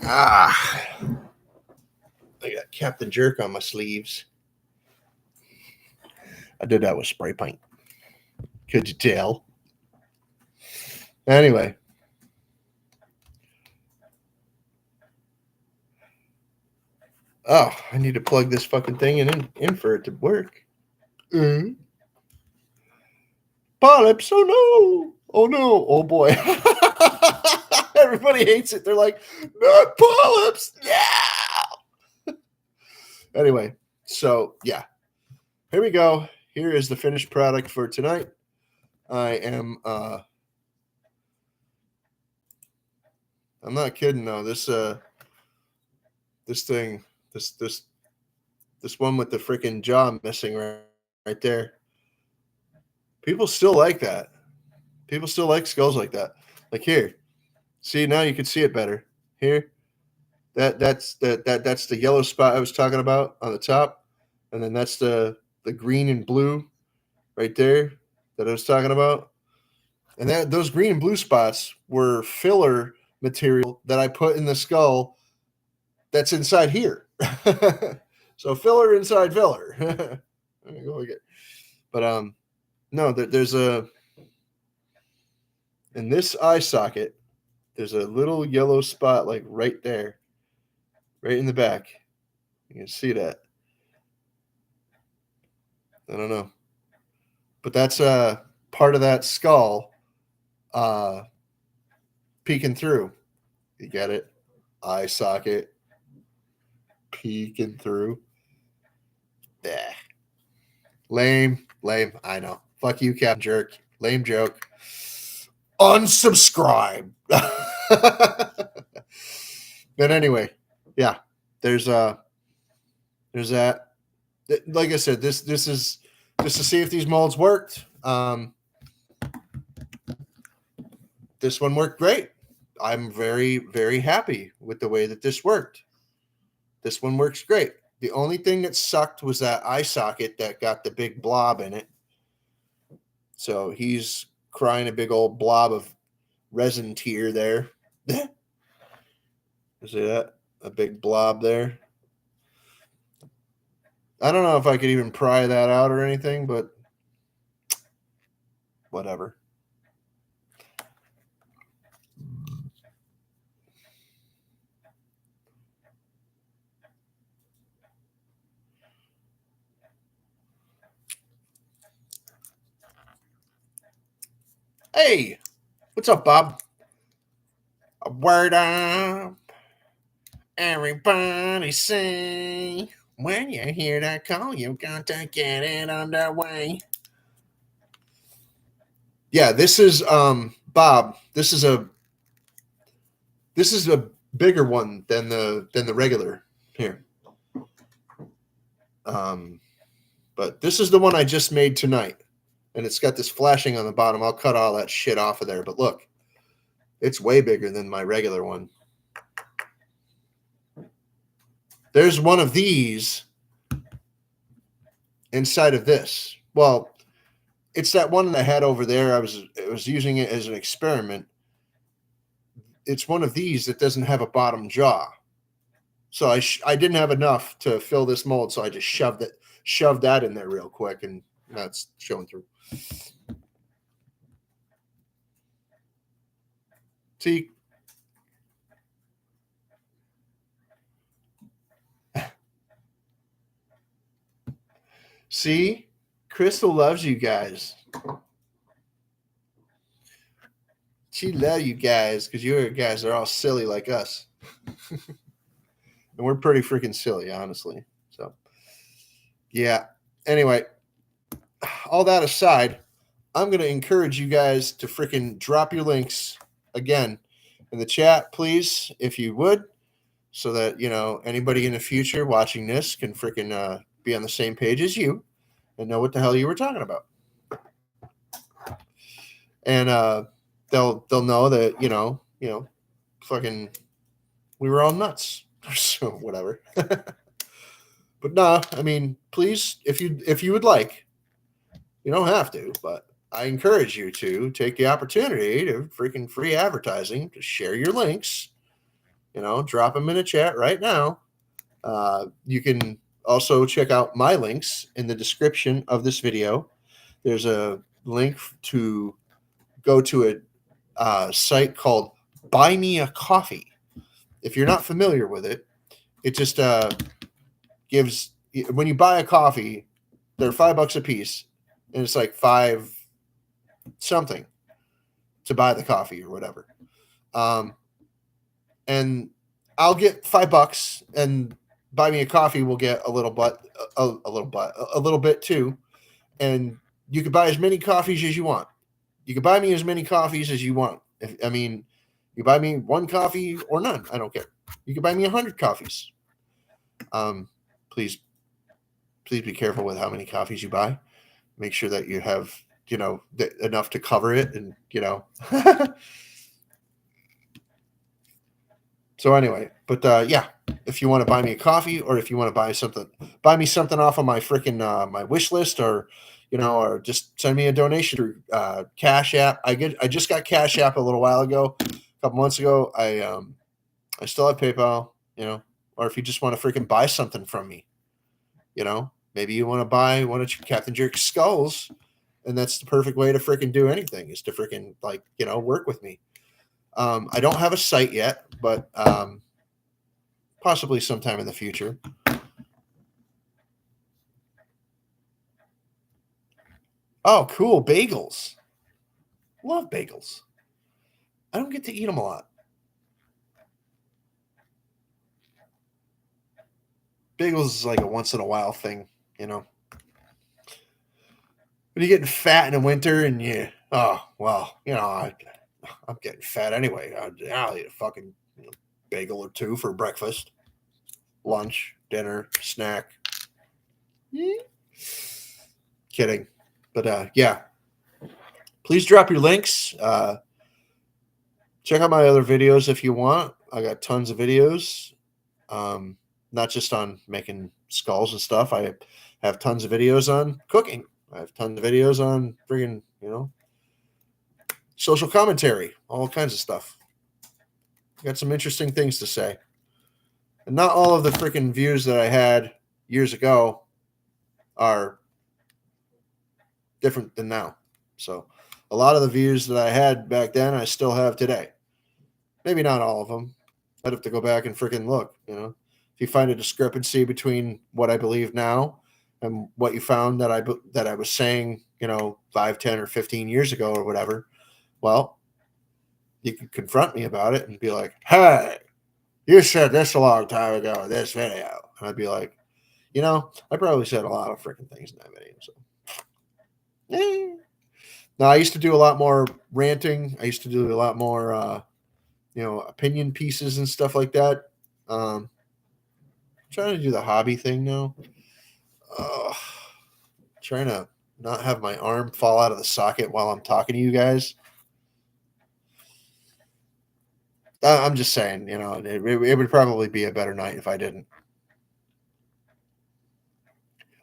I got Captain Jerk on my sleeves. I did that with spray paint. Could you tell? Anyway. Oh, I need to plug this fucking thing in for it to work. Mm-hmm. Polyps, oh no. Oh no. Oh boy. Everybody hates it. They're like, not polyps. Yeah. Anyway, so yeah. Here we go. Here is the finished product for tonight. I am I'm not kidding though. This one with the freaking jaw missing right there. People still like that. People still like skulls like that. Like here. See, now you can see it better. here. That's the yellow spot I was talking about on the top, and then that's the green and blue right there that I was talking about. And those green and blue spots were filler material that I put in the skull that's inside here. So filler inside filler. Let me go again. But no, there's a in this eye socket. There's a little yellow spot like right there, right in the back. You can see that. I don't know, but that's part of that skull peeking through. You get it? Eye socket peeking through. Yeah. Lame. I know. Fuck you, Captain Jerk. Lame joke. Unsubscribe. But anyway, yeah. There's that. Like I said, this is just to see if these molds worked. This one worked great. I'm very, very happy with the way that this worked. This one works great. The only thing that sucked was that eye socket that got the big blob in it. So he's crying a big old blob of resin tear there. You see that? A big blob there. I don't know if I could even pry that out or anything, but whatever. Hey, what's up, Bob? A word up. Everybody sing. When you hear that call, you got to get it underway. Yeah, this is Bob. This is a bigger one than the regular here. But this is the one I just made tonight. And it's got this flashing on the bottom. I'll cut all that shit off of there. But look, it's way bigger than my regular one. There's one of these inside of this. Well, it's that one that I had over there. I was using it as an experiment. It's one of these that doesn't have a bottom jaw. So I didn't have enough to fill this mold, so I just shoved that in there real quick, and that's showing through. See? See? Crystal loves you guys. She loves you guys because you guys are all silly like us. And we're pretty freaking silly, honestly. So, yeah. Anyway, all that aside, I'm going to encourage you guys to freaking drop your links again in the chat, please, if you would, so that, anybody in the future watching this can freaking be on the same page as you and know what the hell you were talking about. And they'll know that, fucking we were all nuts. So whatever. But no, I mean, please, if you would like, you don't have to, but I encourage you to take the opportunity to freaking free advertising to share your links. Drop them in a chat right now. You can also check out my links in the description of this video. There's a link to go to a site called Buy Me a Coffee. If you're not familiar with it, it just gives, when you buy a coffee, they're $5 a piece, and it's like $5 something to buy the coffee or whatever. And I'll get $5, and Buy Me a Coffee will get a little bit too. And you can buy as many coffees as you want. You can buy me as many coffees as you want. You buy me one coffee or none. I don't care. You can buy me 100 coffees. Please be careful with how many coffees you buy. Make sure that you have, enough to cover it, and, So anyway, but yeah, if you want to buy me a coffee or if you want to buy me something off of my freaking my wish list, or or just send me a donation through Cash App. I just got Cash App a little while ago, a couple months ago. I still have PayPal, or if you just want to freaking buy something from me, maybe you want to buy one of Captain Jerk's skulls, and that's the perfect way to freaking do anything, is to freaking work with me. I don't have a site yet, but possibly sometime in the future. Oh, cool. Bagels. Love bagels. I don't get to eat them a lot. Bagels is like a once in a while thing, When you're getting fat in the winter and oh, well, I'm getting fat anyway. I'll eat a fucking bagel or two for breakfast, lunch, dinner, snack. Kidding. But yeah. Please drop your links. Check out my other videos if you want. I got tons of videos. Not just on making skulls and stuff. I have tons of videos on cooking. I have tons of videos on friggin', social commentary, all kinds of stuff. Got some interesting things to say. And not all of the freaking views that I had years ago are different than now. So a lot of the views that I had back then, I still have today. Maybe not all of them. I'd have to go back and freaking look, If you find a discrepancy between what I believe now and what you found that I was saying, 5, 10, or 15 years ago or whatever, well, you can confront me about it and be like, hey, you said this a long time ago in this video. And I'd be like, I probably said a lot of freaking things in that video. So, Now, I used to do a lot more ranting. I used to do a lot more, opinion pieces and stuff like that. Trying to do the hobby thing now. Trying to not have my arm fall out of the socket while I'm talking to you guys. I'm just saying, it would probably be a better night if I didn't.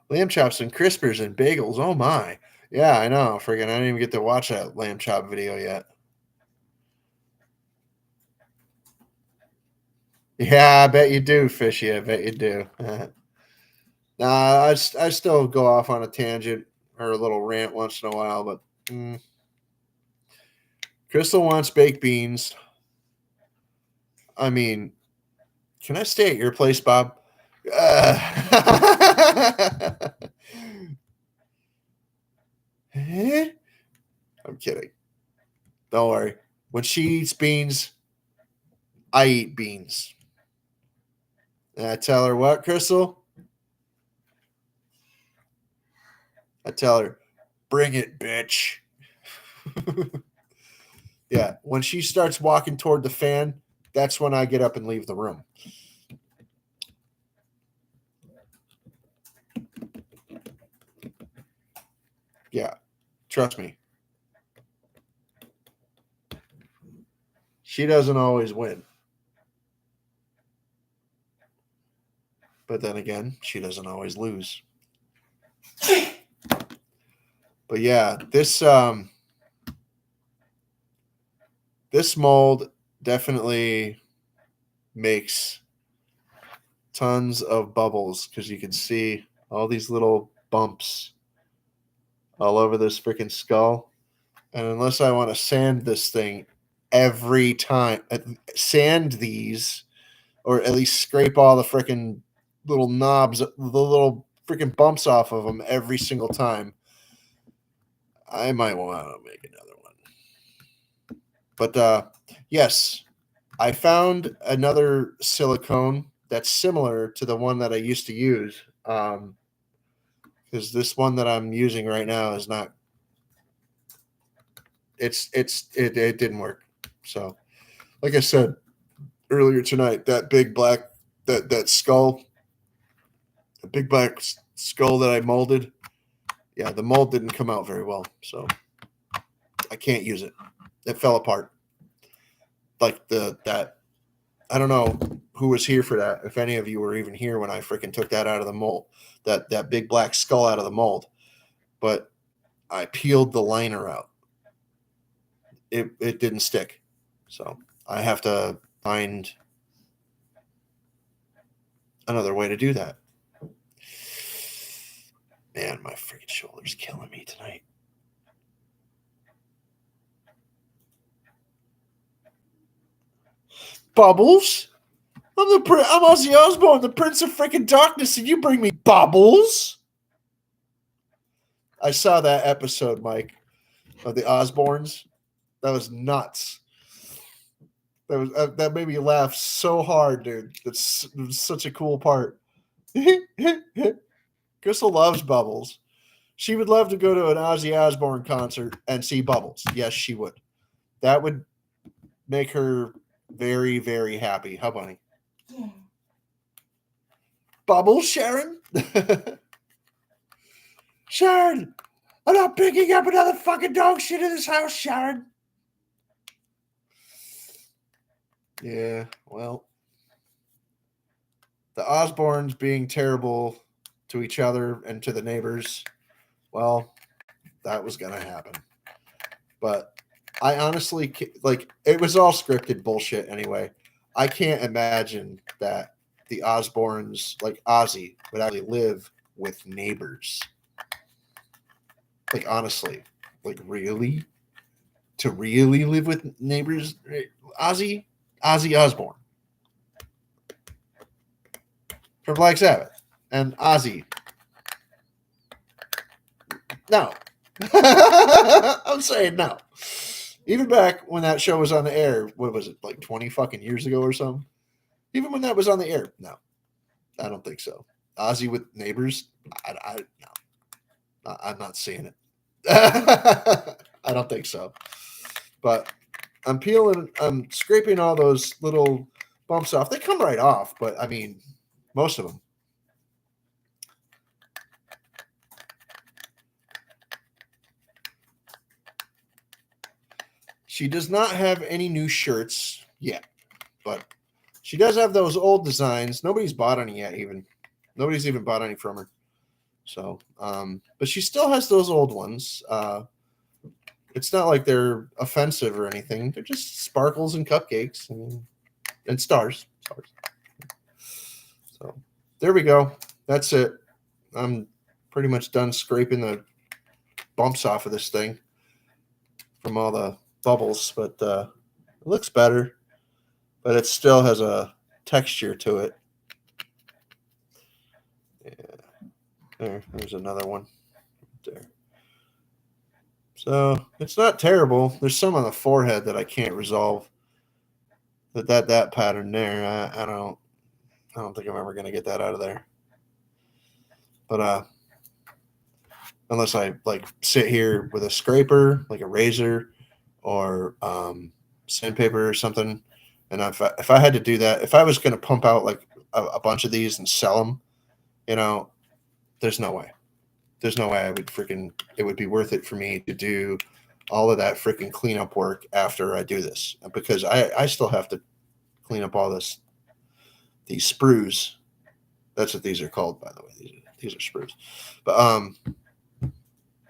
Lamb chops and crispers and bagels. Oh my. Yeah, I know. Friggin', I didn't even get to watch that lamb chop video yet. Yeah, I bet you do, Fishy. I bet you do. Nah, I still go off on a tangent or a little rant once in a while, but Crystal wants baked beans. I mean, can I stay at your place, Bob? I'm kidding. Don't worry. When she eats beans, I eat beans. And I tell her what, Crystal? I tell her, bring it, bitch. Yeah, when she starts walking toward the fan, that's when I get up and leave the room. Yeah, trust me. She doesn't always win. But then again, she doesn't always lose. But yeah, this mold definitely makes tons of bubbles because you can see all these little bumps all over this freaking skull. And unless I want to sand this thing every time, sand these, or at least scrape all the freaking little knobs, the little freaking bumps off of them every single time, I might want to make another one. But yes, I found another silicone that's similar to the one that I used to use. Because this one that I'm using right now is not. It didn't work. So, like I said earlier tonight, that big black that skull, the big black skull that I molded, yeah, the mold didn't come out very well, so I can't use it. It fell apart. Like I don't know who was here for that. If any of you were even here when I freaking took that out of the mold, that big black skull out of the mold, but I peeled the liner out. It didn't stick, so I have to find another way to do that. Man, my freaking shoulder's killing me tonight. Bubbles? I'm Ozzy Osbourne, the Prince of freaking Darkness, and you bring me Bubbles? I saw that episode, Mike, of the Osbournes. That was nuts. That made me laugh so hard, dude. It was such a cool part. Crystal loves Bubbles. She would love to go to an Ozzy Osbourne concert and see Bubbles. Yes, she would. That would make her very, very happy. How bunny? Bubbles, Sharon? Sharon! I'm not picking up another fucking dog shit in this house, Sharon. Yeah, well, the Osbournes being terrible to each other and to the neighbors, well, that was going to happen. But I honestly, like, it was all scripted bullshit anyway. I can't imagine that the Osbournes, like Ozzy, would actually live with neighbors. Like, honestly, like, really? To really live with neighbors? Ozzy Osbourne from Black Sabbath and Ozzy. No. I'm saying no. Even back when that show was on the air, what was it, like 20 fucking years ago or something? Even when that was on the air, no. I don't think so. Ozzy with neighbors? No. I'm not seeing it. I don't think so. But I'm scraping all those little bumps off. They come right off, but I mean, most of them. She does not have any new shirts yet, but she does have those old designs. Nobody's bought any yet, even. Nobody's even bought any from her. So, but she still has those old ones. It's not like they're offensive or anything. They're just sparkles and cupcakes and stars. So there we go. That's it. I'm pretty much done scraping the bumps off of this thing from all the bubbles, but it looks better, but it still has a texture to it. Yeah. There's another one there. So it's not terrible. There's some on the forehead that I can't resolve. That pattern there, I don't think I'm ever gonna get that out of there. But unless I like sit here with a scraper, like a razor, or sandpaper or something, and if I had to do that, if I was gonna pump out like a bunch of these and sell them, there's no way. There's no way it would be worth it for me to do all of that freaking cleanup work after I do this, because I still have to clean up all these sprues. That's what these are called, by the way. These are sprues, but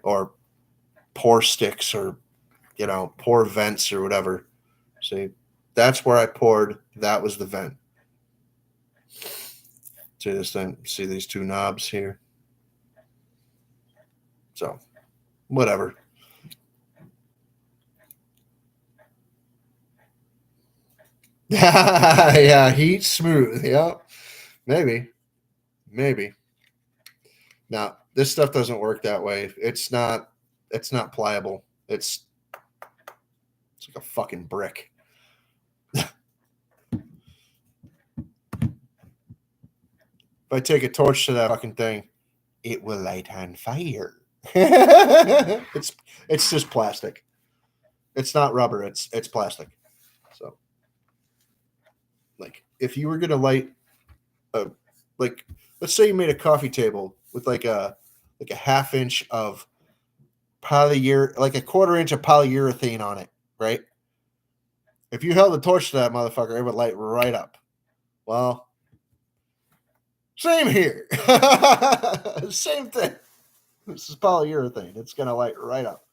or pour sticks, or pour vents or whatever. See, that's where I poured. That was the vent. See this thing? See these two knobs here? So, whatever. Yeah, heat smooth. Yep. Maybe. Now, this stuff doesn't work that way. It's not pliable. It's like a fucking brick. If I take a torch to that fucking thing, it will light on fire. It's just plastic. It's not rubber. It's plastic. So, like, if you were gonna light like, let's say you made a coffee table with like a half inch of like a quarter inch of polyurethane on it, right? If you held a torch to that motherfucker, it would light right up. Well, same here. Same thing. This is polyurethane. It's gonna light right up.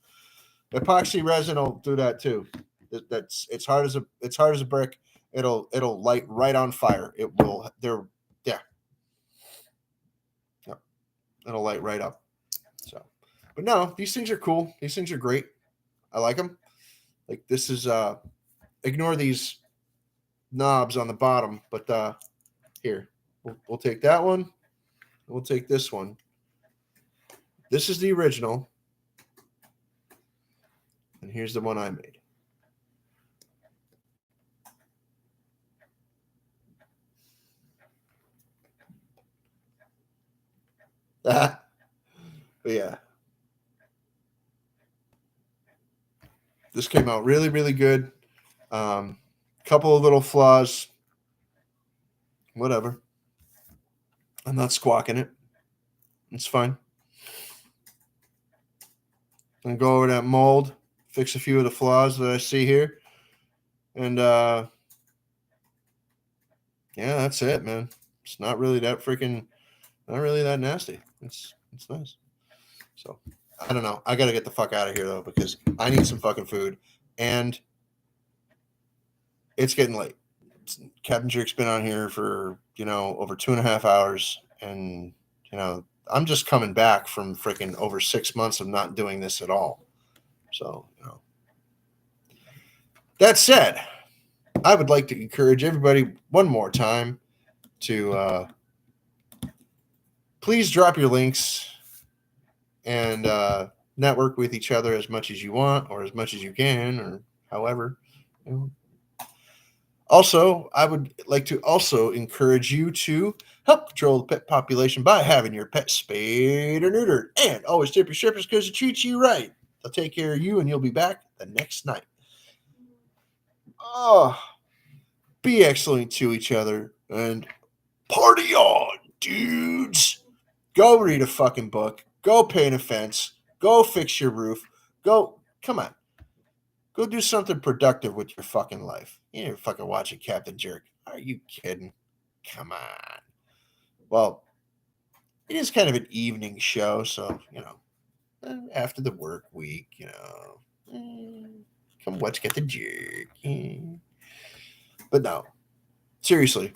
Epoxy resin will do that too. It's hard as a brick. It'll light right on fire. It will. Yeah. It'll light right up. So, but no, these things are cool. These things are great. I like them. Like this is ignore these knobs on the bottom, but here we'll take that one. We'll take this one. This is the original, and here's the one I made. But yeah, this came out really, really good. Couple of little flaws. Whatever. I'm not squawking it. It's fine. I'm gonna go over that mold, fix a few of the flaws that I see here, and yeah, that's it, man. It's not really that nasty. It's nice. So I don't know. I gotta get the fuck out of here though because I need some fucking food, and it's getting late. Captain Jerk's been on here for over 2.5 hours, and I'm just coming back from freaking over 6 months of not doing this at all. So that said, I would like to encourage everybody one more time to please drop your links and network with each other as much as you want or as much as you can or however. Also, I would like to also encourage you to help control the pet population by having your pet spayed or neutered. And always tip your shippers because it treats you right. They'll take care of you and you'll be back the next night. Oh, be excellent to each other and party on, dudes. Go read a fucking book. Go paint a fence. Go fix your roof. Come on. Go do something productive with your fucking life. You ain't fucking watching Captain Jerk. Are you kidding? Come on. Well, it is kind of an evening show, so, after the work week, come watch Captain Jerk. But no, seriously,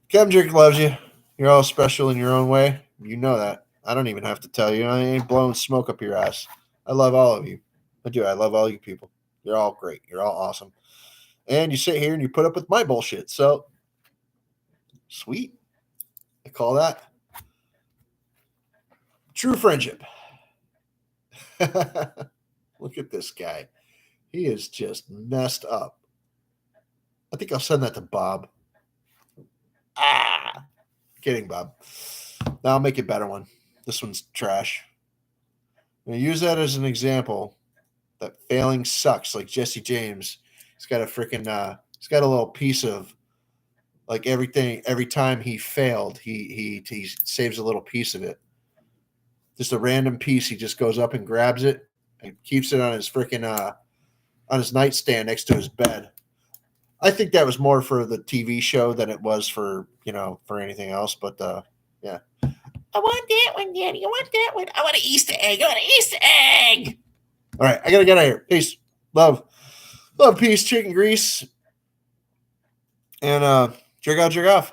Captain Jerk loves you. You're all special in your own way. You know that. I don't even have to tell you. I ain't blowing smoke up your ass. I love all of you. I do. I love all you people. You're all great. You're all awesome. And you sit here and you put up with my bullshit. So, sweet. I call that true friendship. Look at this guy. He is just messed up. I think I'll send that to Bob. Kidding, Bob. Now I'll make a better one. This one's trash. I'm going to use that as an example that failing sucks. Like Jesse James, he's got a little piece of like everything. Every time he failed, he saves a little piece of it. Just a random piece. He just goes up and grabs it and keeps it on his on his nightstand next to his bed. I think that was more for the TV show than it was for anything else. But yeah. I want that one, Daddy. I want that one. I want an Easter egg. I want an Easter egg. All right, I gotta get out of here. Peace, love, peace, chicken grease, and jerk out, jerk off.